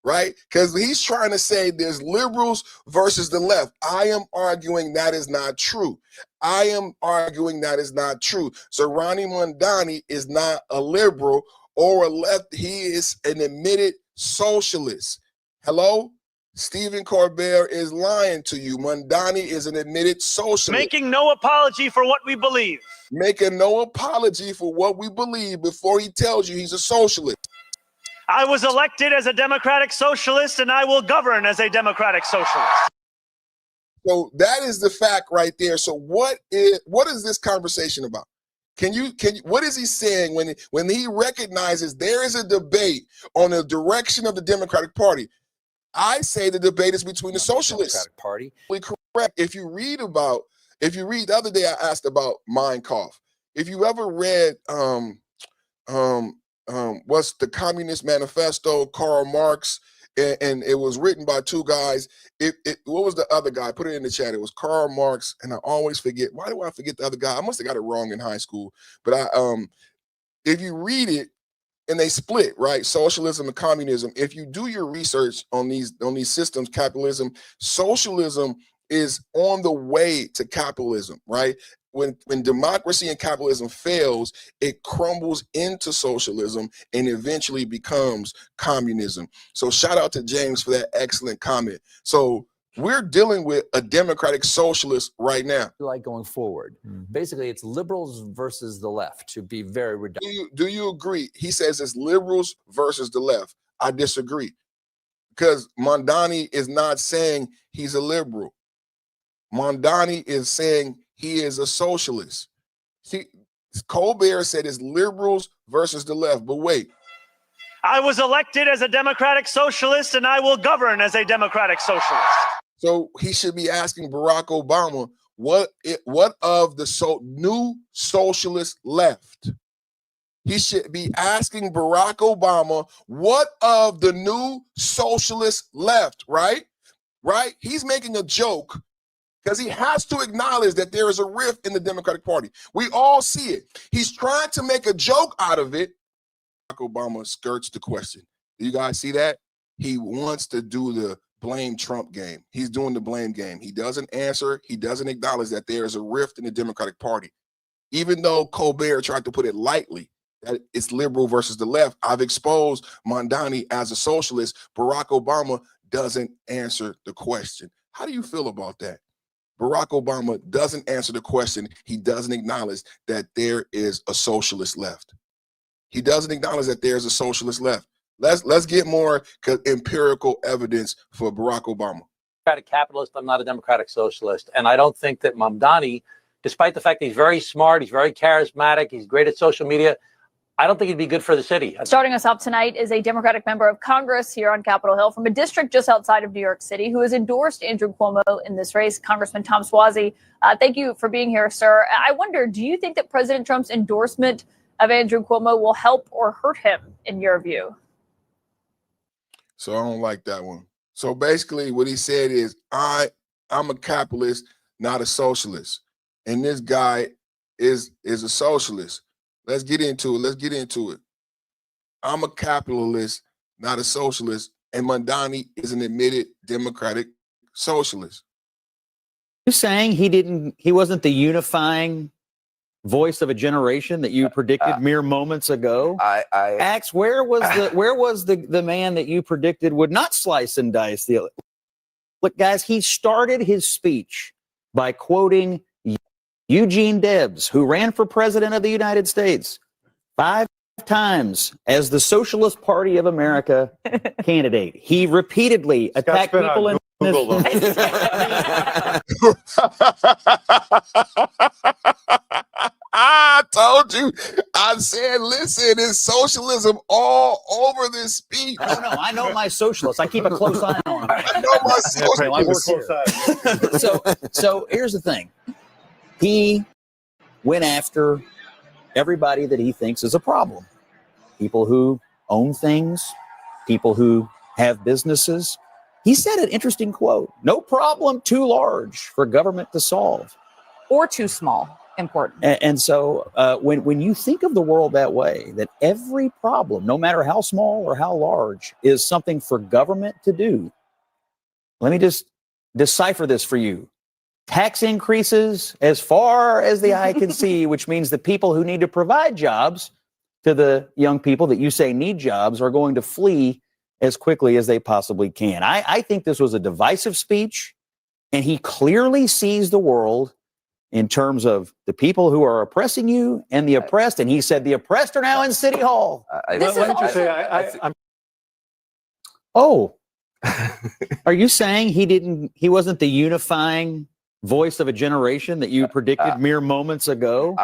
right? Because he's trying to say there's liberals versus the left. I am arguing that is not true. I am arguing that is not true. Zohran Mamdani is not a liberal or a left. He is an admitted socialist. Hello? Stephen Colbert is lying to you. Mondani is an admitted socialist. Making no apology for what we believe. Making no apology for what we believe before he tells you he's a socialist. I was elected as a democratic socialist, and I will govern as a democratic socialist. So that is the fact right there. So what is this conversation about? Can you what is he saying when he recognizes there is a debate on the direction of the Democratic Party? I say the debate is between the socialists. Democratic Party. Correct. If you read the other day, I asked about Mein Kampf. If you ever read what's the Communist Manifesto, Karl Marx, and it was written by two guys. What was the other guy? Put it in the chat. It was Karl Marx, and I always forget. Why do I forget the other guy? I must have got it wrong in high school. But if you read it, and they split, right? Socialism and communism. If you do your research on these systems, capitalism, socialism is on the way to capitalism, right? When democracy and capitalism fails, it crumbles into socialism and eventually becomes communism. So shout out to James for that excellent comment. So we're dealing with a democratic socialist right now. Like going forward. Basically, it's liberals versus the left, to be very redundant. Do you agree? He says it's liberals versus the left. I disagree. Because Mondani is not saying he's a liberal. Mondani is saying he is a socialist. See, Colbert said it's liberals versus the left. But wait. I was elected as a democratic socialist, and I will govern as a democratic socialist. So he should be asking Barack Obama, what of the new socialist left? He should be asking Barack Obama, what of the new socialist left, right? Right? He's making a joke because he has to acknowledge that there is a rift in the Democratic Party. We all see it. He's trying to make a joke out of it. Barack Obama skirts the question. Do you guys see that? He wants to do the blame Trump game. He's doing the blame game. He doesn't answer. He doesn't acknowledge that there is a rift in the Democratic Party. Even though Colbert tried to put it lightly, that it's liberal versus the left, I've exposed Mondani as a socialist. Barack Obama doesn't answer the question. How do you feel about that? Barack Obama doesn't answer the question. He doesn't acknowledge that there is a socialist left. He doesn't acknowledge that there's a socialist left. Let's get more empirical evidence for Barack Obama. Democratic capitalist, I'm not a democratic socialist. And I don't think that Mamdani, despite the fact that he's very smart, he's very charismatic, he's great at social media, I don't think he'd be good for the city. Starting us off tonight is a Democratic member of Congress here on Capitol Hill from a district just outside of New York City who has endorsed Andrew Cuomo in this race, Congressman Tom Suozzi. Thank you for being here, sir. I wonder, do you think that President Trump's endorsement of Andrew Cuomo will help or hurt him, in your view? So I don't like that one. So basically what he said is, I'm a capitalist, not a socialist. And this guy is a socialist. Let's get into it. I'm a capitalist, not a socialist. And Mondani is an admitted democratic socialist. You saying he wasn't the unifying voice of a generation that you predicted mere moments ago? Axe, where was the man that you predicted would not slice and dice the other? Look, guys, he started his speech by quoting Eugene Debs, who ran for president of the United States 5 times as the Socialist Party of America candidate. He repeatedly attacked people in Google. I told you. I said, listen, it's socialism all over this speech. No, I know my socialists. I keep a close eye on them. I know my socialists. So here's the thing. He went after everybody that he thinks is a problem. People who own things, people who have businesses. He said an interesting quote: no problem too large for government to solve. Or too small. Important. And so when you think of the world that way, that every problem, no matter how small or how large, is something for government to do, let me just decipher this for you. Tax increases as far as the eye can see, which means the people who need to provide jobs to the young people that you say need jobs are going to flee as quickly as they possibly can. I think this was a divisive speech, and he clearly sees the world in terms of the people who are oppressing you and the oppressed. And he said the oppressed are now in City Hall. Oh, are you saying he wasn't the unifying voice of a generation that you predicted mere moments ago?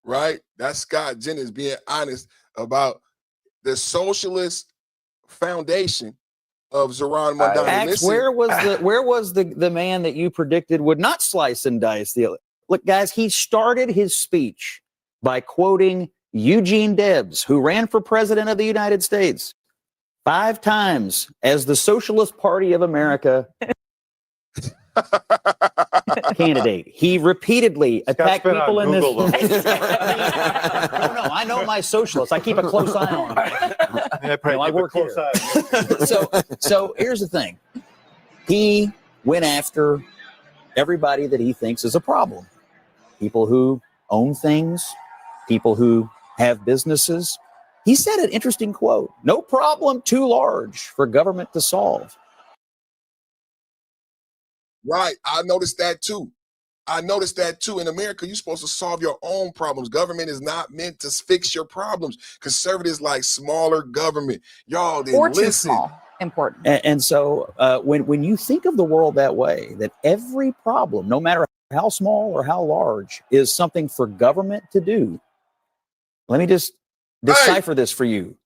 Right? That's Scott Jennings being honest about the socialist foundation of Zoran Mondani. Ax, where was the man that you predicted would not slice and dice the? Look, guys, he started his speech by quoting Eugene Debs, who ran for president of the United States 5 times as the Socialist Party of America candidate. He repeatedly attacked people in this. No, I know my socialists. I keep a close eye on them. I work here. So here's the thing. He went after everybody that he thinks is a problem. People who own things, people who have businesses. He said an interesting quote: "No problem too large for government to solve." Right. I noticed that too. In America, you're supposed to solve your own problems. Government is not meant to fix your problems. Conservatives like smaller government. Y'all didn't Or too listen. small. Important. And so when you think of the world that way, that every problem, no matter how small or how large, is something for government to do, let me just decipher this for you.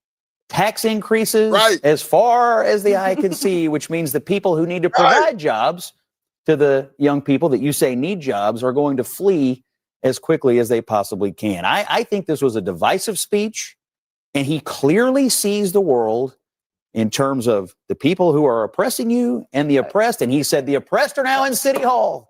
Tax increases as far as the eye can see, which means the people who need to provide jobs to the young people that you say need jobs are going to flee as quickly as they possibly can. I think this was a divisive speech, and he clearly sees the world in terms of the people who are oppressing you and the oppressed. And he said the oppressed are now in City Hall.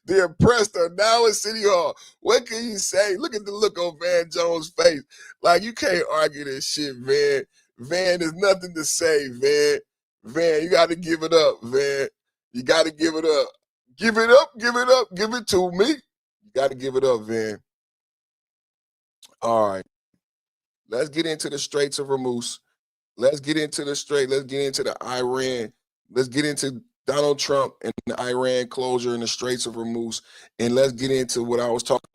The oppressed are now in City Hall. What can you say? Look at the look on Van Jones' face. Like, you can't argue this shit, Van. Van, there's nothing to say, Van. Van, you got to give it up, Van. You got to give it up. Give it up, give it up, give it to me. You got to give it up, Van. All right. Let's get into the Straits of Hormuz. Let's get into the Iran. Let's get into Donald Trump and the Iran closure and the Straits of Hormuz. And let's get into what I was talking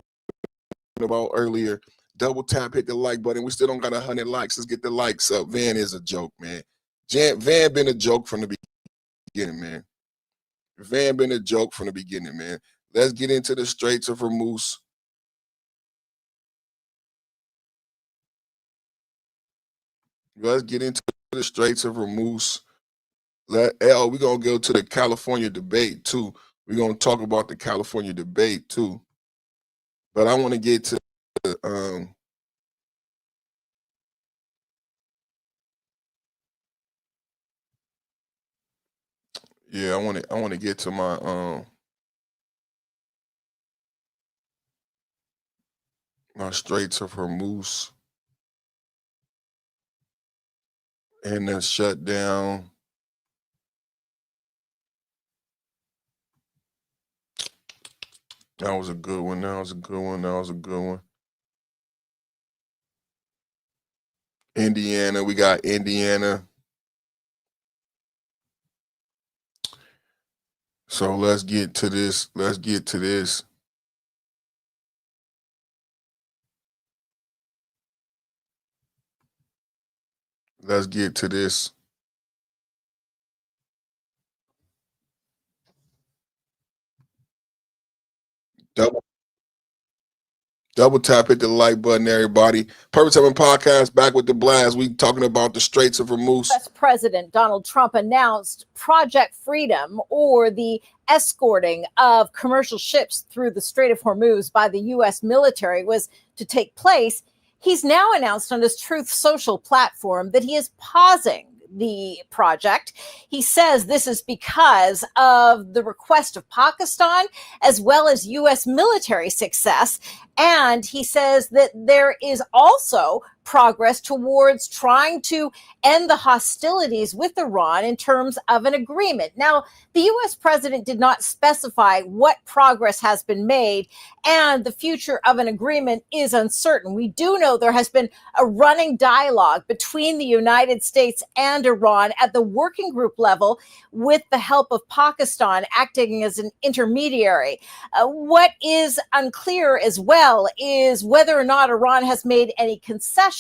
about earlier. Double tap, hit the like button. We still don't got 100 likes. Let's get the likes up. Van is a joke, man. Van been a joke from the beginning, man. Van been a joke from the beginning, man. Let's get into the Straits of Hormuz. Let's get into the Straits of Hormuz. We're going to go to the California debate, too. We're going to talk about the California debate, too. But I want to get to I want to get to my my Straits of Hormuz and then shut down. That was a good one. Indiana, we got Indiana. So let's get to this. Double tap, hit the like button, everybody. Purpose Seven Podcast, back with the blast. We talking about the Straits of Hormuz. U.S. President Donald Trump announced Project Freedom, or the escorting of commercial ships through the Strait of Hormuz by the U.S. military, was to take place. He's now announced on his Truth Social platform that he is pausing the project. He says this is because of the request of Pakistan, as well as U.S. military success. And he says that there is also progress towards trying to end the hostilities with Iran in terms of an agreement. Now, the U.S. president did not specify what progress has been made, and the future of an agreement is uncertain. We do know there has been a running dialogue between the United States and Iran at the working group level with the help of Pakistan acting as an intermediary. What is unclear as well is whether or not Iran has made any concessions.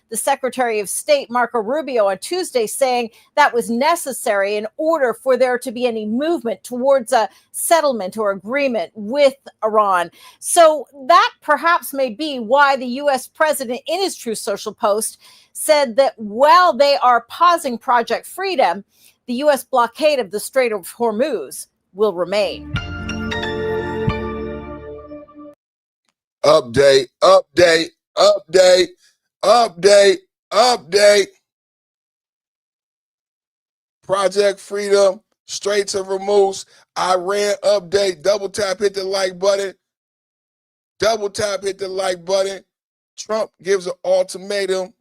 The Secretary of State, Marco Rubio, on Tuesday saying that was necessary in order for there to be any movement towards a settlement or agreement with Iran. So that perhaps may be why the U.S. president, in his Truth Social post, said that while they are pausing Project Freedom, the U.S. blockade of the Strait of Hormuz will remain. Update, update, update, update, update. Project Freedom, Straits of Hormuz, Iran update. Double tap, hit the like button. Double tap, hit the like button. Trump gives an ultimatum.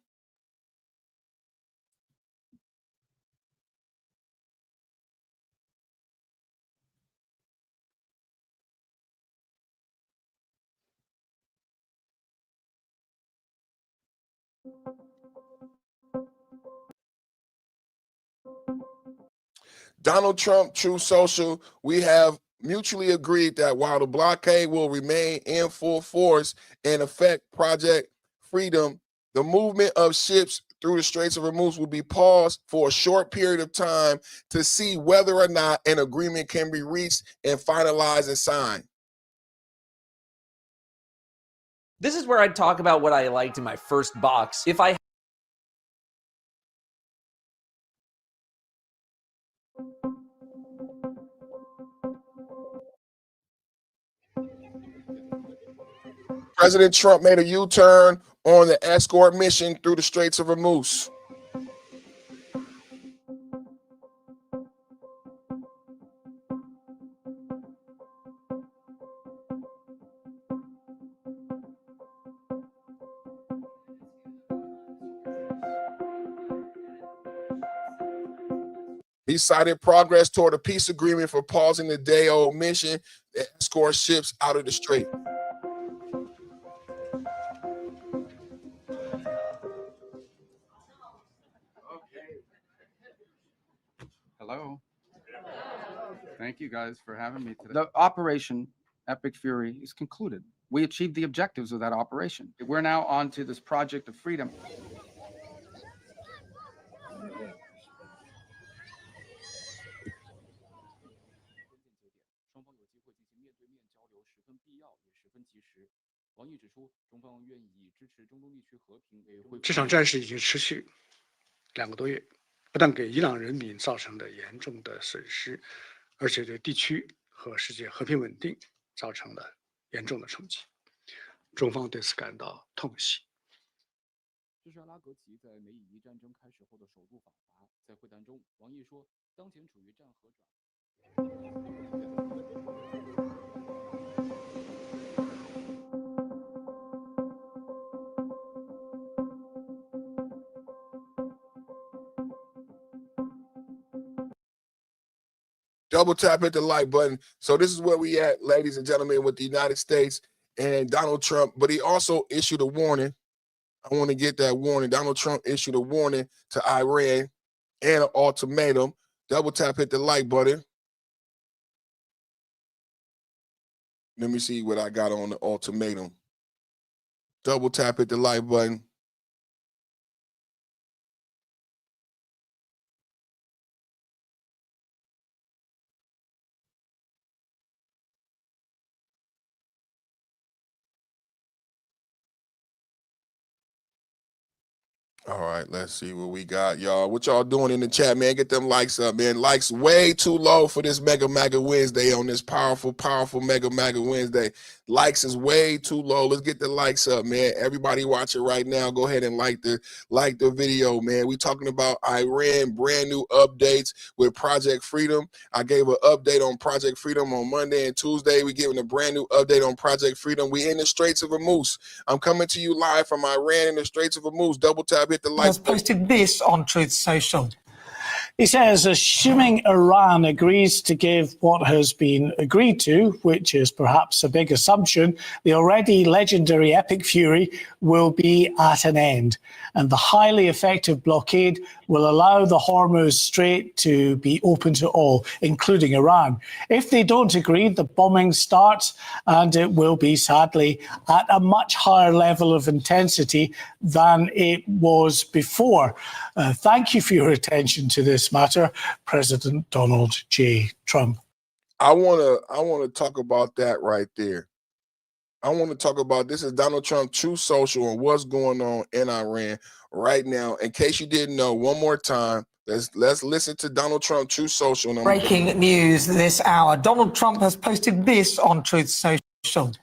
Donald Trump, Truth Social, we have mutually agreed that while the blockade will remain in full force and affect Project Freedom, the movement of ships through the Straits of Hormuz will be paused for a short period of time to see whether or not an agreement can be reached and finalized and signed. This is where I'd talk about what I liked in my first box. If I President Trump made a U-turn on the escort mission through the Straits of Hormuz. He cited progress toward a peace agreement for pausing the day-old mission that escort ships out of the strait. Hello. Thank you guys for having me today. The Operation Epic Fury is concluded. We achieved the objectives of that operation. We're now on to this Project of Freedom.这场战事已经持续2个多月，不但给伊朗人民造成了严重的损失，而且对地区和世界和平稳定造成了严重的冲击。中方对此感到痛惜。这是阿拉格齐在美以伊战争开始后的首度访华。在会谈中，王毅说，当前处于战和转。Double tap, hit the like button. So this is where we at, ladies and gentlemen, with the United States and Donald Trump. But he also issued a warning. I want to get that warning. Donald Trump issued a warning to Iran and an ultimatum. Double tap, hit the like button. Let me see what I got on the ultimatum. Double tap, hit the like button. All right, let's see what we got, y'all. What y'all doing in the chat, man? Get them likes up, man. Likes way too low for this Mega MAGA Wednesday on this powerful Mega MAGA Wednesday. Likes is way too low. Let's get the likes up, man. Everybody watching right now, go ahead and like the video, man. We talking about Iran, brand new updates with Project Freedom. I gave an update on Project Freedom on Monday and Tuesday. We giving a brand new update on Project Freedom. We in the Straits of Hormuz. I'm coming to you live from Iran in the Straits of Hormuz. Double tap, hit the like. Has posted this on Truth Social. He says, assuming Iran agrees to give what has been agreed to, which is perhaps a big assumption, the already legendary Epic Fury will be at an end. And the highly effective blockade will allow the Hormuz Strait to be open to all, including Iran. If they don't agree, the bombing starts, and it will be, sadly, at a much higher level of intensity than it was before. Thank you for your attention to this matter, President Donald J. Trump. I wanna talk about that right there. I want to talk about this is Donald Trump True Social and what's going on in Iran right now. In case you didn't know, one more time, let's listen to Donald Trump True Social. Breaking news this hour. Donald Trump has posted this on Truth Social.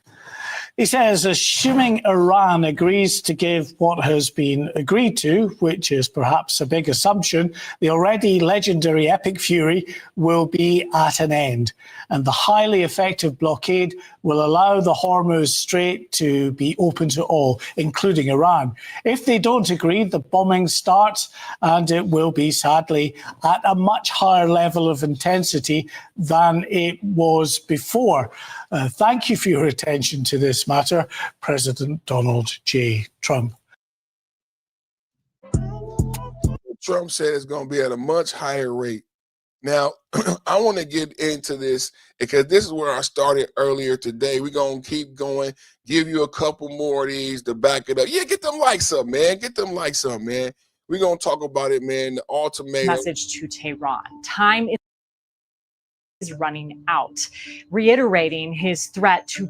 He says, assuming Iran agrees to give what has been agreed to, which is perhaps a big assumption, the already legendary Epic Fury will be at an end. And the highly effective blockade will allow the Hormuz Strait to be open to all, including Iran. If they don't agree, the bombing starts, and it will be, sadly, at a much higher level of intensity than it was before. Thank you for your attention to this matter, President Donald J. Trump. Trump said it's going to be at a much higher rate. Now, I want to get into this because this is where I started earlier today. We're going to keep going, give you a couple more of these to back it up. Yeah, get them likes up, man. Get them likes up, man. We're going to talk about it, man. The ultimatum. Message to Tehran. Time is running out, reiterating his threat to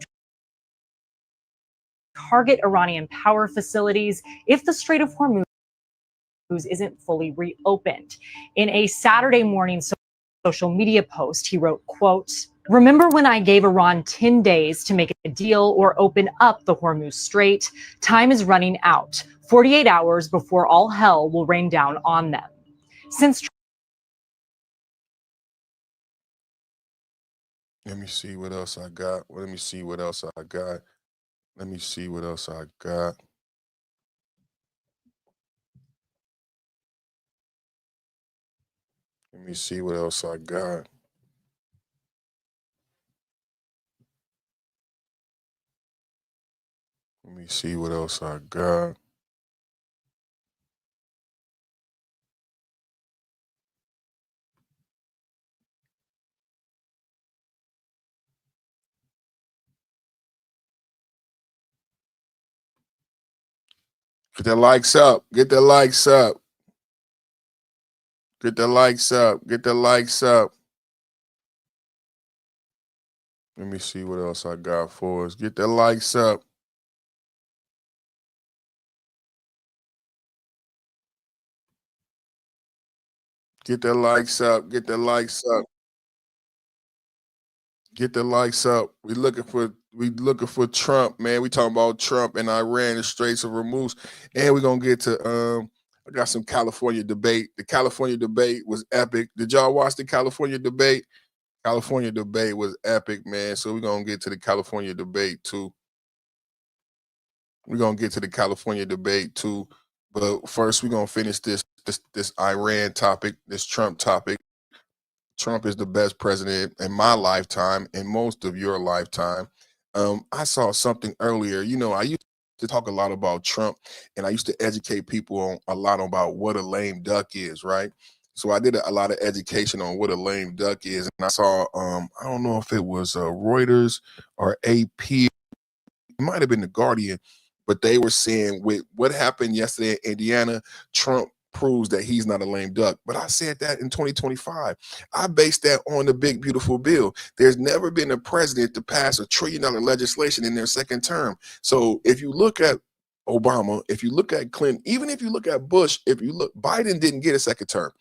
target Iranian power facilities if the Strait of Hormuz isn't fully reopened. In a Saturday morning social media post, he wrote, quote, "Remember when I gave Iran 10 days to make a deal or open up the Hormuz Strait? Time is running out, 48 hours before all hell will rain down on them." Since Let me see what else I got. Let me see what else I got. Let me see what else I got. Let me see what else I got. Let me see what else I got. Get the likes up. Get the likes up. Get the likes up. Get the likes up. Let me see what else I got for us. Get the likes up. Get the likes up. Get the likes up. Get the likes up. We looking for Trump, man. We talking about Trump and Iran, the Straits of Hormuz, and we're gonna get to I got some California debate. The California debate was epic. Did y'all watch the California debate? California debate was epic, man. So we're gonna get to the California debate too. We're gonna get to the California debate too. But first, we're gonna finish this Iran topic, this Trump topic. Trump is the best president in my lifetime, and most of your lifetime. I saw something earlier. You know, I used to talk a lot about Trump, and I used to educate people on a lot about what a lame duck is, right? So I did a lot of education on what a lame duck is, and I saw I don't know if it was Reuters or AP, it might have been the Guardian, but they were saying with what happened yesterday in Indiana, Trump proves that he's not a lame duck. But I said that in 2025. I based that on the big, beautiful bill. There's never been a president to pass $1 trillion legislation in their second term. So if you look at Obama, if you look at Clinton, even if you look at Bush, if you look, Biden didn't get a second term.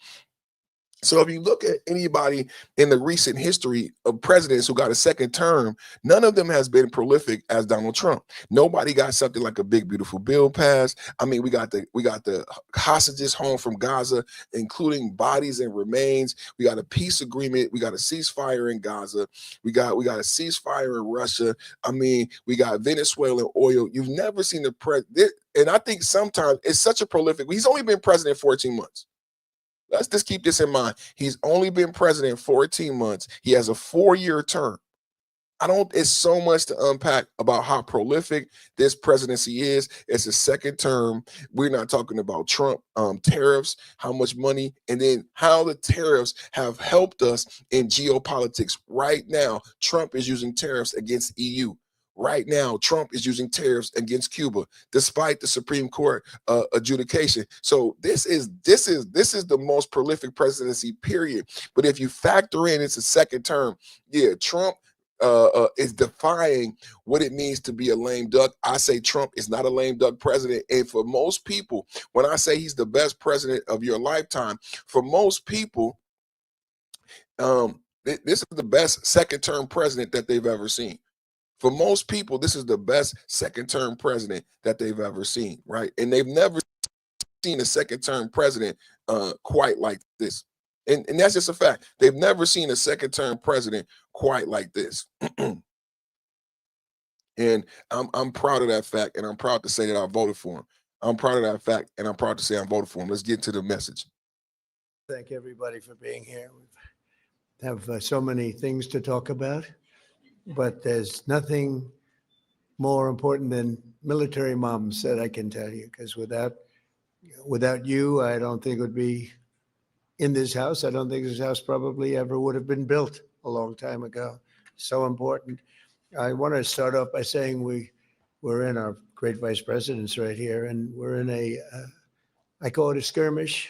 So if you look at anybody in the recent history of presidents who got a second term, none of them has been prolific as Donald Trump. Nobody got something like a big, beautiful bill passed. I mean, we got the hostages home from Gaza, including bodies and remains. We got a peace agreement. We got a ceasefire in Gaza. We got a ceasefire in Russia. I mean, we got Venezuelan oil. You've never seen the president, and I think sometimes it's such a prolific. He's only been president 14 months. Let's just keep this in mind. He's only been president 14 months. He has a 4-year term. It's so much to unpack about how prolific this presidency is. It's a second term. We're not talking about Trump, tariffs, how much money, and then how the tariffs have helped us in geopolitics. Right now, Trump is using tariffs against EU. Right now, Trump is using tariffs against Cuba, despite the Supreme Court adjudication. So this is the most prolific presidency, period. But if you factor in it's a second term, yeah, Trump is defying what it means to be a lame duck. I say Trump is not a lame duck president. And for most people, when I say he's the best president of your lifetime, for most people, this is the best second term president that they've ever seen. For most people, this is the best second-term president that they've ever seen, right? And they've never seen a second-term president quite like this. And that's just a fact. They've never seen a second-term president quite like this. And I'm proud of that fact, and I'm proud to say that I voted for him. I'm proud of that fact, and I'm proud to say I voted for him. Let's get to the message. Thank everybody for being here. We have so many things to talk about. But there's nothing more important than military moms that I can tell you, because without you, I don't think it would be in this house. I don't think this house probably ever would have been built a long time ago. So important. I want to start off by saying we're in our great vice presidents right here, and we're in I call it a skirmish,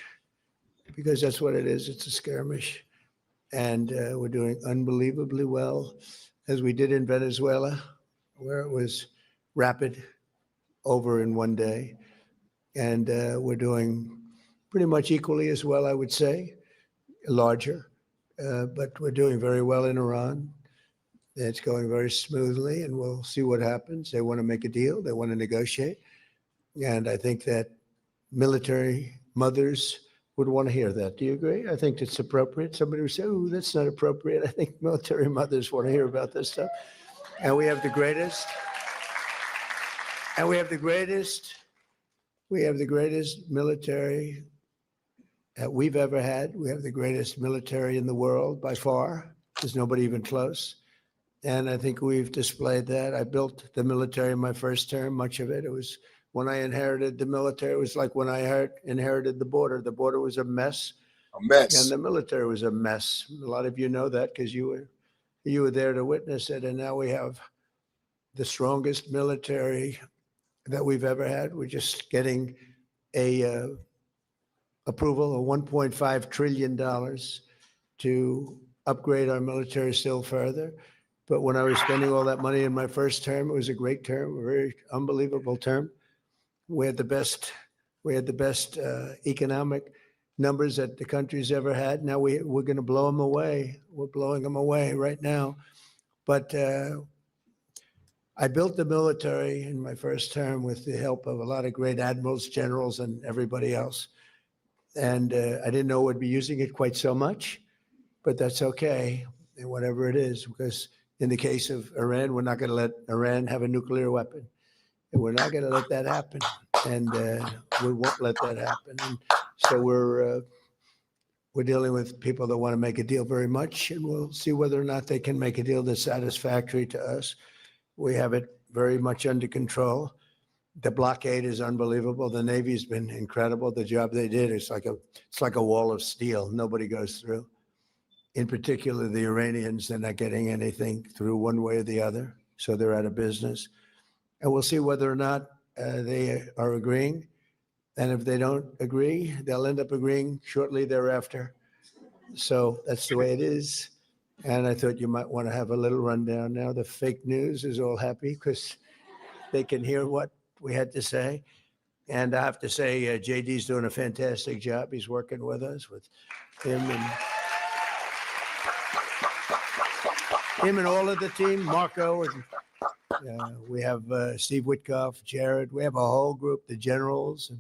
because that's what it is. It's a skirmish. And we're doing unbelievably well, as we did in Venezuela, where it was rapid, over in one day. And we're doing pretty much equally as well, I would say, larger. But we're doing very well in Iran. It's going very smoothly, and we'll see what happens. They want to make a deal. They want to negotiate. And I think that military mothers would want to hear that. Do you agree? I think it's appropriate. Somebody would say, oh, that's not appropriate. I think military mothers want to hear about this stuff. And we have the greatest, military that we've ever had. We have the greatest military in the world by far. There's nobody even close. And I think we've displayed that. I built the military in my first term, much of it. It was when I inherited the military, it was like when I inherited the border. The border was a mess. A mess. And the military was a mess. A lot of you know that because you were there to witness it. And now we have the strongest military that we've ever had. We're just getting a approval of $1.5 trillion to upgrade our military still further. But when I was spending all that money in my first term, it was a great term, a very unbelievable term. We had the best economic numbers that the country's ever had. Now we're going to blow them away. We're blowing them away right now. But I built the military in my first term with the help of a lot of great admirals, generals, and everybody else. And I didn't know we'd be using it quite so much, but that's okay, and whatever it is, because in the case of Iran, we're not going to let Iran have a nuclear weapon. And we're not going to let that happen, and we won't let that happen. And so we're dealing with people that want to make a deal very much, and we'll see whether or not they can make a deal that's satisfactory to us. We have it very much under control. The blockade is unbelievable. The Navy's been incredible. The job they did is like a wall of steel. Nobody goes through. In particular, the Iranians, they're not getting anything through one way or the other, so they're out of business. And we'll see whether or not they are agreeing. And if they don't agree, they'll end up agreeing shortly thereafter. So that's the way it is. And I thought you might want to have a little rundown now. The fake news is all happy because they can hear what we had to say. And I have to say, JD's doing a fantastic job. He's working with us, with him and all of the team, Marco, and we have Steve Witkoff, Jared. We have a whole group, the generals,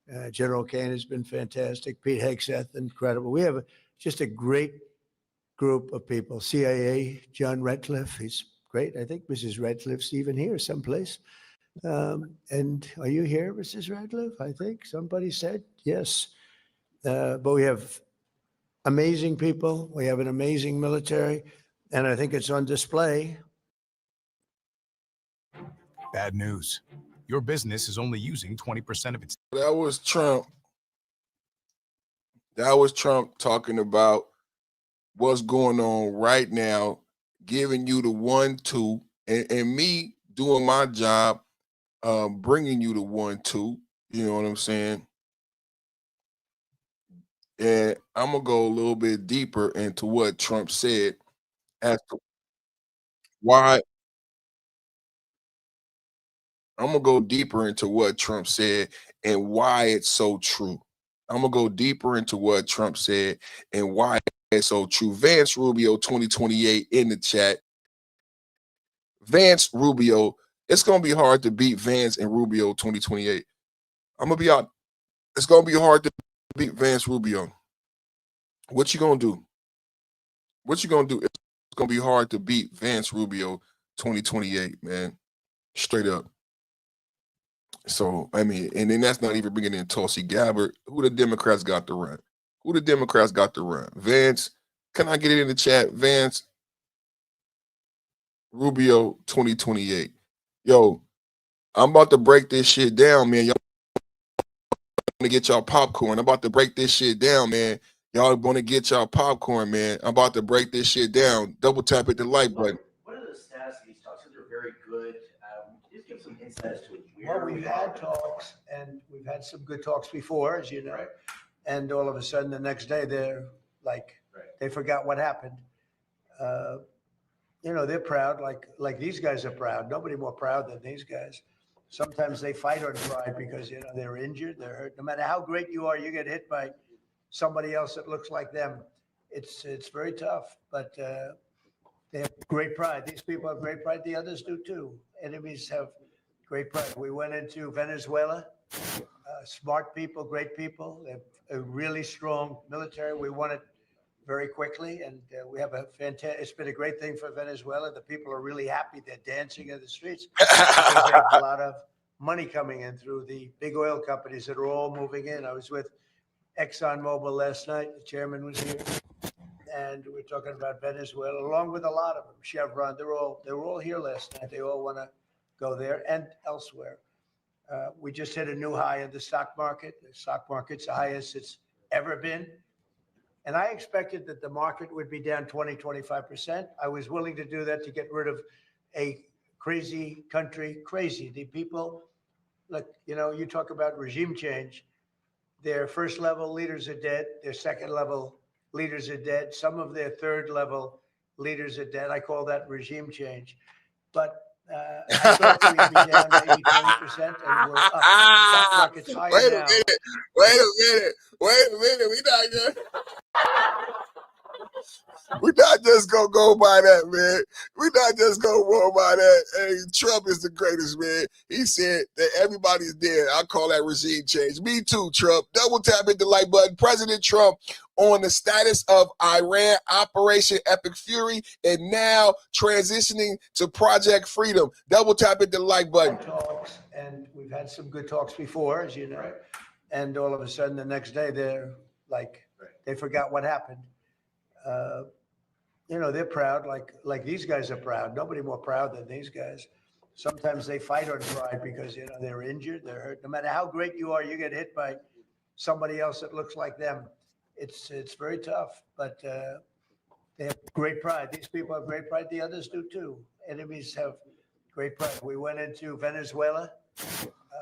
and General Kane has been fantastic. Pete Hegseth, incredible. We have just a great group of people. CIA, John Redcliffe, he's great. I think Mrs. Redcliffe's even here someplace. And are you here, Mrs. Radcliffe? I think somebody said yes. But we have amazing people. We have an amazing military, and I think it's on display. Bad news. Your business is only using 20% of its. That was Trump. That was Trump talking about what's going on right now, giving you the 1-2, and me doing my job, bringing you the 1-2. You know what I'm saying? And I'm gonna go a little bit deeper into what Trump said as to why. I'm gonna go deeper into what Trump said and why it's so true. I'm gonna go deeper into what Trump said and why it's so true. Vance Rubio 2028 in the chat. Vance Rubio, it's gonna be hard to beat Vance and Rubio 2028. I'm gonna be out. It's gonna be hard to beat Vance Rubio. What you gonna do? What you gonna do? It's gonna be hard to beat Vance Rubio 2028, man. Straight up. So, I mean, and then that's not even bringing in Tulsi Gabbard. Who the Democrats got to run? Who the Democrats got to run? Vance, can I get it in the chat? Vance Rubio 2028. Yo, I'm about to break this shit down, man. Y'all want to get y'all popcorn. I'm about to break this shit down, man. Y'all want to get y'all popcorn, man. I'm about to break this shit down. Double tap at the like button. What are the status of these talks? They're very good. Just give some insights to it. Well, we've had talks, and we've had some good talks before, as you know. Right. And all of a sudden, the next day, they're like, they forgot what happened. You know, they're proud, like these guys are proud. Nobody more proud than these guys. Sometimes they fight or try because, you know, they're injured, they're hurt. No matter how great you are, you get hit by somebody else that looks like them. It's very tough, but they have great pride. These people have great pride. The others do too. Enemies have great pride. We went into Venezuela. Smart people, great people. They have a really strong military. We won it very quickly, and we have a fantastic. It's been a great thing for Venezuela. The people are really happy. They're dancing in the streets because they have a lot of money coming in through the big oil companies that are all moving in. I was with ExxonMobil last night. The chairman was here, and we were talking about Venezuela, along with a lot of them. Chevron. They were all here last night. They all want to go there and elsewhere. We just hit a new high in the stock market. The stock market's the highest it's ever been. And I expected that the market would be down 20, 25%. I was willing to do that to get rid of a crazy country. Crazy. The people, look, you know, you talk about regime change. Their first level leaders are dead. Their second level leaders are dead. Some of their third level leaders are dead. I call that regime change. But I thought we'd be down maybe 20%, and we're up. The stock market's higher Wait a now. minute. Wait a minute. We're not just gonna go by that, man. We're not just gonna roll by that. Hey, Trump is the greatest, man. He said that everybody's dead. I call that regime change. Me too, Trump. Double tap hit the like button. President Trump on the status of Iran Operation Epic Fury and now transitioning to Project Freedom. Double tap hit the like button. Talks, and we've had some good talks before, as you know. And all of a sudden, the next day, they're like, they forgot what happened. You know, they're proud, like these guys are proud. Nobody more proud than these guys. Sometimes they fight or try because, you know, they're injured, they're hurt. No matter how great you are, you get hit by somebody else that looks like them. It's very tough, but they have great pride. These people have great pride. The others do too. Enemies have great pride. We went into Venezuela.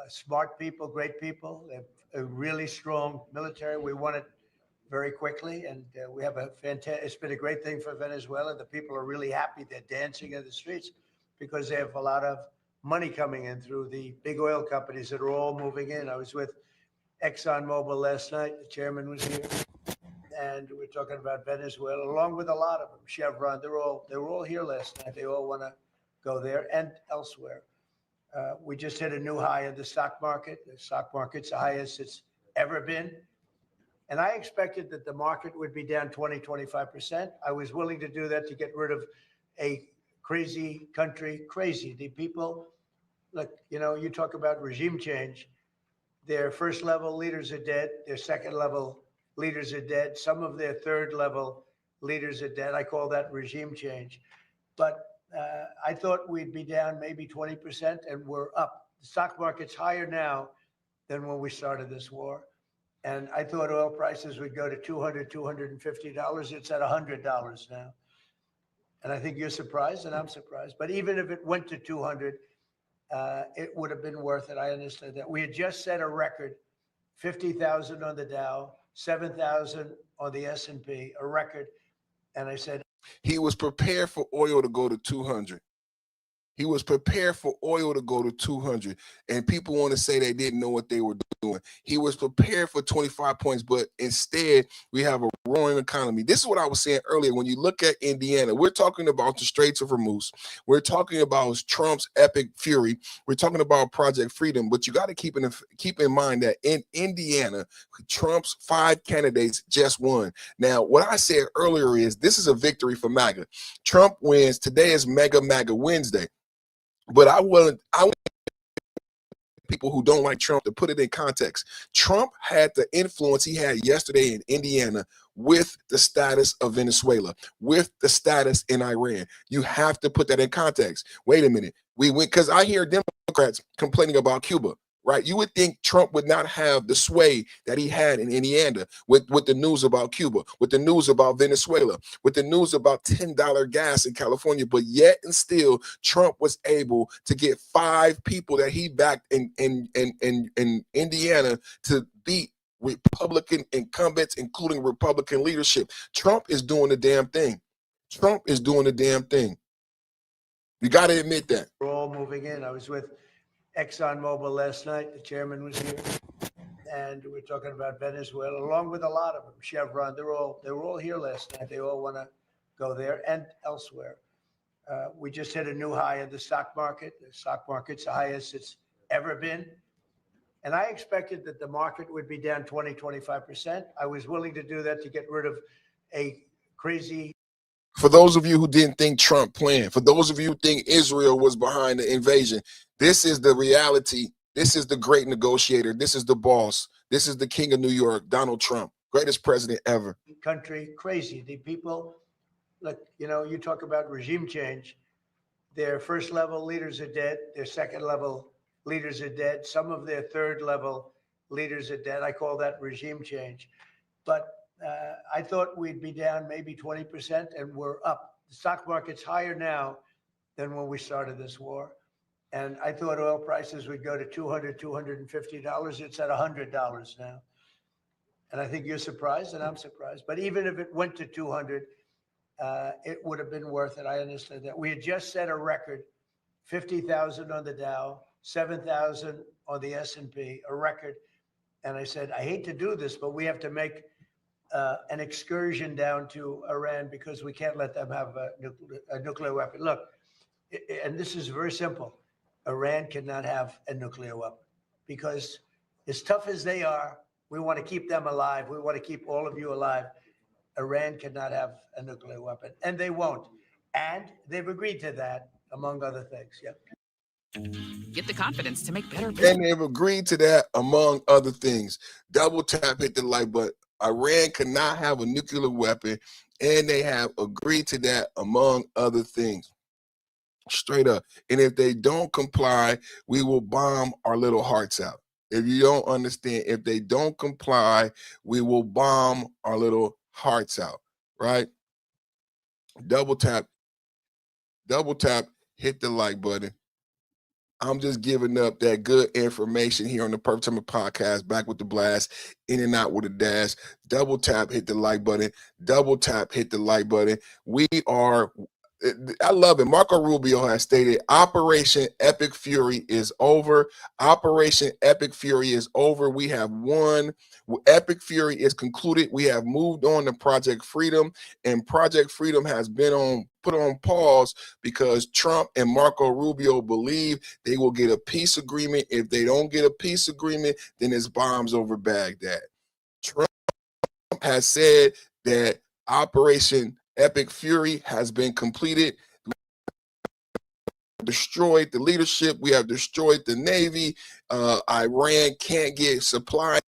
Smart people, great people. They have a really strong military. We won it very quickly, and we have a fantastic. It's been a great thing for Venezuela. The people are really happy. They're dancing in the streets because they have a lot of money coming in through the big oil companies that are all moving in. I was with ExxonMobil last night. The chairman was here, and we're talking about Venezuela, along with a lot of them. Chevron, they were all here last night. They all want to go there and elsewhere. We just hit a new high in the stock market. The stock market's the highest it's ever been. And I expected that the market would be down 20, 25%. I was willing to do that to get rid of a crazy country, crazy. The people, look, you know, you talk about regime change. Their first level leaders are dead. Their second level leaders are dead. Some of their third level leaders are dead. I call that regime change. But I thought we'd be down maybe 20%, and we're up. The stock market's higher now than when we started this war. And I thought oil prices would go to $200, $250. It's at $100 now. And I think you're surprised, and I'm surprised. But even if it went to 200, it would have been worth it. I understand that. We had just set a record, 50,000 on the Dow, 7,000 on the S&P, a record. And I said, he was prepared for oil to go to 200. He was prepared for oil to go to 200. And people want to say they didn't know what they were doing. He was prepared for 25 points, but instead we have a roaring economy. This is what I was saying earlier. When you look at Indiana, we're talking about the Straits of Hormuz. We're talking about Trump's epic fury. We're talking about Project Freedom. But you got to keep in mind that in Indiana, Trump's 5 candidates just won. Now, what I said earlier is this is a victory for MAGA. Trump wins. Today is MAGA Wednesday. But I want people who don't like Trump to put it in context. Trump had the influence he had yesterday in Indiana with the status of Venezuela, with the status in Iran. You have to put that in context. Wait a minute. We went, because I hear Democrats complaining about Cuba. Right, you would think Trump would not have the sway that he had in Indiana with the news about Cuba, with the news about Venezuela, with the news about $10 gas in California, but yet and still Trump was able to get 5 people that he backed in Indiana to beat Republican incumbents, including Republican leadership. Trump is doing the damn thing. Trump is doing the damn thing. You got to admit that. We're all moving in. I was with ExxonMobil last night. The chairman was here, and we're talking about Venezuela, along with a lot of them. Chevron, they were all here last night. They all want to go there and elsewhere. We just hit a new high in the stock market. The stock market's the highest it's ever been. And I expected that the market would be down 20, 25%. I was willing to do that to get rid of a crazy. For those of you who didn't think Trump planned, for those of you who think Israel was behind the invasion, this is the reality. This is the great negotiator. This is the boss. This is the king of New York, Donald Trump, greatest president ever. Country, crazy. The people, look, you know, you talk about regime change. Their first level leaders are dead. Their second level leaders are dead. Some of their third level leaders are dead. I call that regime change. But I thought we'd be down maybe 20%, and we're up. The stock market's higher now than when we started this war. And I thought oil prices would go to $200, $250. It's at $100 now. And I think you're surprised, and I'm surprised. But even if it went to 200, it would have been worth it. I understand that. We had just set a record, 50,000 on the Dow, 7,000 on the S&P, a record. And I said, I hate to do this, but we have to make an excursion down to Iran because we can't let them have a nuclear weapon. Look, and this is very simple. Iran cannot have a nuclear weapon because as tough as they are, we want to keep them alive. We want to keep all of you alive. Iran cannot have a nuclear weapon, and they won't. And they've agreed to that, among other things. Yeah. Get the confidence to make better. And they've agreed to that, among other things. Double tap, hit the like button. Iran cannot have a nuclear weapon, and they have agreed to that, among other things. Straight up. And if they don't comply, we will bomb our little hearts out. If you don't understand, if they don't comply, we will bomb our little hearts out, right? Double tap, hit the like button. I'm just giving up that good information here on the Perfect Timber Podcast, back with the blast, in and out with a dash. Double tap, hit the like button. Double tap, hit the like button. We are I love it. Marco Rubio has stated Operation Epic Fury is over. Operation Epic Fury is over. We have won. Epic Fury is concluded. We have moved on to Project Freedom, and Project Freedom has been put on pause because Trump and Marco Rubio believe they will get a peace agreement. If they don't get a peace agreement, then it's bombs over Baghdad. Trump has said that Operation Epic Fury has been completed. We have destroyed the leadership. We have destroyed the Navy. Iran can't get supply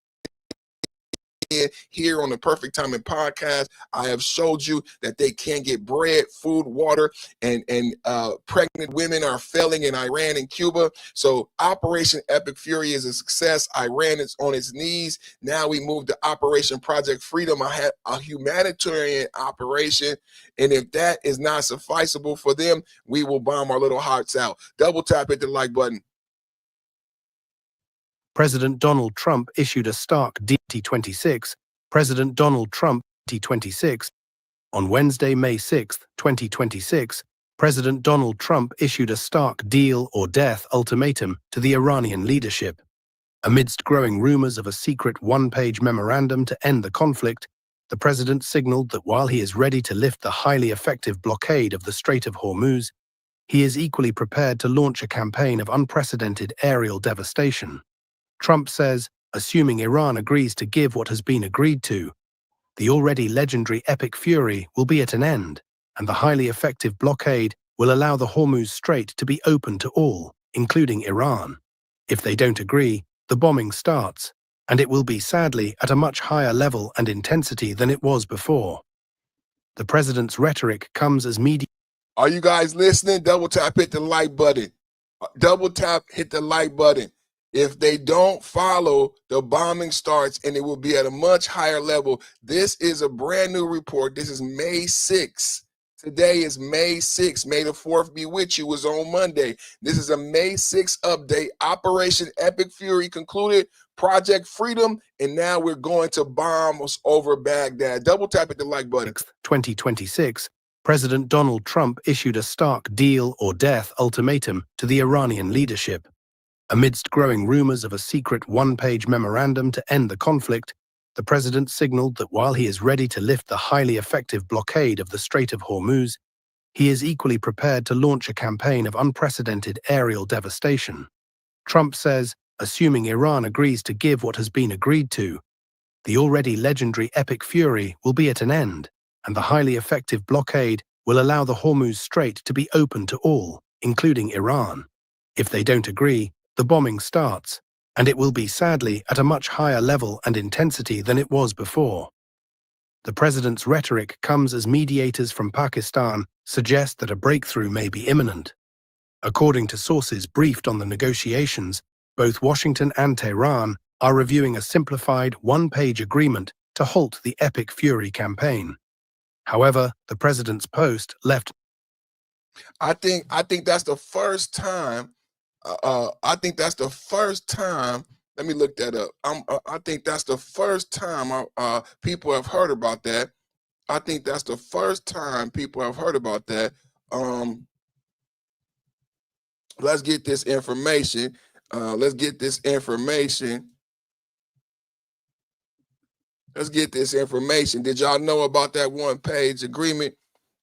here on the Perfect Timing podcast. I have showed you that they can't get bread, food, water, and pregnant women are failing in Iran and Cuba. So Operation Epic Fury is a success. Iran is on its knees. Now we move to Operation Project Freedom, a humanitarian operation. And if that is not sufficeable for them, we will bomb our little hearts out. Double tap, hit the like button. President Donald Trump issued a stark 2026. President Donald Trump 2026. On Wednesday, May 6, 2026, President Donald Trump issued a stark deal or death ultimatum to the Iranian leadership. Amidst growing rumors of a secret one-page memorandum to end the conflict, the president signaled that while he is ready to lift the highly effective blockade of the Strait of Hormuz, he is equally prepared to launch a campaign of unprecedented aerial devastation. Trump says, assuming Iran agrees to give what has been agreed to, the already legendary Epic Fury will be at an end, and the highly effective blockade will allow the Hormuz Strait to be open to all, including Iran. If they don't agree, the bombing starts, and it will be, sadly, at a much higher level and intensity than it was before. The president's rhetoric comes as media. Are you guys listening? Double tap, hit the like button. Double tap, hit the like button. If they don't follow, the bombing starts and it will be at a much higher level. This is a brand new report. This is May 6th. Today is May 6th. May the 4th be with you. It was on Monday. This is a May 6th update. Operation Epic Fury concluded. Project Freedom. And now we're going to bomb us over Baghdad. Double tap at the like button. 2026, President Donald Trump issued a stark deal or death ultimatum to the Iranian leadership. Amidst growing rumors of a secret one-page memorandum to end the conflict, the president signaled that while he is ready to lift the highly effective blockade of the Strait of Hormuz, he is equally prepared to launch a campaign of unprecedented aerial devastation. Trump says, assuming Iran agrees to give what has been agreed to, the already legendary Epic Fury will be at an end, and the highly effective blockade will allow the Hormuz Strait to be open to all, including Iran. If they don't agree, the bombing starts, and it will be, sadly, at a much higher level and intensity than it was before. The president's rhetoric comes as mediators from Pakistan suggest that a breakthrough may be imminent. According to sources briefed on the negotiations, both Washington and Tehran are reviewing a simplified one-page agreement to halt the Epic Fury campaign. However, the president's post left. I think that's the first time. I think that's the first time. Let me look that up. I think that's the first time people have heard about that. I think that's the first time people have heard about that. Let's get this information. Let's get this information. Did y'all know about that one-page agreement?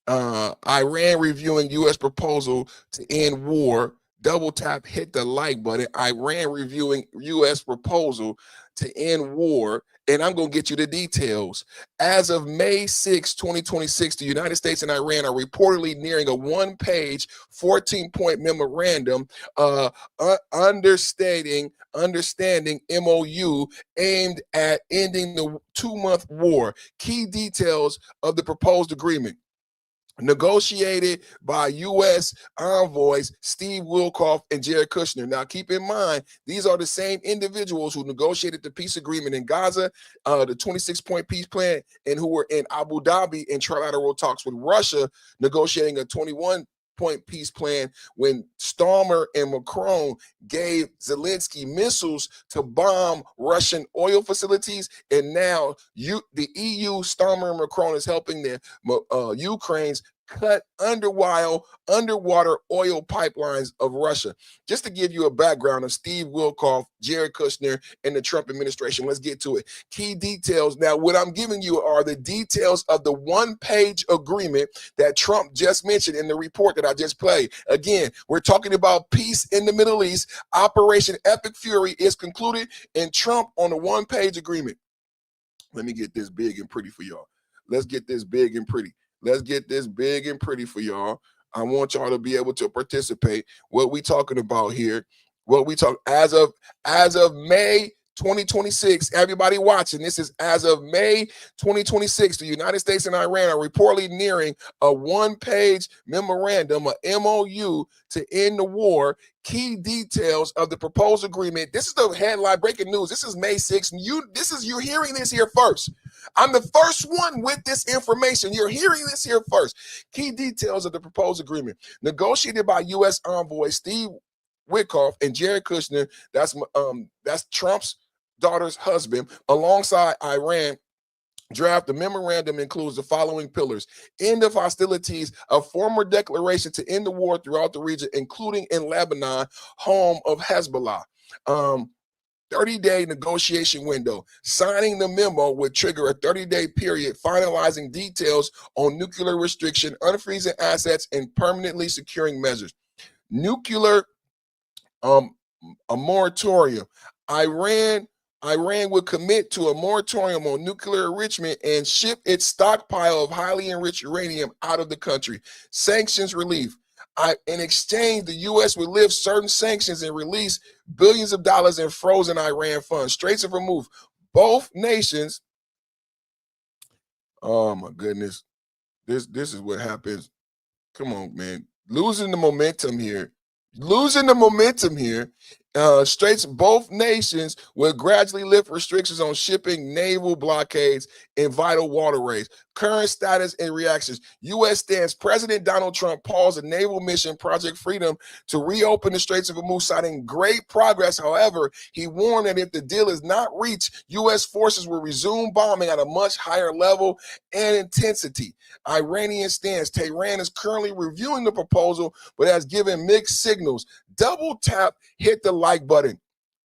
Iran reviewing U.S. proposal to end war. Double tap, hit the like button. Iran reviewing U.S. proposal to end war. And I'm going to get you the details. As of May 6, 2026, the United States and Iran are reportedly nearing a one-page, 14-point memorandum understanding MOU aimed at ending the 2-month war. Key details of the proposed agreement. Negotiated by U.S. envoys Steve Witkoff and Jared Kushner. Now, keep in mind, these are the same individuals who negotiated the peace agreement in Gaza, the 26-point peace plan, and who were in Abu Dhabi in trilateral talks with Russia, negotiating a 21-point peace plan when Starmer and Macron gave Zelensky missiles to bomb Russian oil facilities. And now the EU, Starmer and Macron is helping the Ukraine's cut underwater oil pipelines of Russia. Just to give you a background of Steve Witkoff, Jared Kushner, and the Trump administration, let's get to it. Key details. Now, what I'm giving you are the details of the one-page agreement that Trump just mentioned in the report that I just played. Again, we're talking about peace in the Middle East. Operation Epic Fury is concluded, and Trump on a one-page agreement. Let me get this big and pretty for y'all. Let's get this big and pretty. Let's get this big and pretty for y'all. I want y'all to be able to participate. What we talking about here? What we talk as of May 2026. Everybody watching, this is as of May 2026. The United States and Iran are reportedly nearing a one-page memorandum, a MOU, to end the war. Key details of the proposed agreement. This is the headline breaking news. This is May 6th. You're hearing this here first. I'm the first one with this information. You're hearing this here first. Key details of the proposed agreement. Negotiated by U.S. envoy Steve Witkoff and Jared Kushner. That's Trump's daughter's husband, alongside Iran. Draft. The memorandum includes the following pillars: end of hostilities, a formal declaration to end the war throughout the region, including in Lebanon, home of Hezbollah. 30-day negotiation window. Signing the memo would trigger a 30-day period, finalizing details on nuclear restriction, unfreezing assets, and permanently securing measures. Nuclear, a moratorium. Iran would commit to a moratorium on nuclear enrichment and ship its stockpile of highly enriched uranium out of the country. Sanctions relief. In exchange, the U.S. would lift certain sanctions and release billions of dollars in frozen Iran funds. Straits of Hormuz. Both nations. Oh my goodness, this is what happens. Come on, man, losing the momentum here. Both nations will gradually lift restrictions on shipping, naval blockades, and vital waterways. Current status and reactions. U.S. stance. President Donald Trump paused a naval mission, Project Freedom, to reopen the Straits of Hormuz, citing great progress. However, he warned that if the deal is not reached, U.S. forces will resume bombing at a much higher level and intensity. Iranian stance. Tehran is currently reviewing the proposal, but has given mixed signals. Double tap, hit the like button.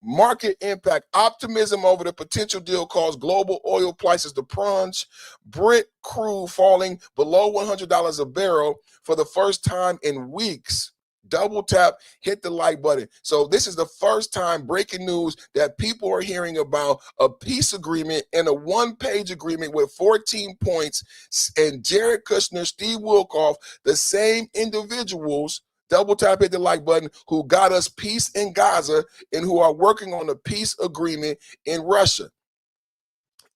Market impact. Optimism over the potential deal caused global oil prices to plunge. Brent crude falling below $100 a barrel for the first time in weeks. Double tap, hit the like button. So this is the first time breaking news that people are hearing about a peace agreement and a one-page agreement with 14 points. And Jared Kushner, Steve Witkoff, the same individuals, double tap, hit the like button, who got us peace in Gaza and who are working on a peace agreement in Russia.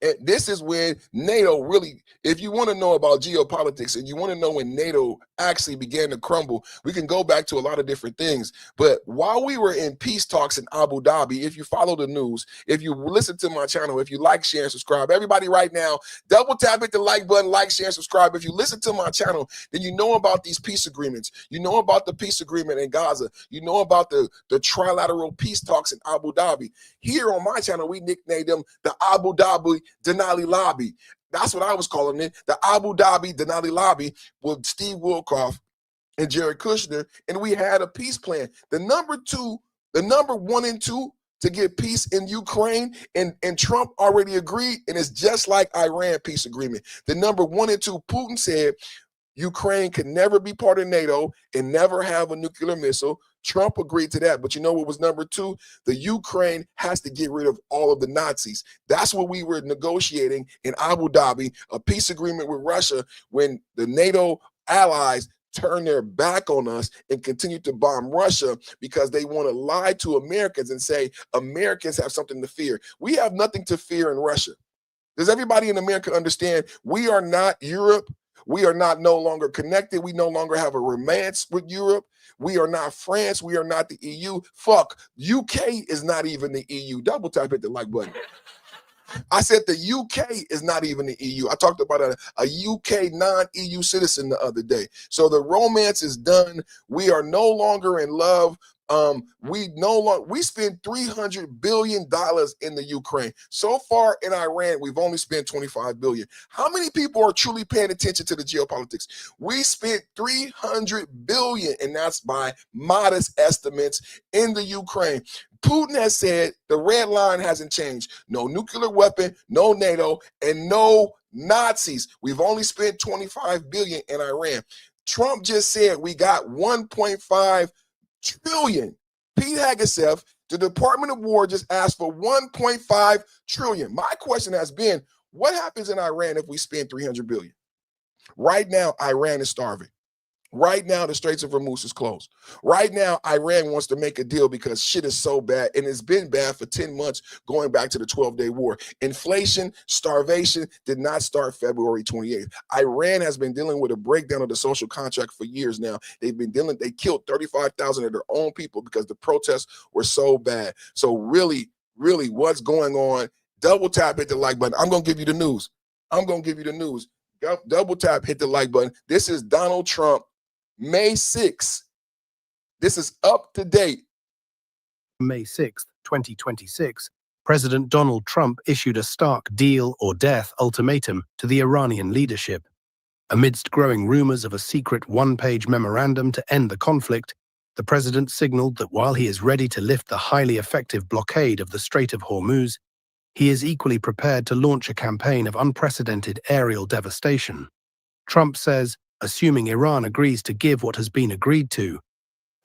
And this is when NATO really, if you want to know about geopolitics and you want to know when NATO actually began to crumble, we can go back to a lot of different things. But while we were in peace talks in Abu Dhabi, if you follow the news, if you listen to my channel, if you like, share, and subscribe, everybody right now, double tap, hit the like button, like, share, and subscribe. If you listen to my channel, then you know about these peace agreements. You know about the peace agreement in Gaza. You know about the trilateral peace talks in Abu Dhabi. Here on my channel, we nicknamed them the Abu Dhabi Denali Lobby. That's what I was calling it, the Abu Dhabi Denali Lobby, with Steve Witkoff and Jared Kushner, and we had a peace plan. The number 1 and 2 to get peace in Ukraine, and Trump already agreed, and it's just like Iran peace agreement. The number 1 and 2, Putin said Ukraine could never be part of NATO and never have a nuclear missile. Trump agreed to that. But you know what was number 2? The Ukraine has to get rid of all of the Nazis. That's what we were negotiating in Abu Dhabi, a peace agreement with Russia, when the NATO allies turn their back on us and continue to bomb Russia because they want to lie to Americans and say Americans have something to fear. We have nothing to fear in Russia. Does everybody in America understand? We are not Europe. We are not no longer connected. We no longer have a romance with Europe. We are not France. We are not the EU. Fuck, UK is not even the EU. Double tap, hit the like button. I said the UK is not even the EU. I talked about a UK non-EU citizen the other day. So the romance is done. We are no longer in love. We spend $300 billion in the Ukraine. So far in Iran, we've only spent $25 billion. How many people are truly paying attention to the geopolitics? We spent $300 billion, and that's by modest estimates, in the Ukraine. Putin has said the red line hasn't changed. No nuclear weapon, no NATO, and no Nazis. We've only spent $25 billion in Iran. Trump just said we got $1.5 trillion. Pete Hegseth, the Department of War, just asked for $1.5 trillion. My question has been, what happens in Iran if we spend $300 billion? Right now, Iran is starving. Right now, the Straits of Hormuz is closed. Right now, Iran wants to make a deal because shit is so bad, and it's been bad for 10 months going back to the 12-day war. Inflation, starvation did not start February 28th. Iran has been dealing with a breakdown of the social contract for years now. They killed 35,000 of their own people because the protests were so bad. So really, what's going on? Double tap, hit the like button. I'm going to give you the news. Double tap, hit the like button. This is Donald Trump. May 6th. This is up to date. May 6th, 2026, President Donald Trump issued a stark deal or death ultimatum to the Iranian leadership. Amidst growing rumors of a secret one-page memorandum to end the conflict, the president signaled that while he is ready to lift the highly effective blockade of the Strait of Hormuz, he is equally prepared to launch a campaign of unprecedented aerial devastation. Trump says, assuming Iran agrees to give what has been agreed to,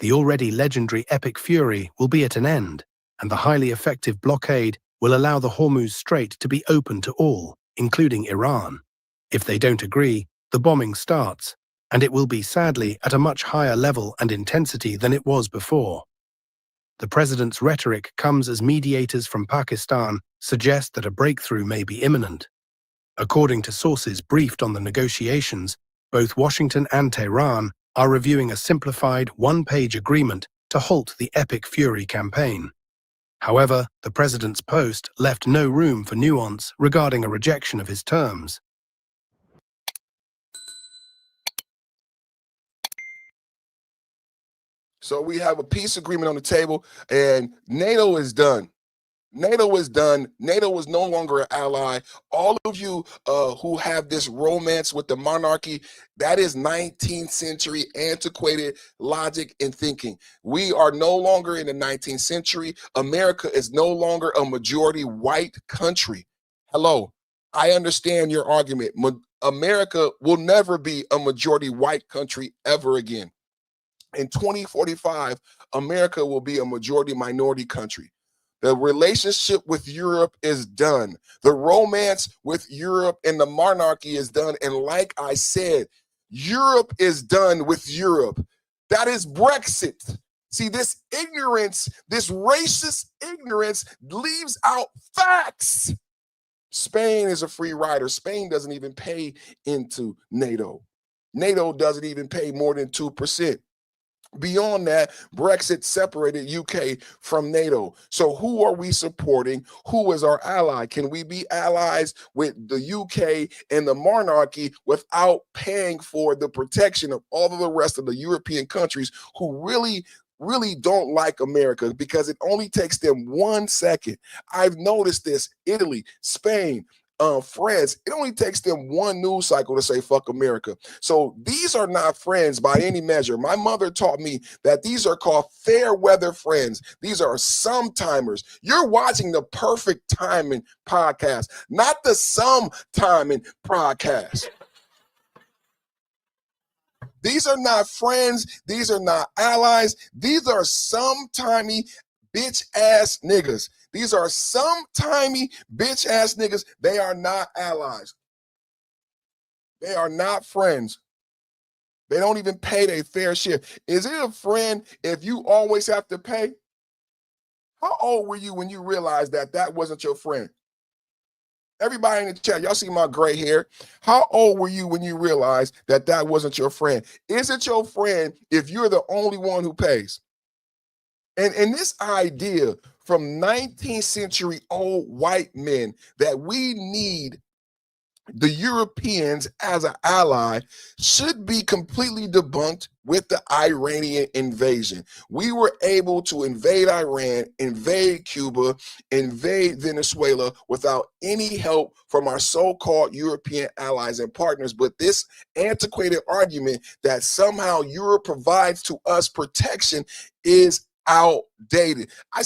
the already legendary Epic Fury will be at an end, and the highly effective blockade will allow the Hormuz Strait to be open to all, including Iran. If they don't agree, the bombing starts, and it will be, sadly, at a much higher level and intensity than it was before. The president's rhetoric comes as mediators from Pakistan suggest that a breakthrough may be imminent. According to sources briefed on the negotiations, both Washington and Tehran are reviewing a simplified one-page agreement to halt the Epic Fury campaign. However, the president's post left no room for nuance regarding a rejection of his terms. So we have a peace agreement on the table, and NATO is done. NATO is done. NATO is no longer an ally. All of you who have this romance with the monarchy, that is 19th century antiquated logic and thinking. We are no longer in the 19th century. America is no longer a majority white country. Hello, I understand your argument. America will never be a majority white country ever again. In 2045, America will be a majority minority country. The relationship with Europe is done. The romance with Europe and the monarchy is done. And like I said, Europe is done with Europe. That is Brexit. See, this ignorance, this racist ignorance leaves out facts. Spain is a free rider. Spain doesn't even pay into NATO. NATO doesn't even pay more than 2%. Beyond that, Brexit separated UK from NATO. So who are we supporting? Who is our ally? Can we be allies with the UK and the monarchy without paying for the protection of all of the rest of the European countries who really don't like America, because it only takes them 1 second. I've noticed this: Italy, Spain, France, it only takes them one news cycle to say fuck America. So these are not friends by any measure. My mother taught me that these are called fair weather friends. These are sometimers. You're watching the Perfect Timing podcast, not the Sometiming podcast. These are not friends. These are not allies. These are sometimey bitch ass niggas. These are sometimey bitch ass niggas. They are not allies. They are not friends. They don't even pay their fair share. Is it a friend if you always have to pay? How old were you when you realized that that wasn't your friend? Everybody in the chat, y'all see my gray hair. How old were you when you realized that that wasn't your friend? Is it your friend if you're the only one who pays? And this idea from 19th century old white men that we need the Europeans as an ally should be completely debunked with the Iranian invasion. We were able to invade Iran, invade Cuba, invade Venezuela without any help from our so-called European allies and partners. But this antiquated argument that somehow Europe provides to us protection is outdated. I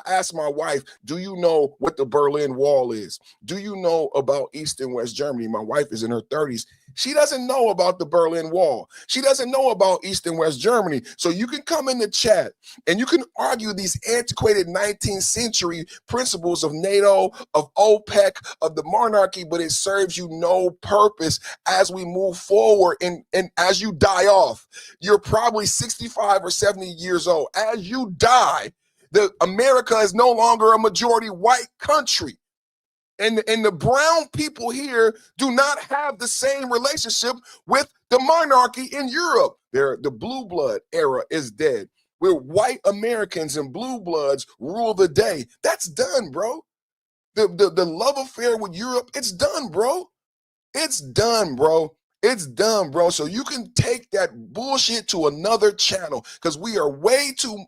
asked my wife, do you know what the Berlin Wall is? Do you know about East and West Germany? My wife is in her 30s. She doesn't know about the Berlin Wall. She doesn't know about East and West Germany. So you can come in the chat and you can argue these antiquated 19th century principles of NATO, of OPEC, of the monarchy, but it serves you no purpose as we move forward and as you die off. You're probably 65 or 70 years old. As you die, America is no longer a majority white country. And the brown people here do not have the same relationship with the monarchy in Europe. The blue blood era is dead. Where white Americans and blue bloods rule the day. That's done, bro. The love affair with Europe, it's done, bro. It's done, bro. It's done, bro. So you can take that bullshit to another channel because we are way too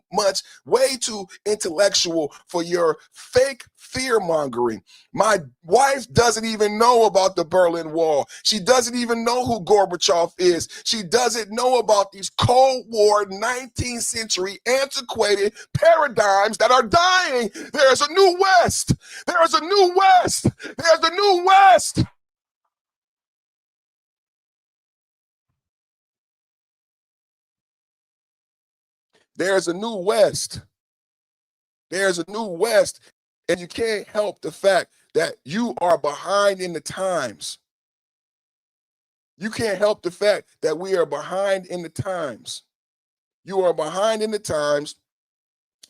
intellectual for your fake fear mongering. My wife doesn't even know about the Berlin Wall. She doesn't even know who Gorbachev is. She doesn't know about these Cold War 19th century antiquated paradigms that are dying. There's a new West. There's a new West. There's a new West. There's a new West. There's a new West. And you can't help the fact that you are behind in the times. You can't help the fact that we are behind in the times. You are behind in the times,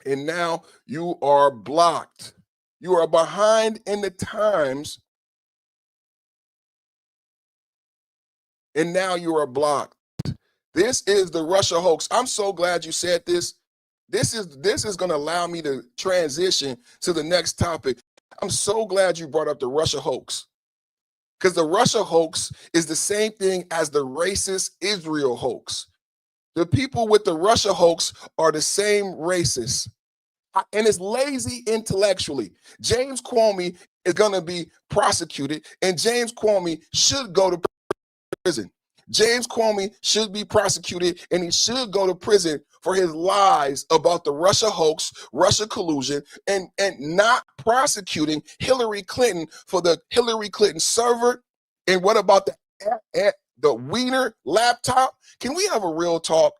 and now you are blocked. You are behind in the times, and now you are blocked. This is the Russia hoax. I'm so glad you said this. This is going to allow me to transition to the next topic. I'm so glad you brought up the Russia hoax, because the Russia hoax is the same thing as the racist Israel hoax. The people with the Russia hoax are the same racists, and it's lazy intellectually. James Comey is going to be prosecuted, and James Comey should go to prison. James Comey should be prosecuted, and he should go to prison for his lies about the Russia hoax, Russia collusion, and not prosecuting Hillary Clinton for the Hillary Clinton server. And what about the Wiener laptop? Can we have a real talk?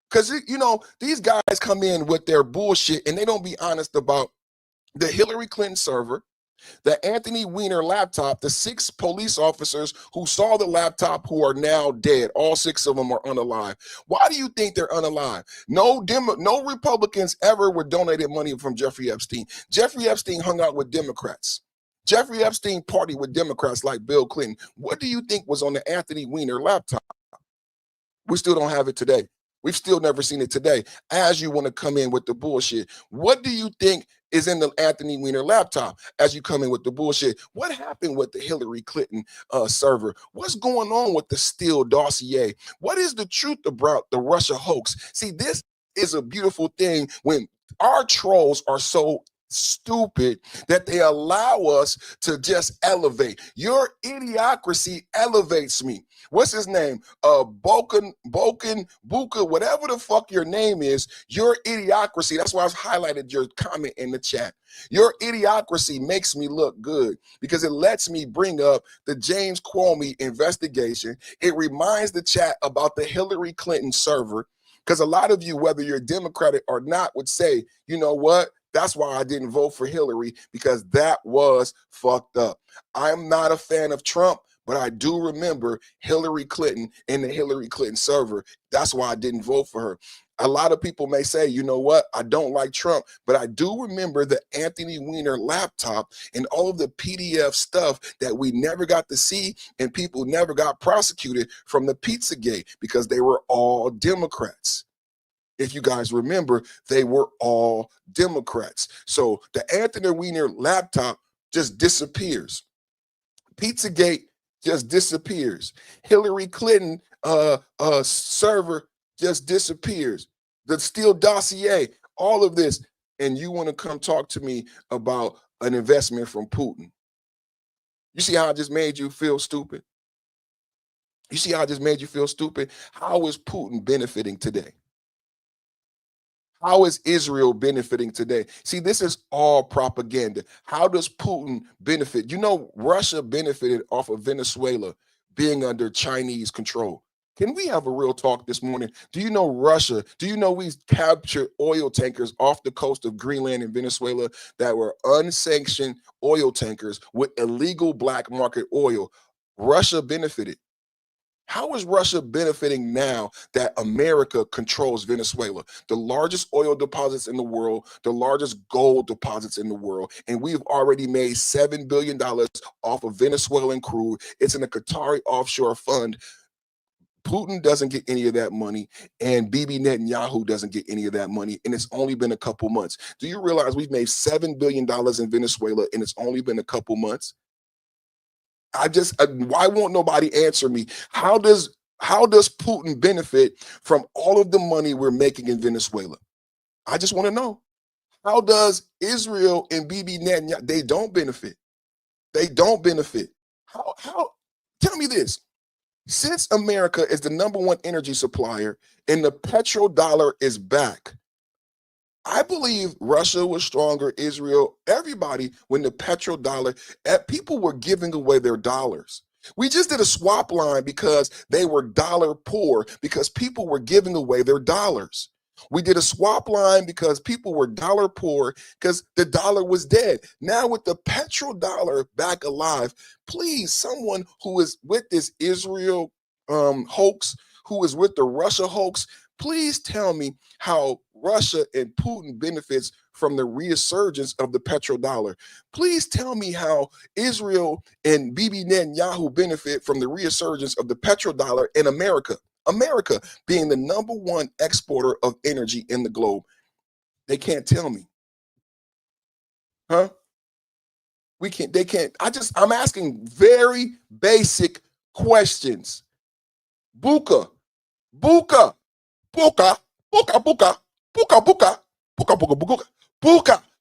Because, you know, these guys come in with their bullshit, and they don't be honest about the Hillary Clinton server, the Anthony Weiner laptop, the 6 police officers who saw the laptop who are now dead. All 6 of them are unalive. Why do you think they're unalive? No Republicans ever were donated money from Jeffrey Epstein. Jeffrey Epstein hung out with Democrats. Jeffrey Epstein partied with Democrats like Bill Clinton. What do you think was on the Anthony Weiner laptop? We still don't have it today. We've still never seen it today. As you want to come in with the bullshit, what do you think is in the Anthony Weiner laptop as you come in with the bullshit? What happened with the Hillary Clinton server? What's going on with the Steele dossier? What is the truth about the Russia hoax? See, this is a beautiful thing when our trolls are so stupid that they allow us to just elevate. Your idiocracy elevates me. What's his name? Boken, Buka, whatever the fuck your name is, your idiocracy. That's why I highlighted your comment in the chat. Your idiocracy makes me look good because it lets me bring up the James Comey investigation. It reminds the chat about the Hillary Clinton server, because a lot of you, whether you're Democratic or not, would say, you know what? That's why I didn't vote for Hillary, because that was fucked up. I'm not a fan of Trump, but I do remember Hillary Clinton in the Hillary Clinton server. That's why I didn't vote for her. A lot of people may say, you know what? I don't like Trump, but I do remember the Anthony Weiner laptop and all of the PDF stuff that we never got to see, and people never got prosecuted from the Pizzagate because they were all Democrats. If you guys remember, they were all Democrats. So the Anthony Weiner laptop just disappears. Pizzagate just disappears. Hillary Clinton server just disappears. The Steele dossier, all of this. And you want to come talk to me about an investment from Putin. You see how I just made you feel stupid? You see how I just made you feel stupid? How is Putin benefiting today? How is Israel benefiting today? See, this is all propaganda. How does Putin benefit? You know, Russia benefited off of Venezuela being under Chinese control. Can we have a real talk this morning? Do you know Russia? Do you know we captured oil tankers off the coast of Greenland and Venezuela that were unsanctioned oil tankers with illegal black market oil? Russia benefited. How is Russia benefiting now that America controls Venezuela, the largest oil deposits in the world, the largest gold deposits in the world, and we've already made $7 billion off of Venezuelan crude. It's in a Qatari offshore fund. Putin doesn't get any of that money, and Bibi Netanyahu doesn't get any of that money, and it's only been a couple months. Do you realize we've made $7 billion in Venezuela, and it's only been a couple months? Why won't nobody answer me? How does Putin benefit from all of the money we're making in Venezuela? I just want to know. How does Israel and Bibi Netanyahu, they don't benefit. They don't benefit. How? Tell me this. Since America is the #1 energy supplier and the petrodollar is back, I believe Russia was stronger, Israel, everybody, when the petrodollar, people were giving away their dollars. We just did a swap line because they were dollar poor, because people were giving away their dollars. We did a swap line because people were dollar poor because the dollar was dead. Now with the petrodollar back alive, please, someone who is with this Israel hoax, who is with the Russia hoax, please tell me how Russia and Putin benefits from the resurgence of the petrodollar. Please tell me how Israel and Bibi Netanyahu benefit from the resurgence of the petrodollar in America. America being the #1 exporter of energy in the globe. They can't tell me. Huh? They can't. I'm asking very basic questions. Buka.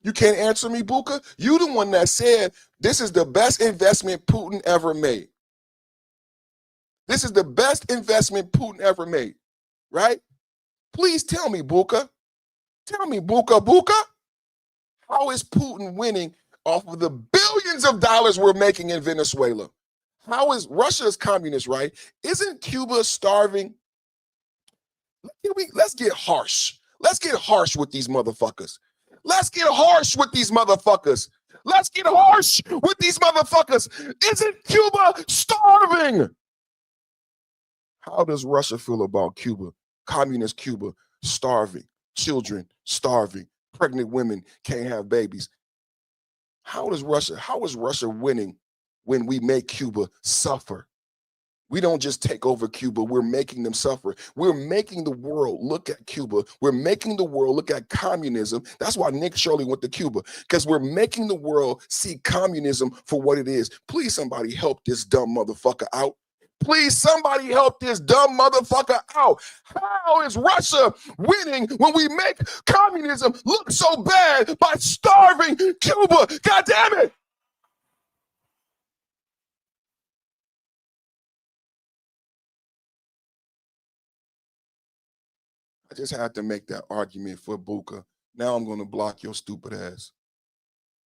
You can't answer me, Buka. You the one that said this is the best investment Putin ever made. This is the best investment Putin ever made, right? Please tell me, Buka. Tell me, Buka. How is Putin winning off of the billions of dollars we're making in Venezuela? How is Russia's communist, right? Isn't Cuba starving? Let's get harsh. Let's get harsh with these motherfuckers. Let's get harsh with these motherfuckers. Let's get harsh with these motherfuckers. Isn't Cuba starving? How does Russia feel about Cuba, communist Cuba, starving, children starving, pregnant women can't have babies? How is Russia winning when we make Cuba suffer? We don't just take over Cuba, we're making them suffer. We're making the world look at Cuba. We're making the world look at communism. That's why Nick Shirley went to Cuba, because we're making the world see communism for what it is. Please, somebody help this dumb motherfucker out. Please, somebody help this dumb motherfucker out. How is Russia winning when we make communism look so bad by starving Cuba? God damn it. I just had to make that argument for Buka. Now I'm going to block your stupid ass.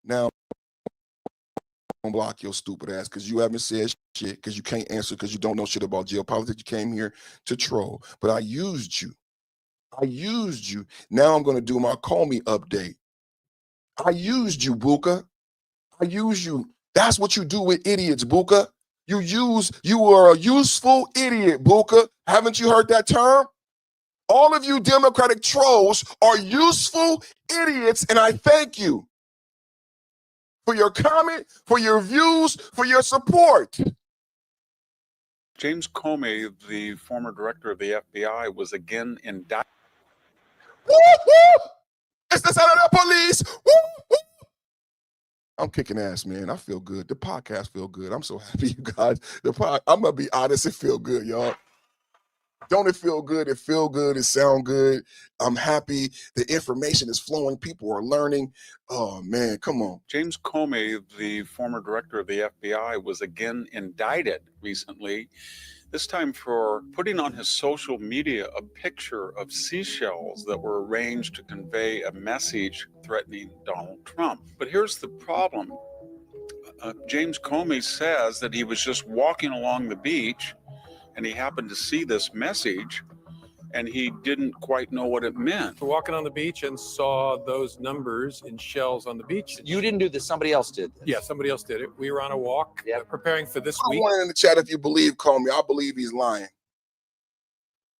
Now I'm going to block your stupid ass because you haven't said shit, because you can't answer, because you don't know shit about geopolitics. You came here to troll. But I used you. Now I'm going to do my Call Me update. I used you, Buka. I use you. That's what you do with idiots, Buka. You are a useful idiot, Buka. Haven't you heard that term? All of you Democratic trolls are useful idiots, and I thank you for your comment, for your views, for your support. James Comey, the former director of the FBI, was again indicted. Woo, woo! It's the sound of the police. Woo, woo! I'm kicking ass, man. I feel good. The podcast feel good. I'm so happy, you guys. I'm gonna be honest, it feel good, y'all. Don't it feel good? It feel good. It sound good. I'm happy. The information is flowing. People are learning. Oh man, come on. James Comey, the former director of the FBI, was again indicted recently, this time for putting on his social media a picture of seashells that were arranged to convey a message threatening Donald Trump. But here's the problem. James Comey says that he was just walking along the beach and he happened to see this message and he didn't quite know what it meant. We're walking on the beach and saw those numbers in shells on the beach. You didn't do this, somebody else did this. Yeah, somebody else did it. We were on a walk preparing for this I week. want in the chat if you believe Comey. I believe he's lying.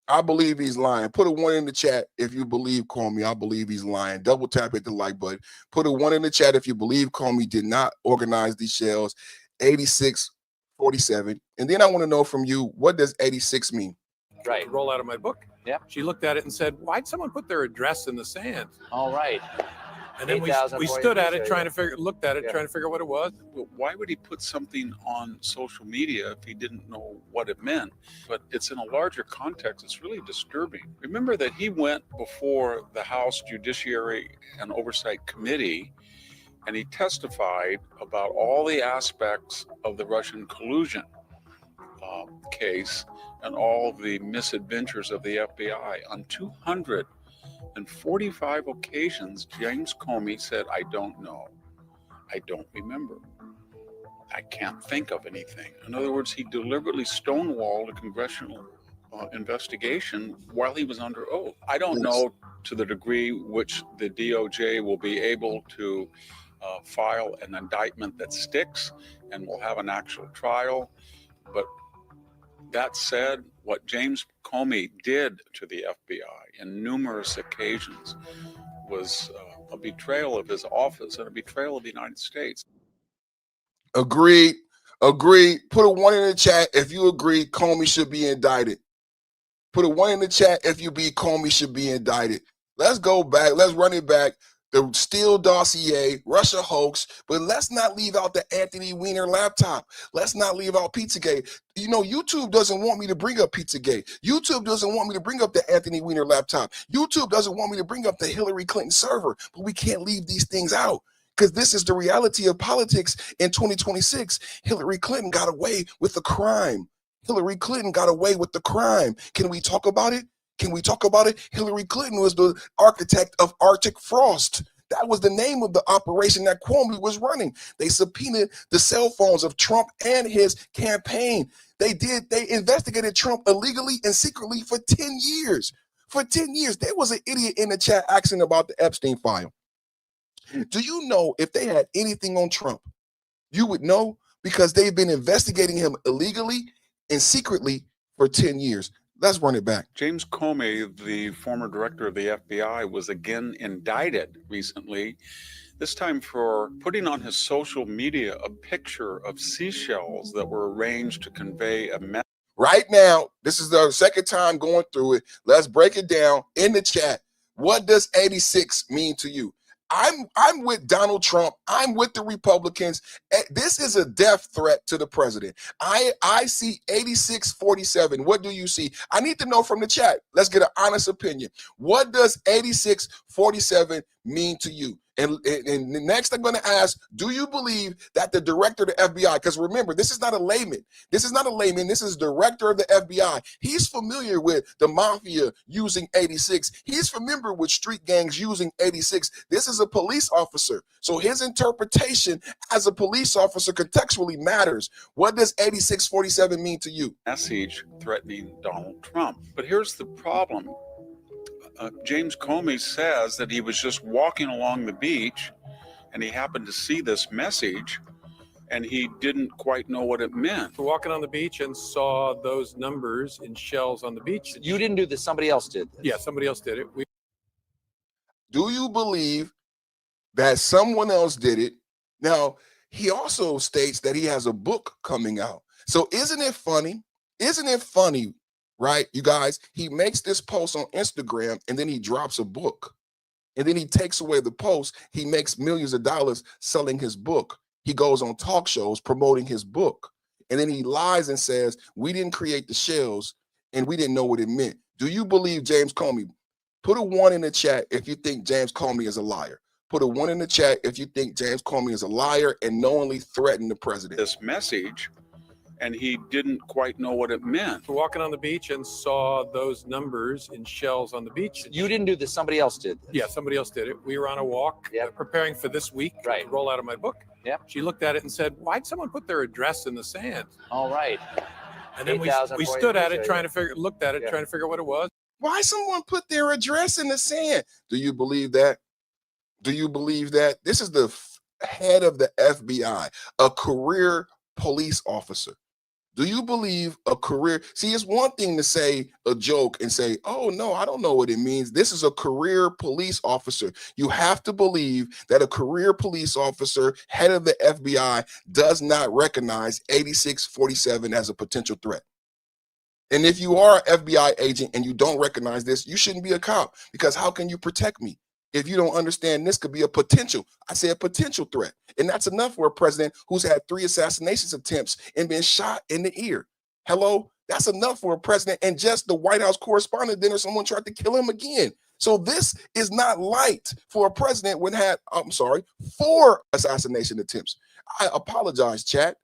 I believe he's lying. Put a 1 in the chat if you believe Comey. I believe he's lying. Double tap hit the like button. Put a 1 in the chat if you believe Comey did not organize these shells. 86-47. And then I want to know from you, what does 86 mean? Right. Roll out of my book. Yeah. She looked at it and said, why'd someone put their address in the sand? All right. And then we stood at it trying to figure, looked at it, trying to figure out what it was. Well, why would he put something on social media if he didn't know what it meant? But it's in a larger context. It's really disturbing. Remember that he went before the House Judiciary and Oversight Committee and he testified about all the aspects of the Russian collusion case and all of the misadventures of the FBI. On 245 occasions, James Comey said, I don't know. I don't remember. I can't think of anything. In other words, he deliberately stonewalled a congressional investigation while he was under oath. I don't know to the degree which the DOJ will be able to file an indictment that sticks and will have an actual trial. But that said, what James Comey did to the FBI in numerous occasions was a betrayal of his office and a betrayal of the United States. Agreed. Agreed. Put a 1 in the chat if you agree Comey should be indicted. Put a 1 in the chat if you believe Comey should be indicted. Let's go back. Let's run it back. The Steele dossier, Russia hoax, but let's not leave out the Anthony Weiner laptop. Let's not leave out Pizzagate. You know, YouTube doesn't want me to bring up Pizzagate. YouTube doesn't want me to bring up the Anthony Weiner laptop. YouTube doesn't want me to bring up the Hillary Clinton server, but we can't leave these things out because this is the reality of politics in 2026. Hillary Clinton got away with the crime. Hillary Clinton got away with the crime. Can we talk about it? Can we talk about it? Hillary Clinton was the architect of Arctic Frost. That was the name of the operation that Cuomo was running. They subpoenaed the cell phones of Trump and his campaign. They investigated Trump illegally and secretly for 10 years. For 10 years. There was an idiot in the chat asking about the Epstein file. Do you know if they had anything on Trump? You would know because they've been investigating him illegally and secretly for 10 years. Let's run it back. James Comey, the former director of the FBI, was again indicted recently, this time for putting on his social media a picture of seashells that were arranged to convey a message. Right now, this is the second time going through it. Let's break it down in the chat. What does 86 mean to you? I'm with Donald Trump. I'm with the Republicans. This is a death threat to the president. I see 86-47. What do you see? I need to know from the chat. Let's get an honest opinion. What does 86-47 mean to you? And next, I'm going to ask, do you believe that the director of the FBI, because remember, this is not a layman. This is not a layman. This is director of the FBI. He's familiar with the mafia using 86. He's familiar with street gangs using 86. This is a police officer. So his interpretation as a police officer contextually matters. What does 86-47 mean to you? Message threatening Donald Trump. But here's the problem. James Comey says that he was just walking along the beach and he happened to see this message and he didn't quite know what it meant. We're walking on the beach and saw those numbers in shells on the beach. You didn't do this, somebody else did this. Yeah, somebody else did it. Do you believe that someone else did it? Now, he also states that he has a book coming out. So isn't it funny? Isn't it funny? Right, you guys, he makes this post on Instagram and then he drops a book. And then he takes away the post. He makes millions of dollars selling his book. He goes on talk shows promoting his book. And then he lies and says, we didn't create the shells and we didn't know what it meant. Do you believe James Comey? Put a 1 in the chat if you think James Comey is a liar. Put a 1 in the chat if you think James Comey is a liar and knowingly threatened the president. This message, and he didn't quite know what it meant. We're walking on the beach and saw those numbers in shells on the beach. You didn't do this, somebody else did this. Yeah, somebody else did it. We were on a walk preparing for this week to roll out of my book. Yep. She looked at it and said, why'd someone put their address in the sand? All right. And then we stood at it trying to figure, looked at it, trying to figure out what it was. Why someone put their address in the sand? Do you believe that? Do you believe that? This is the head of the FBI, a career police officer. Do you believe a career? See, it's one thing to say a joke and say, oh, no, I don't know what it means. This is a career police officer. You have to believe that a career police officer, head of the FBI, does not recognize 8647 as a potential threat. And if you are an FBI agent and you don't recognize this, you shouldn't be a cop, because how can you protect me if you don't understand this could be a potential, I say a potential threat. And that's enough for a president who's had 3 assassination attempts and been shot in the ear. Hello? That's enough for a president. And just the White House correspondent dinner, someone tried to kill him again. So this is not light for a president when had, 4 assassination attempts. I apologize, chat.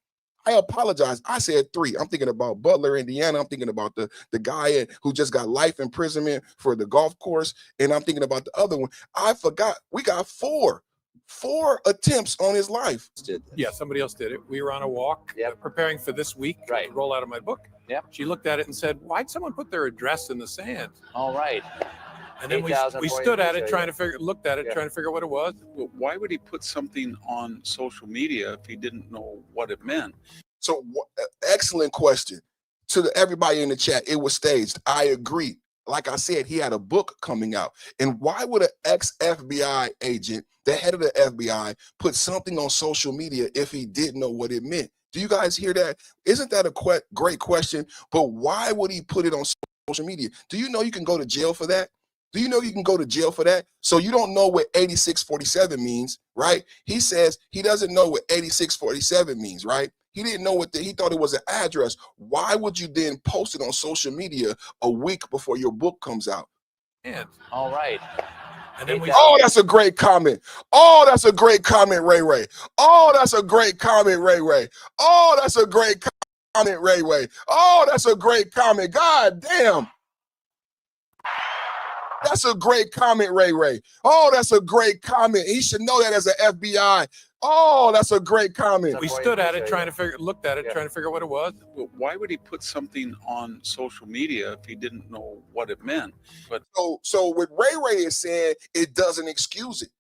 I apologize. I said 3. I'm thinking about Butler, Indiana. I'm thinking about the guy who just got life imprisonment for the golf course. And I'm thinking about the other one. I forgot. We got 4 attempts on his life. Yeah, somebody else did it. We were on a walk preparing for this week to roll out of my book. Yep. She looked at it and said, why'd someone put their address in the sand? All right. And then we stood at it trying to figure, looked at it, trying to figure out what it was. Well, why would he put something on social media if he didn't know what it meant? So excellent question to everybody in the chat. It was staged. I agree. Like I said, he had a book coming out. And why would an ex-FBI agent, the head of the FBI, put something on social media if he didn't know what it meant? Do you guys hear that? Isn't that a great question? But why would he put it on social media? Do you know you can go to jail for that? Do you know you can go to jail for that? So you don't know what 8647 means, right? He says he doesn't know what 8647 means, right? He didn't know he thought it was an address. Why would you then post it on social media a week before your book comes out? And all right. And then oh, that's a great comment. Oh, that's a great comment, Ray Ray. Oh, that's a great comment, Ray Ray. Oh, that's a great comment, Ray Ray. Oh, that's a great comment. God damn. That's a great comment, Ray Ray. Oh, that's a great comment. He should know that as an FBI. Oh, that's a great comment. We stood at it trying to figure, looked at it, trying to figure out what it was. Well, why would he put something on social media if he didn't know what it meant? But so what Ray Ray is saying, it doesn't excuse it.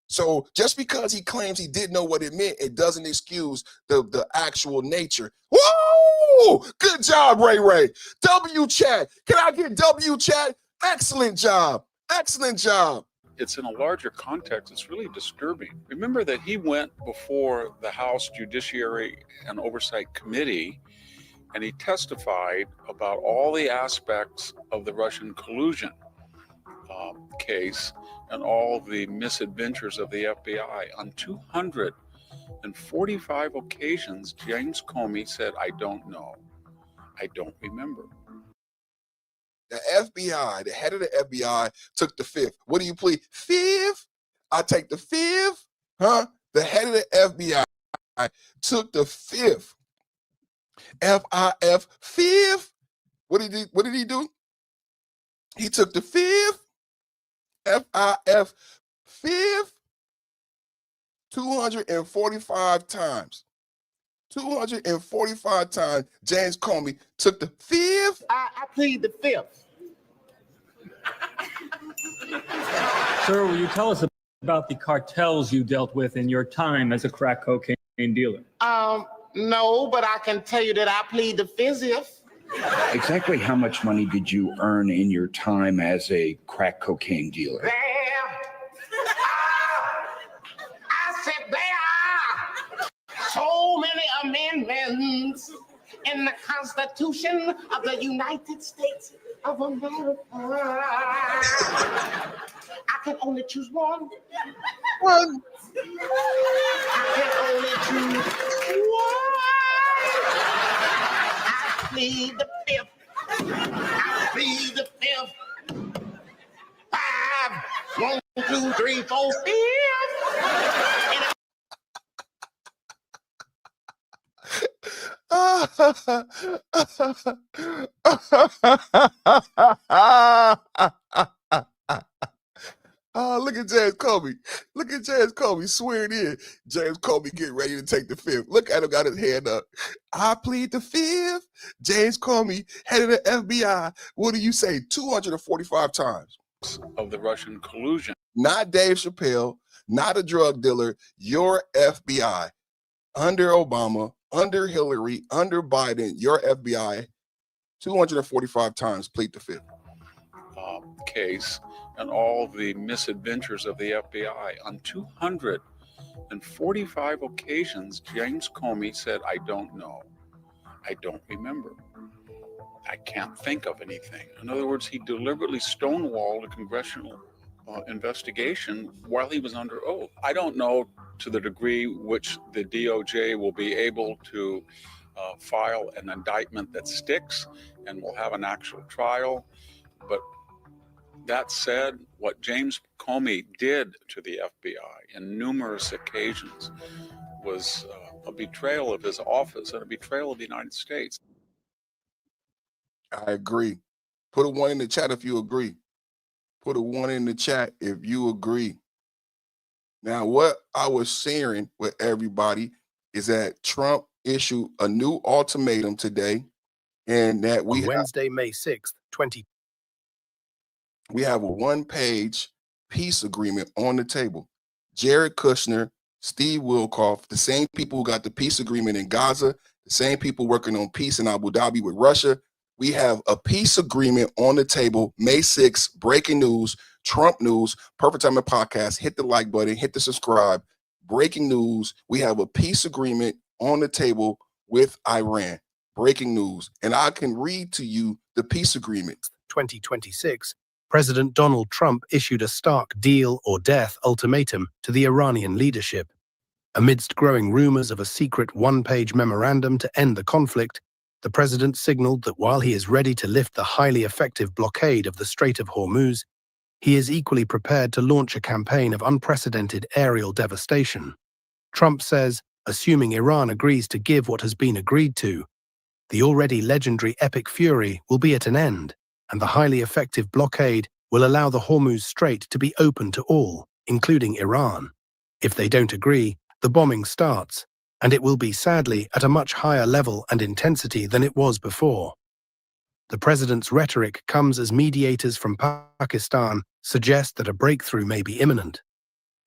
So just because he claims he didn't know what it meant, it doesn't excuse the actual nature. Woo! Good job, Ray Ray. W chat. Can I get W chat? Excellent job. Excellent job. It's in a larger context. It's really disturbing. Remember that he went before the House Judiciary and Oversight Committee, and he testified about all the aspects of the Russian collusion case and all the misadventures of the FBI. On 245 occasions, James Comey said, I don't know. I don't remember. The FBI, the head of the FBI, took the 5th. What do you plead? 5th? I take the 5th? Huh? The head of the FBI took the 5th. F-I-F, 5th? What did he do? He took the 5th. F-I-F, 5th. 245 times. 245 times James Comey took the 5th. I plead the 5th. Sir, will you tell us about the cartels you dealt with in your time as a crack cocaine dealer? No, but I can tell you that I plead the 50th. Exactly how much money did you earn in your time as a crack cocaine dealer? I said there are so many amendments in the Constitution of the United States of America. I can only choose one. One. I can only choose one. I plead the fifth. I plead the fifth. 5, 1, 2, 3, 4, 5. Look at James Comey. Look at James Comey swearing in. James Comey getting ready to take the fifth. Look at him, got his hand up. I plead the fifth. James Comey, head of the FBI. What do you say? 245 times. Of the Russian collusion. Not Dave Chappelle, not a drug dealer, your FBI. Under Obama, under Hillary, under Biden, your FBI, 245 times plead the fifth. Case and all the misadventures of the FBI. On 245 occasions, James Comey said, I don't know. I don't remember. I can't think of anything. In other words, he deliberately stonewalled a congressional investigation while he was under oath. I don't know to the degree which the DOJ will be able to file an indictment that sticks and will have an actual trial. But that said, what James Comey did to the FBI in numerous occasions was a betrayal of his office and a betrayal of the United States. I agree. Put a 1 in the chat if you agree. Put a 1 in the chat if you agree. Now, what I was sharing with everybody is that Trump issued a new ultimatum today, and that On Wednesday, May 6th, we have a 1-page peace agreement on the table. Jared Kushner, Steve Wilkoff, the same people who got the peace agreement in Gaza, the same people working on peace in Abu Dhabi with Russia. We have a peace agreement on the table, May 6th, breaking news, Trump news, Perfect Timing Podcast. Hit the like button, hit the subscribe. Breaking news, we have a peace agreement on the table with Iran. Breaking news. And I can read to you the peace agreement. 2026, President Donald Trump issued a stark deal or death ultimatum to the Iranian leadership. Amidst growing rumors of a secret 1-page memorandum to end the conflict, the president signaled that while he is ready to lift the highly effective blockade of the Strait of Hormuz, he is equally prepared to launch a campaign of unprecedented aerial devastation. Trump says, assuming Iran agrees to give what has been agreed to, the already legendary epic fury will be at an end, and the highly effective blockade will allow the Hormuz Strait to be open to all, including Iran. If they don't agree, the bombing starts, and it will be, sadly, at a much higher level and intensity than it was before. The president's rhetoric comes as mediators from Pakistan suggest that a breakthrough may be imminent.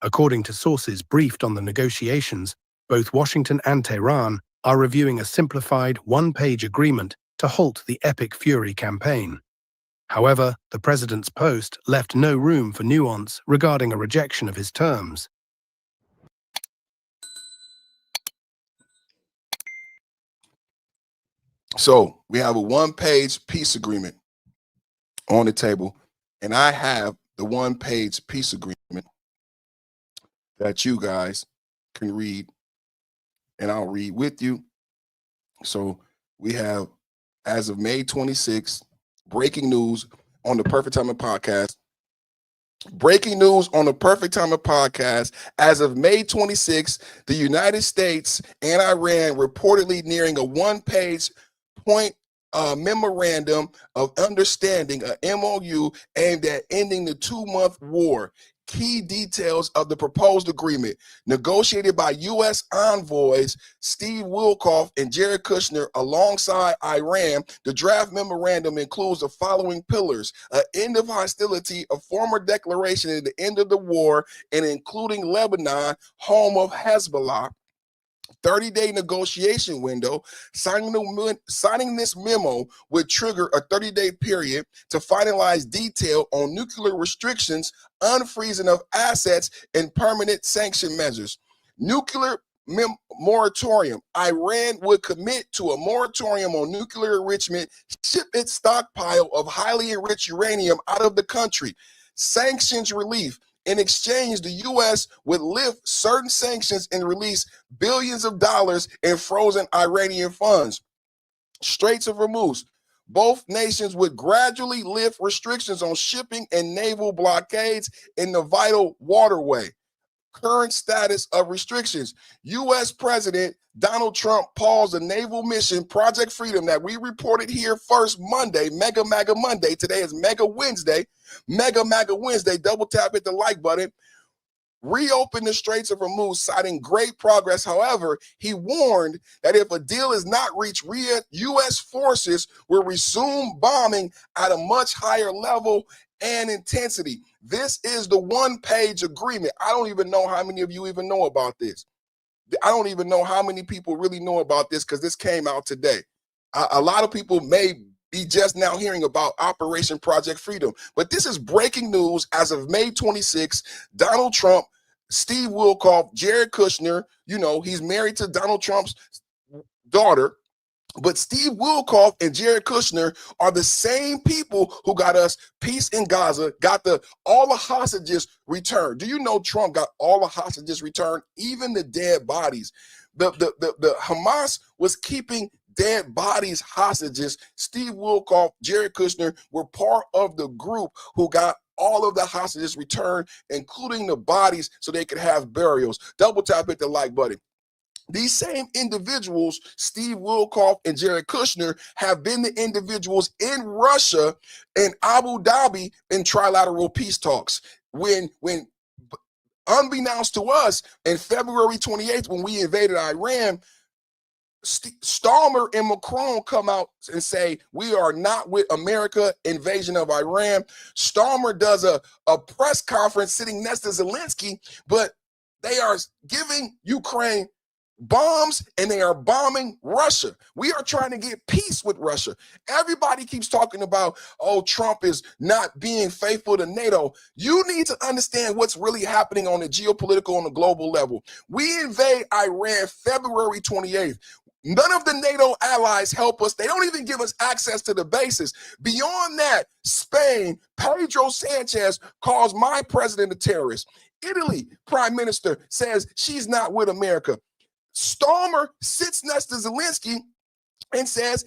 According to sources briefed on the negotiations, both Washington and Tehran are reviewing a simplified 1-page agreement to halt the epic fury campaign. However, the president's post left no room for nuance regarding a rejection of his terms. So we have a 1-page peace agreement on the table, and I have the 1-page peace agreement that you guys can read, and I'll read with you. So we have, as of May 26th, breaking news on the Perfect Timing Podcast. Breaking news on the Perfect Timing Podcast. As of May 26th, the United States and Iran reportedly nearing a 1-page point memorandum of understanding, a MOU aimed at ending the 2-month war. Key details of the proposed agreement, negotiated by U.S. envoys Steve Wilkoff and Jared Kushner alongside Iran. The draft memorandum includes the following pillars: an end of hostility, a formal declaration of the end of the war, and including Lebanon, home of Hezbollah. 30-day negotiation window. Signing this memo would trigger a 30-day period to finalize detail on nuclear restrictions, unfreezing of assets, and permanent sanction measures. Nuclear moratorium. Iran would commit to a moratorium on nuclear enrichment, ship its stockpile of highly enriched uranium out of the country. sanctions relief. In exchange, the U.S. would lift certain sanctions and release billions of dollars in frozen Iranian funds. Straits of Hormuz. Both nations would gradually lift restrictions on shipping and naval blockades in the vital waterway. Current status of restrictions. U.S. President Donald Trump paused a naval mission, Project Freedom, that we reported here first Monday, Mega MAGA Monday. Today is Mega Wednesday. Mega MAGA Wednesday. Double tap hit the like button. Reopened the Straits of Hormuz, citing great progress. However, he warned that if a deal is not reached, U.S. forces will resume bombing at a much higher level and intensity. This is the one-page agreement. I don't even know how many of you even know about this. I don't even know how many people really know about this because this came out today. A lot of people may be just now hearing about Operation Project Freedom, but this is breaking news as of May 26. Donald Trump, Steve Wilkoff, Jared Kushner, you know, he's married to Donald Trump's daughter. But Steve Wilkoff and Jared Kushner are the same people who got us peace in Gaza, got all the hostages returned. Do you know Trump got all the hostages returned, even the dead bodies? The Hamas was keeping dead bodies hostages. Steve Wilkoff, Jared Kushner were part of the group who got all of the hostages returned, including the bodies, so they could have burials. Double tap hit the like button. These same individuals, Steve Wilkoff and Jared Kushner, have been the individuals in Russia and Abu Dhabi in trilateral peace talks. When unbeknownst to us, in February 28th, when we invaded Iran, Starmer and Macron come out and say, we are not with America invasion of Iran. Starmer does a press conference sitting next to Zelensky, but they are giving Ukraine bombs and they are bombing Russia. We are trying to get peace with Russia. Everybody keeps talking about, oh, Trump is not being faithful to NATO. You need to understand what's really happening on the geopolitical, on the global level. We invade Iran February 28th. None of the NATO allies help us. They don't even give us access to the bases. Beyond that, Spain, Pedro Sanchez calls my president a terrorist. Italy, prime minister, says she's not with America. Starmer sits next to Zelensky and says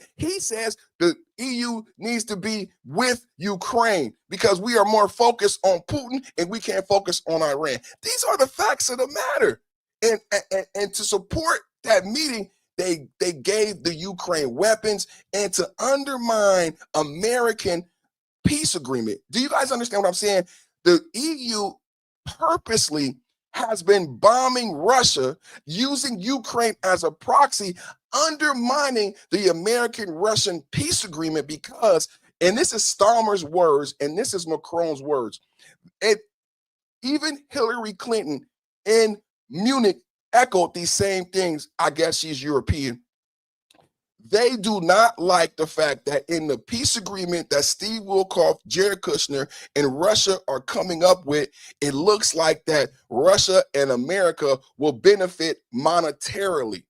the EU needs to be with Ukraine because we are more focused on Putin and we can't focus on Iran. These are the facts of the matter. And to support that meeting, they gave the Ukraine weapons and to undermine American peace agreement. Do you guys understand what I'm saying? The EU purposely has been bombing Russia, using Ukraine as a proxy, undermining the American-Russian peace agreement because, and this is Starmer's words, and this is Macron's words, even Hillary Clinton in Munich echoed these same things. I guess she's European. They do not like the fact that in the peace agreement that Steve Wilkoff, Jared Kushner, and Russia are coming up with, it looks like that Russia and America will benefit monetarily.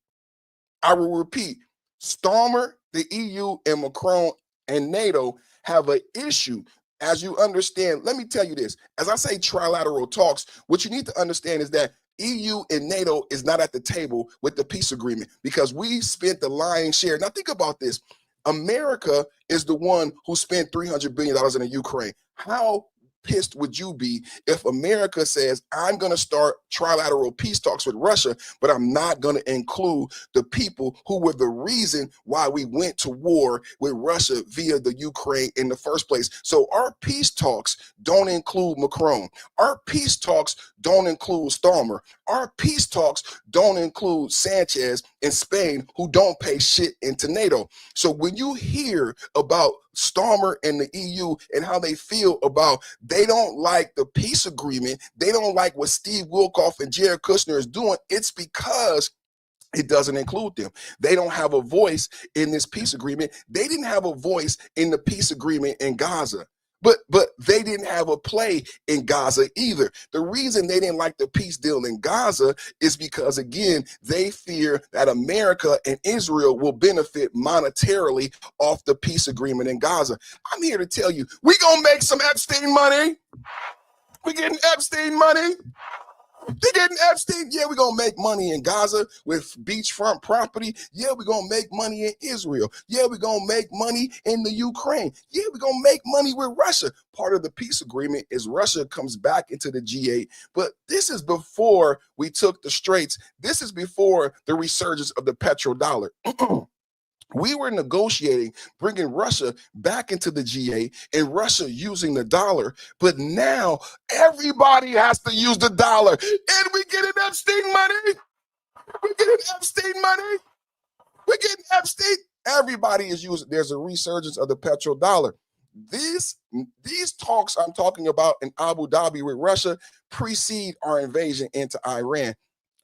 I will repeat, Starmer, the EU, and Macron and NATO have an issue. As you understand, let me tell you this. As I say trilateral talks, what you need to understand is that EU and NATO is not at the table with the peace agreement because we spent the lion's share. Now think about this. America is the one who spent $300 billion in the Ukraine. How pissed would you be if America says, I'm going to start trilateral peace talks with Russia, but I'm not going to include the people who were the reason why we went to war with Russia via the Ukraine in the first place? So our peace talks don't include Macron. Our peace talks don't include Starmer. Our peace talks don't include Sanchez in Spain, who don't pay shit into NATO. So when you hear about Starmer and the EU and how they feel about they don't like the peace agreement, they don't like what Steve Wilkoff and Jared Kushner is doing, it's because it doesn't include them. They don't have a voice in this peace agreement. They didn't have a voice in the peace agreement in Gaza. But they didn't have a play in Gaza either. The reason they didn't like the peace deal in Gaza is because, again, they fear that America and Israel will benefit monetarily off the peace agreement in Gaza. I'm here to tell you, we gonna make some Epstein money. We getting Epstein money. They're getting Epstein. Yeah, we're going to make money in Gaza with beachfront property. Yeah, we're going to make money in Israel. Yeah, we're going to make money in the Ukraine. Yeah, we're going to make money with Russia. Part of the peace agreement is Russia comes back into the G8. But this is before we took the Straits. This is before the resurgence of the petrodollar. We were negotiating bringing Russia back into the G8 and Russia using the dollar. But now everybody has to use the dollar. And we getting Epstein money. We're getting Epstein money. We're getting Epstein. Everybody is using. There's a resurgence of the petrodollar. These talks I'm talking about in Abu Dhabi with Russia precede our invasion into Iran.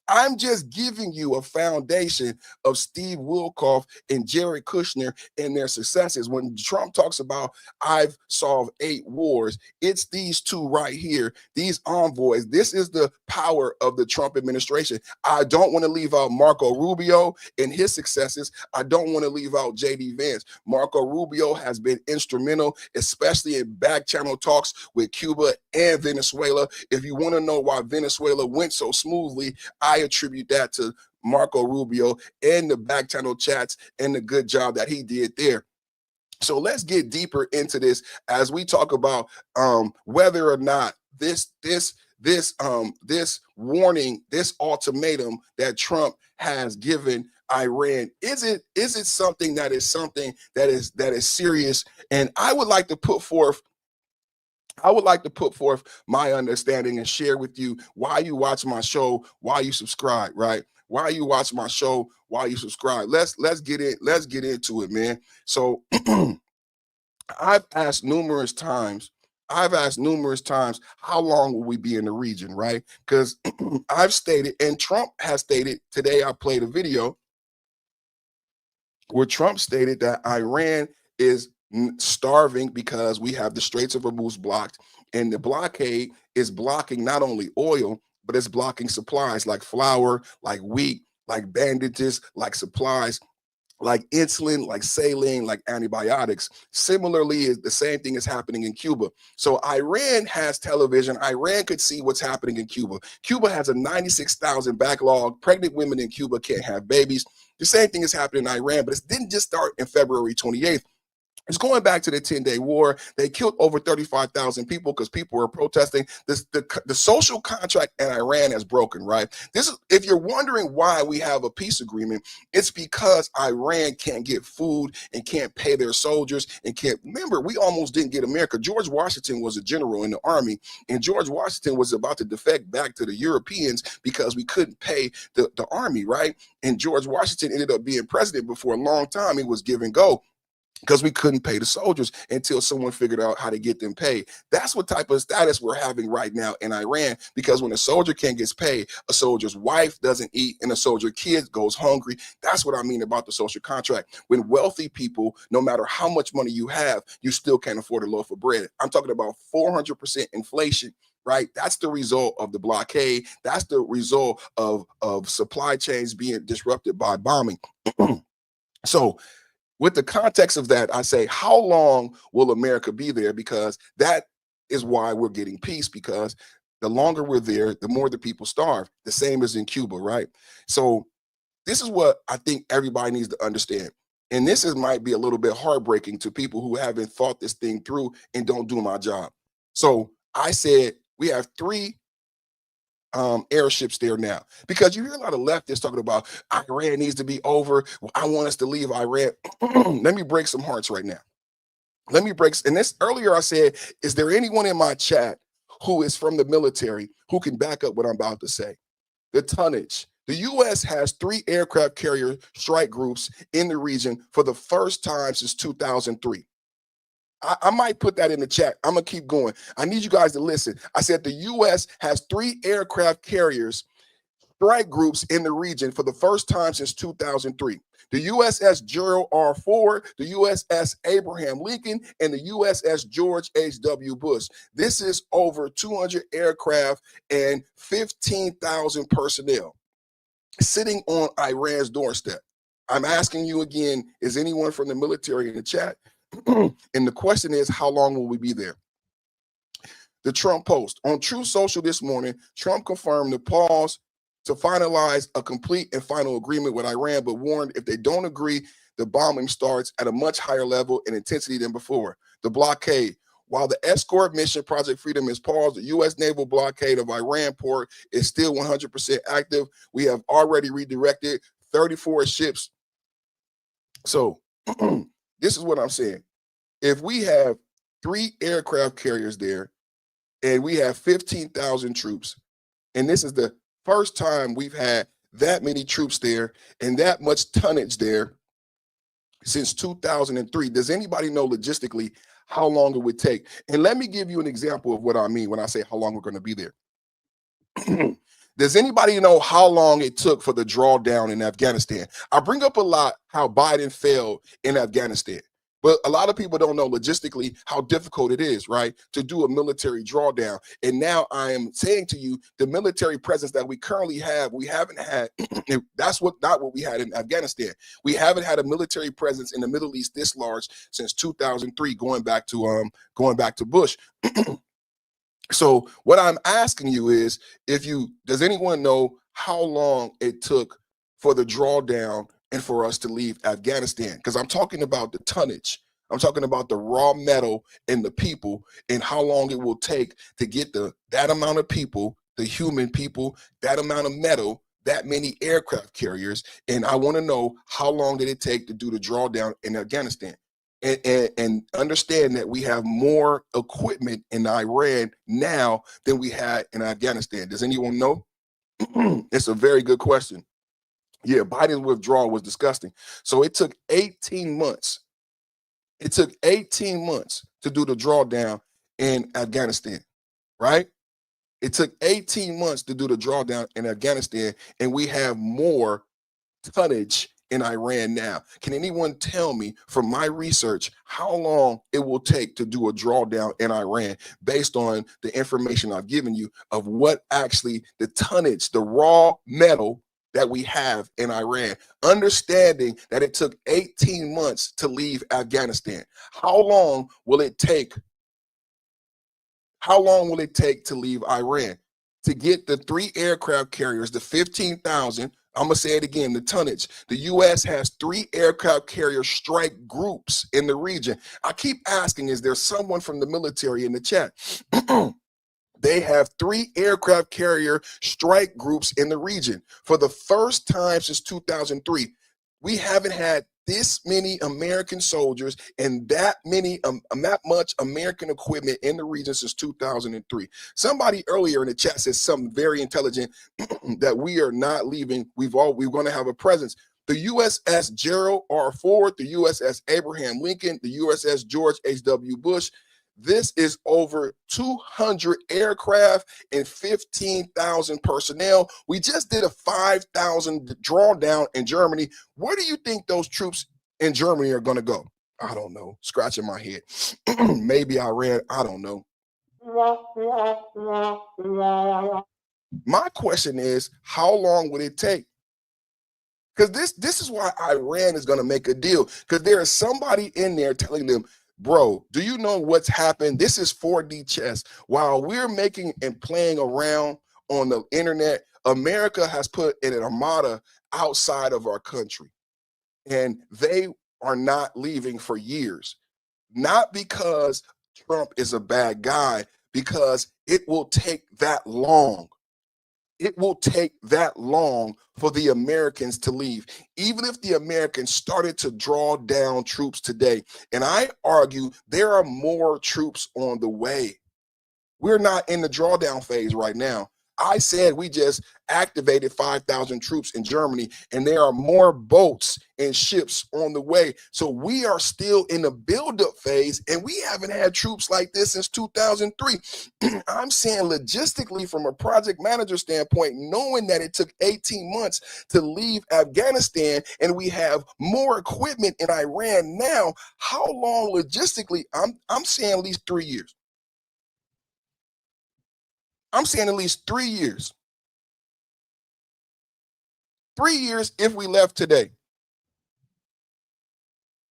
I'm just giving you a foundation of Steve Wilkoff and Jared Kushner and their successes. When Trump talks about I've solved 8 wars, it's these two right here, these envoys. This is the power of the Trump administration. I don't want to leave out Marco Rubio and his successes. I don't want to leave out J.D. Vance. Marco Rubio has been instrumental, especially in back channel talks with Cuba and Venezuela. If you want to know why Venezuela went so smoothly, I attribute that to Marco Rubio and the back channel chats and the good job that he did there. So let's get deeper into this as we talk about whether or not this warning, this ultimatum that Trump has given Iran, is it something that is serious? And I would like to put forth my understanding and share with you why you watch my show, why you subscribe, right? Why you watch my show, why you subscribe. Let's get into it, man. So I've asked numerous times, how long will we be in the region, right? Because I've stated, and Trump has stated, today I played a video where Trump stated that Iran is starving because we have the Straits of Hormuz blocked, and the blockade is blocking not only oil, but it's blocking supplies like flour, like wheat, like bandages, like supplies, like insulin, like saline, like antibiotics. Similarly, the same thing is happening in Cuba. So Iran has television. Iran could see what's happening in Cuba. Cuba has a 96,000 backlog. Pregnant women in Cuba can't have babies. The same thing is happening in Iran, but it didn't just start in February 28th. It's going back to the 10-day war. They killed over 35,000 people because people were protesting. The social contract in Iran has broken, right? If you're wondering why we have a peace agreement, it's because Iran can't get food and can't pay their soldiers and can't. Remember, we almost didn't get America. George Washington was a general in the army, and George Washington was about to defect back to the Europeans because we couldn't pay the army, right? And George Washington ended up being president, but for a long time, he was give and go, because we couldn't pay the soldiers until someone figured out how to get them paid. That's what type of status we're having right now in Iran, because when a soldier can't get paid, a soldier's wife doesn't eat and a soldier's kid goes hungry. That's what I mean about the social contract. When wealthy people, no matter how much money you have, you still can't afford a loaf of bread. I'm talking about 400% inflation. Right, that's the result of the blockade. That's the result of supply chains being disrupted by bombing. So, with the context of that, I say, how long will America be there? Because that is why we're getting peace, because the longer we're there, the more the people starve. The same as in Cuba, right? So this is what I think everybody needs to understand. And might be a little bit heartbreaking to people who haven't thought this thing through and don't do my job. So I said, we have 3 airships there now, because you hear a lot of leftists talking about Iran needs to be over. I want us to leave Iran. Let me break some hearts right now. And this earlier I said, is there anyone in my chat who is from the military who can back up what I'm about to say? The tonnage. The U.S. has 3 aircraft carrier strike groups in the region for the first time since 2003. I might put that in the chat. I'm going to keep going. I need you guys to listen. I said the U.S. has 3 aircraft carriers strike groups in the region for the first time since 2003. The USS Gerald R. Ford, the USS Abraham Lincoln, and the USS George H.W. Bush. This is over 200 aircraft and 15,000 personnel sitting on Iran's doorstep. I'm asking you again, is anyone from the military in the chat? And the question is, how long will we be there? The Trump Post. On Truth Social this morning, Trump confirmed the pause to finalize a complete and final agreement with Iran, but warned if they don't agree, the bombing starts at a much higher level and intensity than before. The blockade. While the escort mission Project Freedom is paused, the U.S. naval blockade of Iran port is still 100% active. We have already redirected 34 ships. So this is what I'm saying. If we have 3 aircraft carriers there and we have 15,000 troops, and this is the first time we've had that many troops there and that much tonnage there since 2003, does anybody know logistically how long it would take? And let me give you an example of what I mean when I say how long we're going to be there. Does anybody know how long it took for the drawdown in Afghanistan? I bring up a lot how Biden failed in Afghanistan, but a lot of people don't know logistically how difficult it is, right, to do a military drawdown. And now I am saying to you, the military presence that we currently have, we haven't had, not what we had in Afghanistan. We haven't had a military presence in the Middle East this large since 2003, going back to Bush. So what I'm asking you is, does anyone know how long it took for the drawdown and for us to leave Afghanistan? Because I'm talking about the tonnage. I'm talking about the raw metal and the people, and how long it will take to get that amount of people, the human people, that amount of metal, that many aircraft carriers. And I want to know, how long did it take to do the drawdown in Afghanistan? And understand that we have more equipment in Iran now than we had in Afghanistan. Does anyone know? It's a very good question. Yeah, Biden's withdrawal was disgusting. So it took 18 months. It took 18 months to do the drawdown in Afghanistan, right? It took 18 months to do the drawdown in Afghanistan, and we have more tonnage in Iran now. Can anyone tell me from my research how long it will take to do a drawdown in Iran based on the information I've given you of what actually the tonnage, the raw metal that we have in Iran, understanding that it took 18 months to leave Afghanistan? How long will it take? How long will it take to leave Iran? To get the 3 aircraft carriers, the 15,000, I'm going to say it again, the tonnage. The U.S. has 3 aircraft carrier strike groups in the region. I keep asking, is there someone from the military in the chat? They have 3 aircraft carrier strike groups in the region. For the first time since 2003, we haven't had this many American soldiers and that much American equipment in the region since 2003. Somebody earlier in the chat said something very intelligent, that we are not leaving. We're going to have a presence. The USS Gerald R. Ford, the USS Abraham Lincoln, the USS George H.W. Bush. This is over 200 aircraft and 15,000 personnel. We just did a 5,000 drawdown in Germany. Where do you think those troops in Germany are going to go? I don't know. Scratching my head. Maybe Iran. I don't know. My question is, how long would it take? Because this is why Iran is going to make a deal. Because there is somebody in there telling them, bro, do you know what's happened? This is 4D chess. While we're making and playing around on the internet, America has put an armada outside of our country. And they are not leaving for years. Not because Trump is a bad guy, because it will take that long. It will take that long for the Americans to leave. Even if the Americans started to draw down troops today, and I argue there are more troops on the way. We're not in the drawdown phase right now. I said we just activated 5,000 troops in Germany, and there are more boats and ships on the way. So we are still in the buildup phase, and we haven't had troops like this since 2003. I'm saying logistically, from a project manager standpoint, knowing that it took 18 months to leave Afghanistan and we have more equipment in Iran now, how long logistically? I'm saying at least 3 years. I'm saying at least 3 years. 3 years if we left today.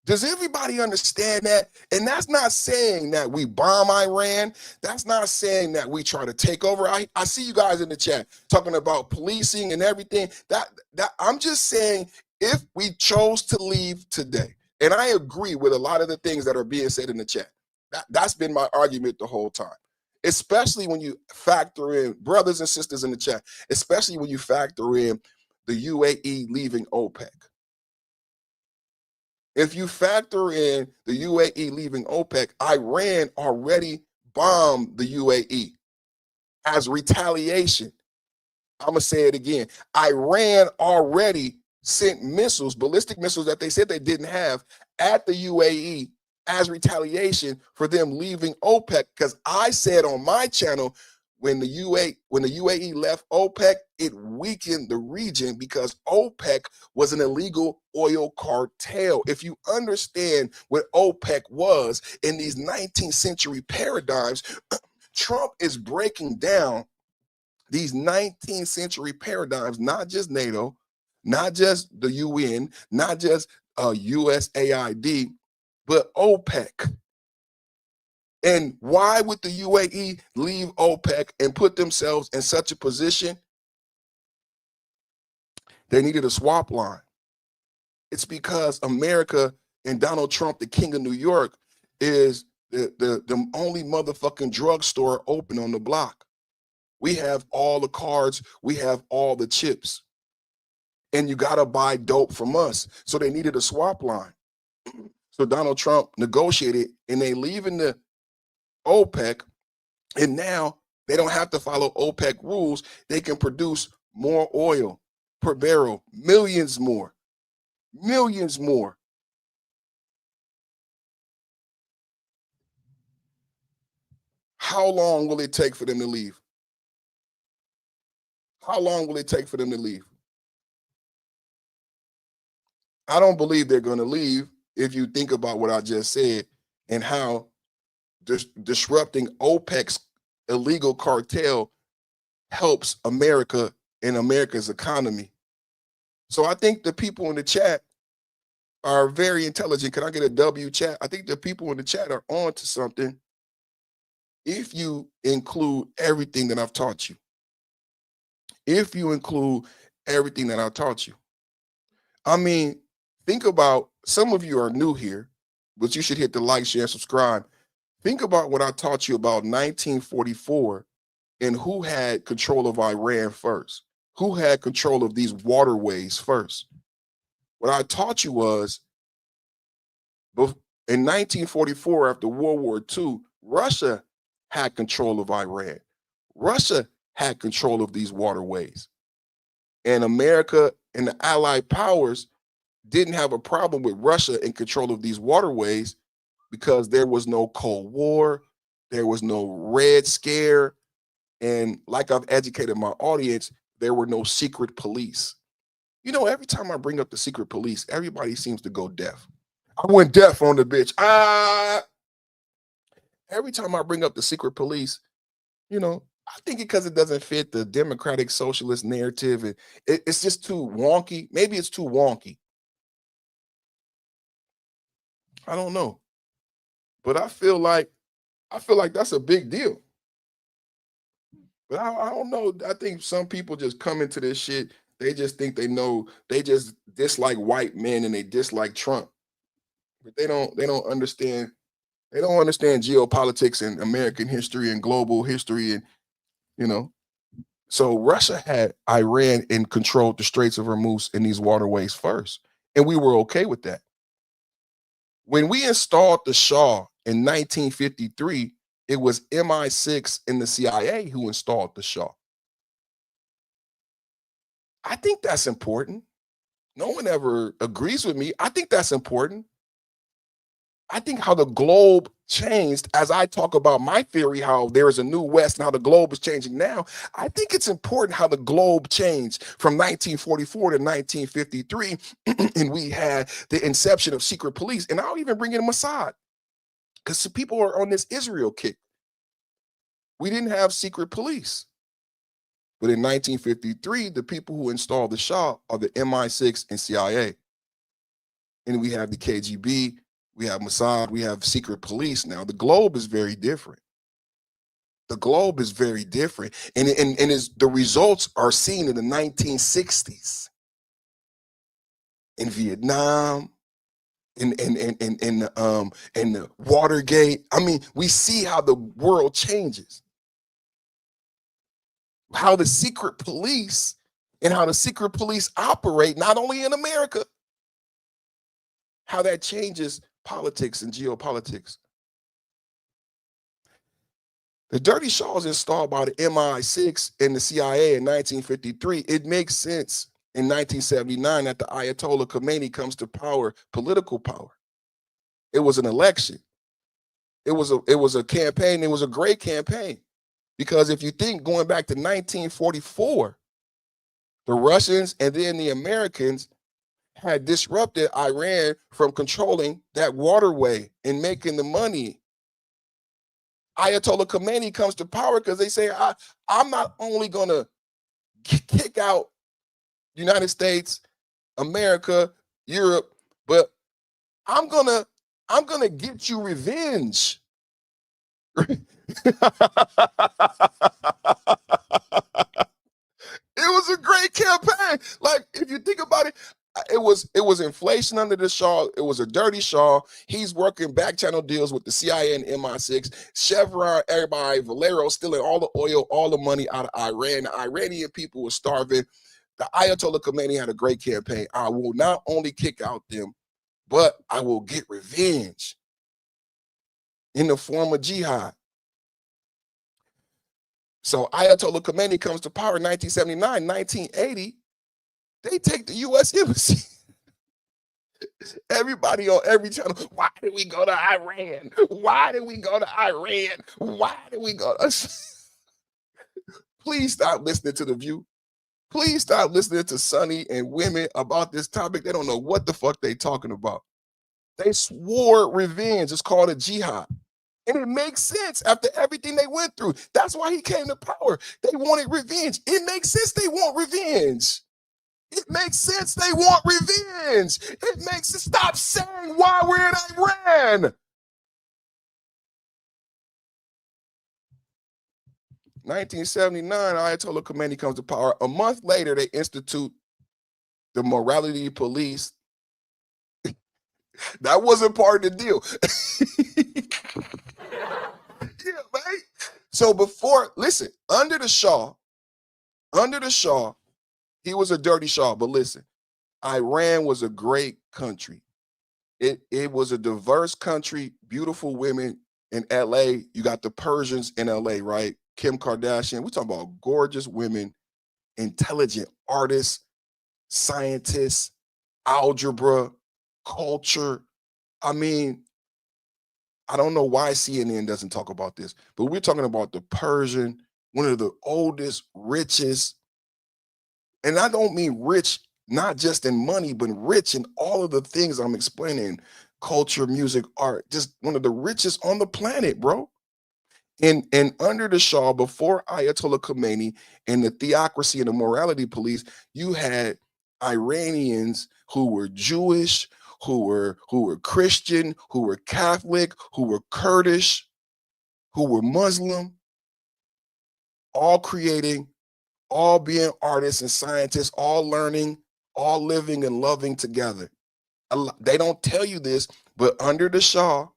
Does everybody understand that? And that's not saying that we bomb Iran. That's not saying that we try to take over. I see you guys in the chat talking about policing and everything. That I'm just saying, if we chose to leave today, and I agree with a lot of the things that are being said in the chat. That's been my argument the whole time. Especially when you factor in, brothers and sisters in the chat, especially when you factor in the UAE leaving OPEC. If you factor in the UAE leaving OPEC, Iran already bombed the UAE as retaliation. I'm going to say it again. Iran already sent missiles, ballistic missiles that they said they didn't have, at the UAE as retaliation for them leaving OPEC. Because I said on my channel, when the UAE left OPEC, it weakened the region because OPEC was an illegal oil cartel. If you understand what OPEC was in these 19th century paradigms, Trump is breaking down these 19th century paradigms, not just NATO, not just the UN, not just USAID, but OPEC. And why would the UAE leave OPEC and put themselves in such a position? They needed a swap line. It's America and Donald Trump, the king of New York, is the only motherfucking drugstore open on the block. We have all the cards. We have all the chips. And you got to buy dope from us. So they needed a swap line. So Donald Trump negotiated, and they leaving the OPEC, and now they don't have to follow OPEC rules. They can produce more oil per barrel, millions more. How long will it take for them to leave? How long will it take for them to leave? I don't believe they're going to leave if you think about what I just said and how disrupting OPEC's illegal cartel helps America and America's economy. So I think the people in the chat are very intelligent. Can I get a W chat? I think the people in the chat are on to something if you include everything that I've taught you. If you include everything that I taught you. I mean, think about, some of you are new here, but you should hit the like, share, subscribe. Think about what I taught you about 1944 and who had control of Iran first. Who had control of these waterways first? What I taught you was, in 1944, after World War II, Russia had control of Iran. Russia had control of these waterways. And America and the Allied powers didn't have a problem with Russia in control of these waterways because there was no Cold War, there was no Red Scare, and like I've educated my audience, there were no secret police. You know, every time I bring up the secret police, everybody seems to go deaf. I went deaf on the bitch. Every time I bring up the secret police, you know, I think because it doesn't fit the democratic socialist narrative. And it's just too wonky. Maybe it's too wonky. I don't know. But I feel like that's a big deal. But I don't know. I think some people just come into this shit. They just think they know. They just dislike white men and they dislike Trump. But they don't understand. They don't understand geopolitics and American history and global history, and you know. So Russia had Iran and controlled the Straits of Hormuz in these waterways first, and we were okay with that. When we installed the Shah in 1953, it was MI6 and the CIA who installed the Shah. I think that's important. No one ever agrees with me. I think that's important. I think how the globe changed, as I talk about my theory, how there is a new West and how the globe is changing now. I think it's important how the globe changed from 1944 to 1953. And we had the inception of secret police. And I'll even bring in Mossad, because people are on this Israel kick. We didn't have secret police. But in 1953, the people who installed the Shah are the MI6 and CIA. And we have the KGB, we have Mossad, we have secret police now. The globe is very different. The globe is very different. And the results are seen in the 1960s. In Vietnam, in the Watergate. I mean, we see how the world changes. How the secret police and how the secret police operate, not only in America, how that changes politics and geopolitics. The Dirty Shah was installed by the MI6 and the CIA in 1953. It makes sense in 1979 that the Ayatollah Khomeini comes to power, political power. It was an election. It was a campaign. It was a great campaign. Because if you think going back to 1944, the Russians and then the Americans had disrupted Iran from controlling that waterway and making the money. Ayatollah Khomeini comes to power because they say, I'm not only going to kick out United States, America, Europe, but I'm gonna get you revenge. It was a great campaign. Like, if you think about it, it was inflation under the Shah. It was a dirty Shah. He's working back channel deals with the CIA and MI6. Chevron, everybody, Valero stealing all the oil, all the money out of Iran. The Iranian people were starving. The Ayatollah Khomeini had a great campaign. I will not only kick out them, but I will get revenge in the form of jihad. So Ayatollah Khomeini comes to power in 1979, 1980. They take the U.S. embassy. Everybody on every channel, why did we go to Iran? Why did we go to Iran? Why did we go to... Please stop listening to The View. Please stop listening to Sonny and women about this topic. They don't know what the fuck they talking about. They swore revenge. It's called a jihad. And it makes sense after everything they went through. That's why he came to power. They wanted revenge. It makes sense they want revenge. It makes sense they want revenge. It makes sense. Stop saying why we're in Iran. 1979, Ayatollah Khomeini comes to power. A month later, they institute the morality police. That wasn't part of the deal. Yeah, right? So before, listen, under the Shah, he was a dirty Shah. But listen, Iran was a great country. It was a diverse country, beautiful women in LA. You got the Persians in LA, right? Kim Kardashian. We're talking about gorgeous women, intelligent artists, scientists, algebra, culture. I mean, I don't know why CNN doesn't talk about this, but we're talking about the Persian, one of the oldest, richest, and I don't mean rich, not just in money, but rich in all of the things I'm explaining, culture, music, art, just one of the richest on the planet, bro. And under the Shah, before Ayatollah Khomeini and the theocracy and the morality police, you had Iranians who were Jewish, who were Christian, who were Catholic, who were Kurdish, who were Muslim, all creating, all being artists and scientists, all learning, all living and loving together. They don't tell you this, but under the Shah,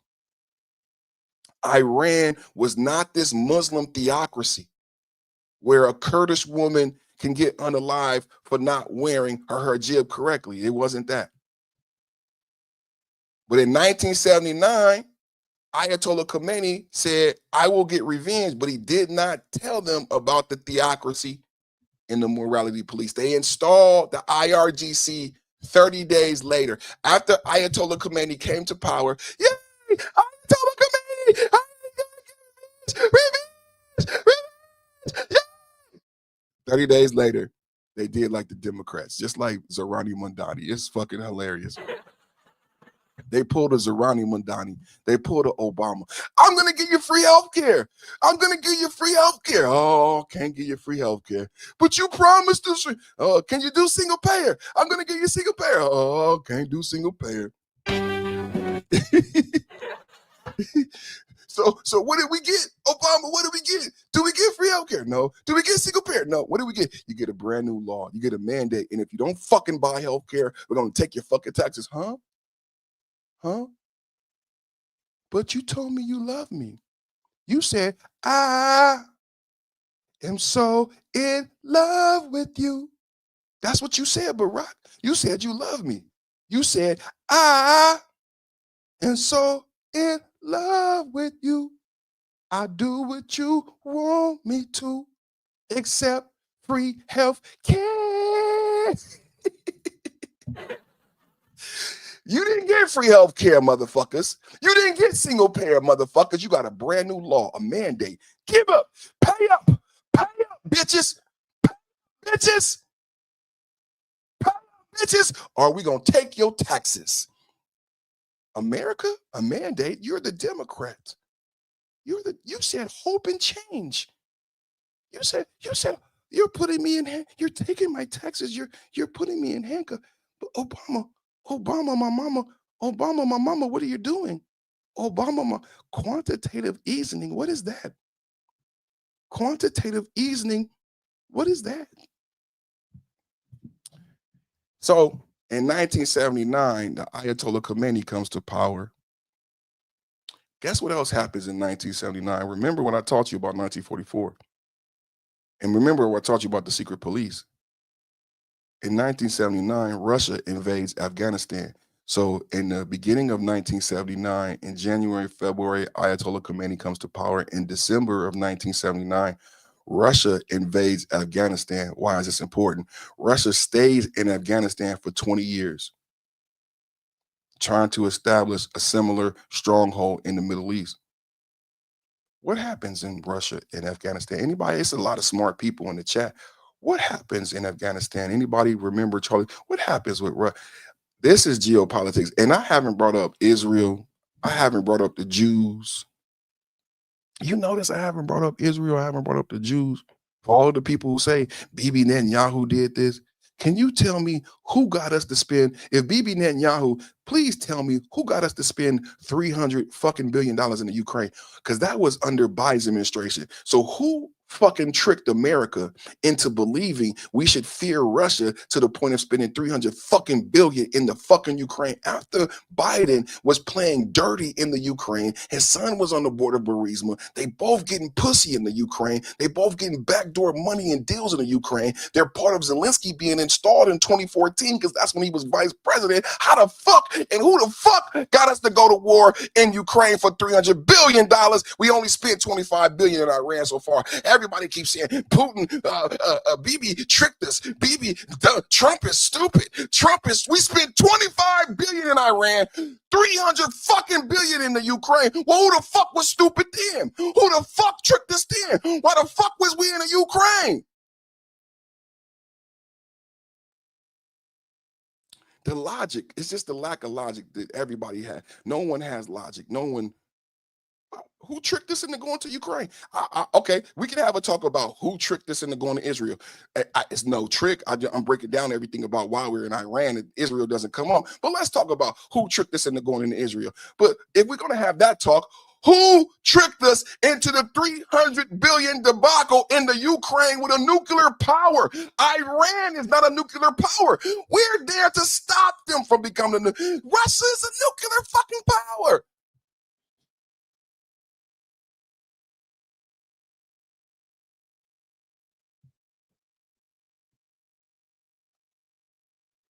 Iran was not this Muslim theocracy where a Kurdish woman can get unalive for not wearing her hijab correctly. It wasn't that. But in 1979, Ayatollah Khomeini said, I will get revenge, but he did not tell them about the theocracy in the morality police. They installed the IRGC 30 days later after Ayatollah Khomeini came to power. Yay! Ayatollah Khomeini! 30 days later, they did like the Democrats, just like Zohrani Mamdani. It's fucking hilarious. They pulled a Zohrani Mamdani. They pulled a Obama. I'm going to give you free health care. I'm going to give you free health care. Oh, can't give you free health care. But you promised to. Oh, can you do single payer? I'm going to give you single payer. Oh, can't do single payer. So what did we get? Obama, what did we get? Do we get free healthcare? No. Do we get single payer? No. What do we get? You get a brand new law. You get a mandate. And if you don't fucking buy healthcare, we're going to take your fucking taxes. Huh? Huh? But you told me you love me. You said, I am so in love with you. That's what you said, Barack. You said you love me. You said, I am so in love with you. I do what you want me to, except free health care. You didn't get free health care, motherfuckers. You didn't get single payer, motherfuckers. You got a brand new law, a mandate. Give up, pay up, bitches, bitches, pay up, bitches, or we gonna take your taxes. America, a mandate. You're the Democrat. You said hope and change. You said you're putting me in. You're taking my taxes. You're putting me in handcuffs. But Obama, my mama, what are you doing? Obama, quantitative easing. What is that? Quantitative easing. What is that? So in 1979, the Ayatollah Khomeini comes to power. Guess what else happens in 1979? Remember when I taught you about 1944? And remember what I taught you about the secret police? In 1979, Russia invades Afghanistan. So in the beginning of 1979, in January, February, Ayatollah Khomeini comes to power. In December of 1979, Russia invades Afghanistan. Why is this important? Russia stays in Afghanistan for 20 years, trying to establish a similar stronghold in the Middle East. What happens in Russia and Afghanistan? Anybody? It's a lot of smart people in the chat. What happens in Afghanistan? Anybody remember, Charlie? What happens with Russia? This is geopolitics. And I haven't brought up Israel. I haven't brought up the Jews. You notice I haven't brought up Israel. I haven't brought up the Jews. For all the people who say Bibi Netanyahu did this, can you tell me who got us to spend? If Bibi Netanyahu, please tell me who got us to spend $300 billion in the Ukraine? Because that was under Biden's administration. So who fucking tricked America into believing we should fear Russia to the point of spending $300 billion in the fucking Ukraine after Biden was playing dirty in the Ukraine? His son was on the board of Burisma. They both getting pussy in the Ukraine. They both getting backdoor money and deals in the Ukraine. They're part of Zelensky being installed in 2014 because that's when he was vice president. How the fuck and who the fuck got us to go to war in Ukraine for $300 billion? We only spent $25 billion in Iran so far. Everybody keeps saying Putin, Bibi tricked us. Trump is stupid. We spent $25 billion in Iran, $300 billion in the Ukraine. Well, who the fuck was stupid then? Who the fuck tricked us then? Why the fuck was we in the Ukraine? The logic, it's just the lack of logic that everybody has. No one has logic. No one. Who tricked us into going to Ukraine? Okay, we can have a talk about who tricked us into going to Israel. It's no trick. I'm breaking down everything about why we're in Iran and Israel doesn't come up. But let's talk about who tricked us into going into Israel. But if we're going to have that talk, who tricked us into the $300 billion debacle in the Ukraine with a nuclear power? Iran is not a nuclear power. We're there to stop them from becoming Russia is a nuclear fucking power.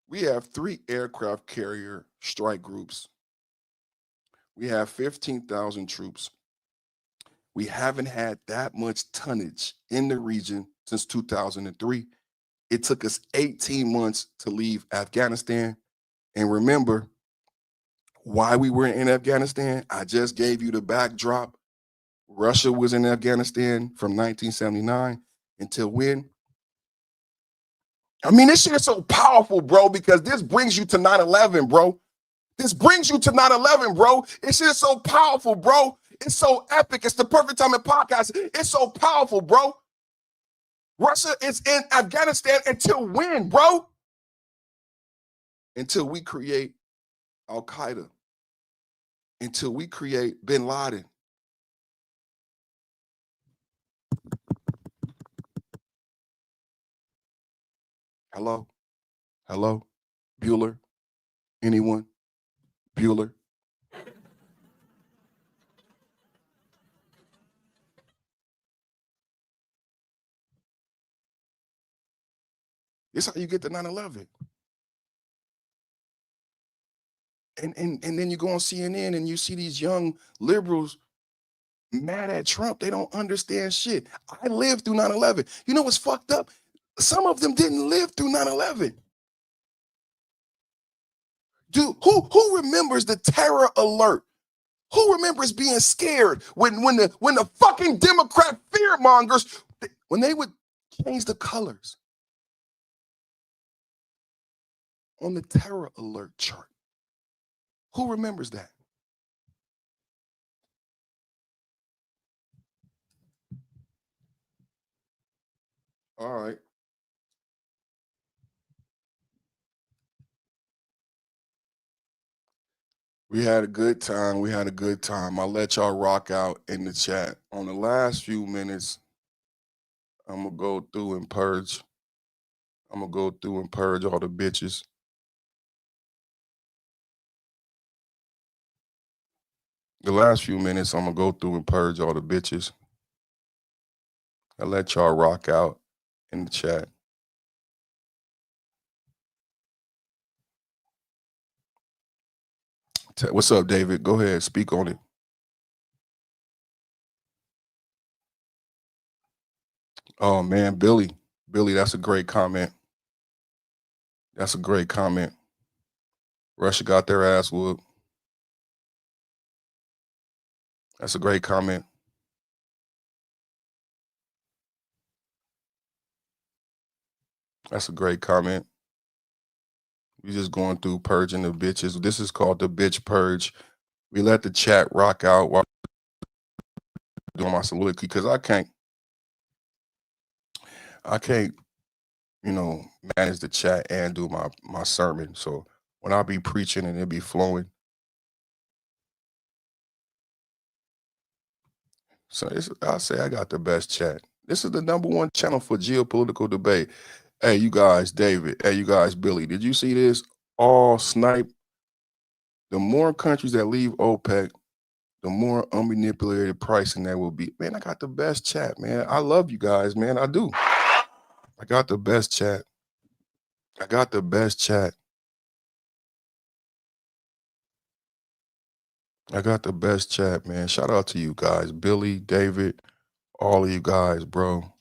We have 3 aircraft carrier strike groups. We have 15,000 troops. We haven't had that much tonnage in the region since 2003. It took us 18 months to leave Afghanistan. And remember why we were in Afghanistan? I just gave you the backdrop. Russia was in Afghanistan from 1979 until when? I mean, this shit is so powerful, bro, because this brings you to 9/11, bro. This brings you to 9/11, bro. This shit is so powerful, bro. It's so epic. It's the perfect time in podcast. It's so powerful, bro. Russia is in Afghanistan until when, bro? Until we create Al-Qaeda. Until we create bin Laden. Hello? Hello? Bueller? Anyone? Bueller? This is how you get to 9/11. And then you go on CNN and you see these young liberals mad at Trump. They don't understand shit. I lived through 9/11. You know what's fucked up? Some of them didn't live through 9/11. Dude, who remembers the terror alert? Who remembers being scared when the fucking Democrat fearmongers, when they would change the colors on the terror alert chart? Who remembers that? All right. We had a good time. We had a good time. I'll let y'all rock out in the chat. On the last few minutes, I'm going to go through and purge. I'm going to go through and purge all the bitches. The last few minutes, I'm going to go through and purge all the bitches. I'll let y'all rock out in the chat. What's up, David? Go ahead. Speak on it. Oh, man, Billy. Billy, that's a great comment. That's a great comment. Russia got their ass whooped. That's a great comment. That's a great comment. We just going through purging the bitches. This is called the bitch purge. We let the chat rock out while doing my soliloquy because I can't, you know, manage the chat and do my sermon. So when I be preaching and it be flowing, so I'll say I got the best chat. This is the #1 channel for geopolitical debate. Hey, you guys, David. Hey, you guys, Billy. Did you see this? All snipe. The more countries that leave OPEC, the more unmanipulated pricing there will be. Man, I got the best chat, man. I love you guys, man. I do. I got the best chat. I got the best chat. I got the best chat, man. Shout out to you guys. Billy, David, all of you guys, bro.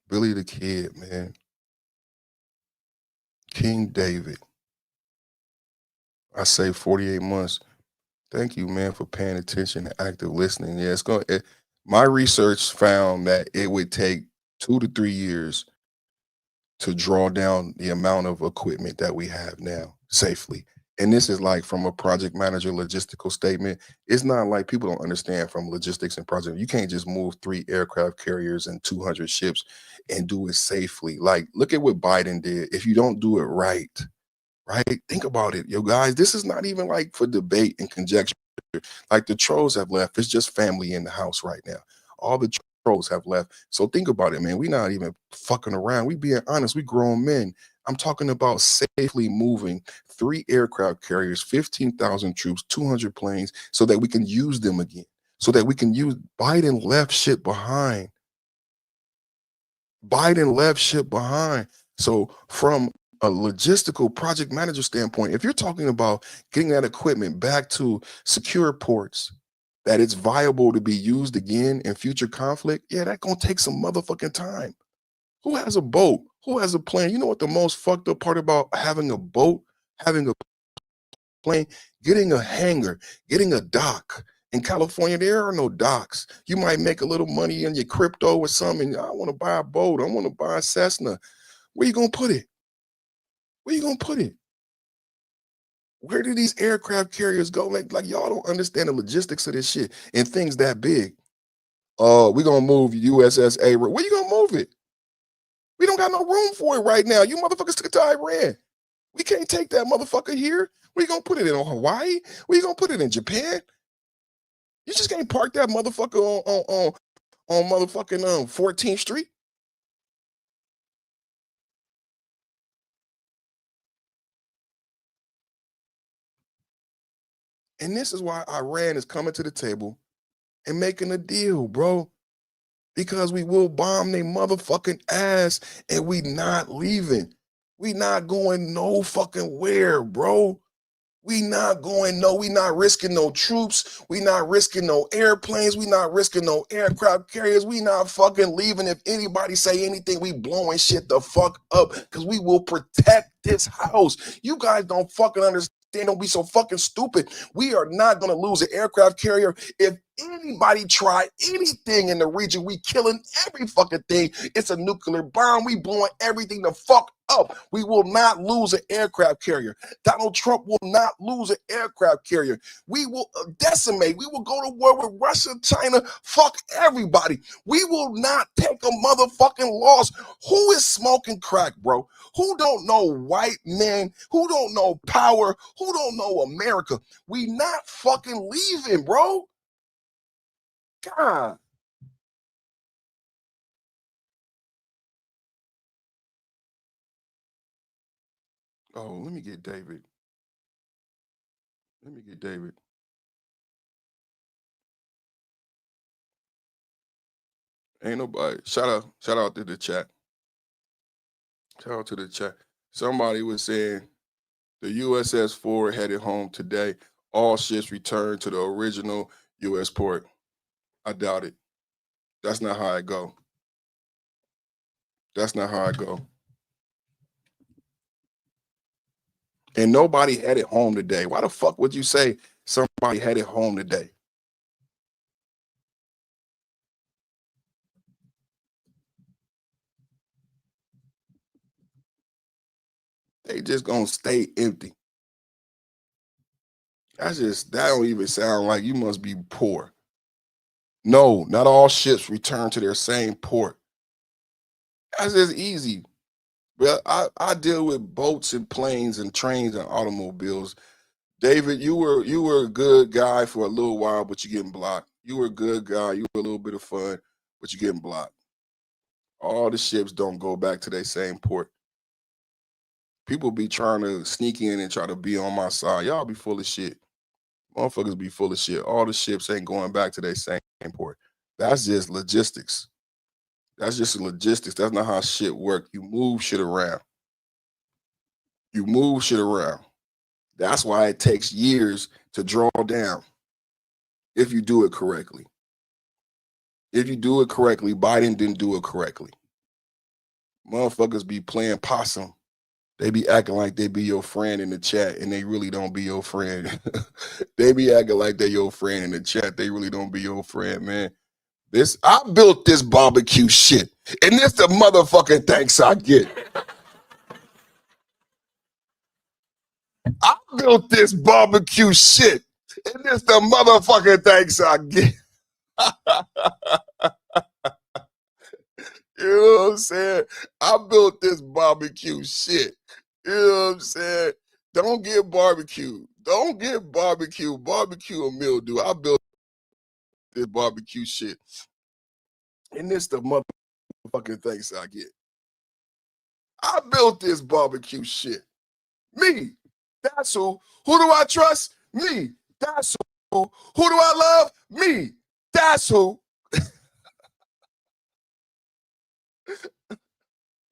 Billy the Kid, man. King David. I say 48 months. Thank you, man, for paying attention and active listening. Yeah, my research found that it would take 2 to 3 years to draw down the amount of equipment that we have now safely. And this is like from a project manager logistical statement. It's not like people don't understand from logistics and project. You can't just move 3 aircraft carriers and 200 ships and do it safely. Like, look at what Biden did. If you don't do it right, think about it, yo guys. This is not even like for debate and conjecture. Like the trolls have left. It's just family in the house right now. All the trolls have left. So think about it, man. We're not even fucking around. We being honest. We grown men. I'm talking about safely moving 3 aircraft carriers, 15,000 troops, 200 planes, so that we can use them again. So that we can use. Biden left shit behind. Biden left shit behind. So from a logistical project manager standpoint, if you're talking about getting that equipment back to secure ports, that it's viable to be used again in future conflict, yeah, that's gonna take some motherfucking time. Who has a boat? Who has a plane? You know what the most fucked up part about having a boat, having a plane, getting a hangar, getting a dock? In California, there are no docks. You might make a little money in your crypto or something. I want to buy a boat. I want to buy a Cessna. Where you going to put it? Where you going to put it? Where do these aircraft carriers go? Like y'all don't understand the logistics of this shit and things that big. We're going to move USS Abraham. Where you going to move it? We don't got no room for it right now. You motherfuckers took it to Iran. We can't take that motherfucker here. Where you going to put it in Hawaii? Where you going to put it in Japan? You just can't park that motherfucker on motherfucking 14th Street. And this is why Iran is coming to the table and making a deal, bro. Because we will bomb their motherfucking ass and we not leaving. We not going no fucking where, bro. We not going no, we not risking no troops. We not risking no airplanes. We not risking no aircraft carriers. We not fucking leaving. If anybody say anything, we blowing shit the fuck up because we will protect this house. You guys don't fucking understand. Don't be so fucking stupid. We are not going to lose an aircraft carrier. If anybody try anything in the region, we killing every fucking thing. It's a nuclear bomb. We blowing everything the fuck up. We will not lose an aircraft carrier. Donald Trump will not lose an aircraft carrier. We will decimate. We will go to war with Russia, China. Fuck everybody. We will not take a motherfucking loss. Who is smoking crack, bro? Who don't know white men? Who don't know power? Who don't know America? We not fucking leaving, bro. God. Oh, let me get David. Let me get David. Ain't nobody. Shout out to the chat. Shout out to the chat. Somebody was saying the USS Ford headed home today. All ships returned to the original U.S. port. I doubt it. That's not how I go. That's not how I go. And nobody headed home today. Why the fuck would you say somebody headed home today? They just gonna stay empty. That don't even sound like you must be poor. No, not all ships return to their same port. That's just easy. Well, I deal with boats and planes and trains and automobiles. David, you were a good guy for a little while, but you're getting blocked. You were a good guy. You were a little bit of fun, but you're getting blocked. All the ships don't go back to their same port. People be trying to sneak in and try to be on my side. Y'all be full of shit. Motherfuckers be full of shit. All the ships ain't going back to their same port. That's just logistics. That's just logistics. That's not how shit work. You move shit around. You move shit around. That's why it takes years to draw down if you do it correctly. If you do it correctly, Biden didn't do it correctly. Motherfuckers be playing possum. They be acting like they be your friend in the chat, and they really don't be your friend. They be acting like they your friend in the chat. They really don't be your friend, man. I built this barbecue shit, and this the motherfucking thanks I get. I built this barbecue shit, and this the motherfucking thanks I get. You know what I'm saying? I built this barbecue shit. You know what I'm saying? Don't get barbecue. Don't get barbecue. Barbecue or mildew. I built this barbecue shit. And this the motherfucking thanks I get. I built this barbecue shit. Me. That's who. Who do I trust? Me. That's who. Who do I love? Me. That's who.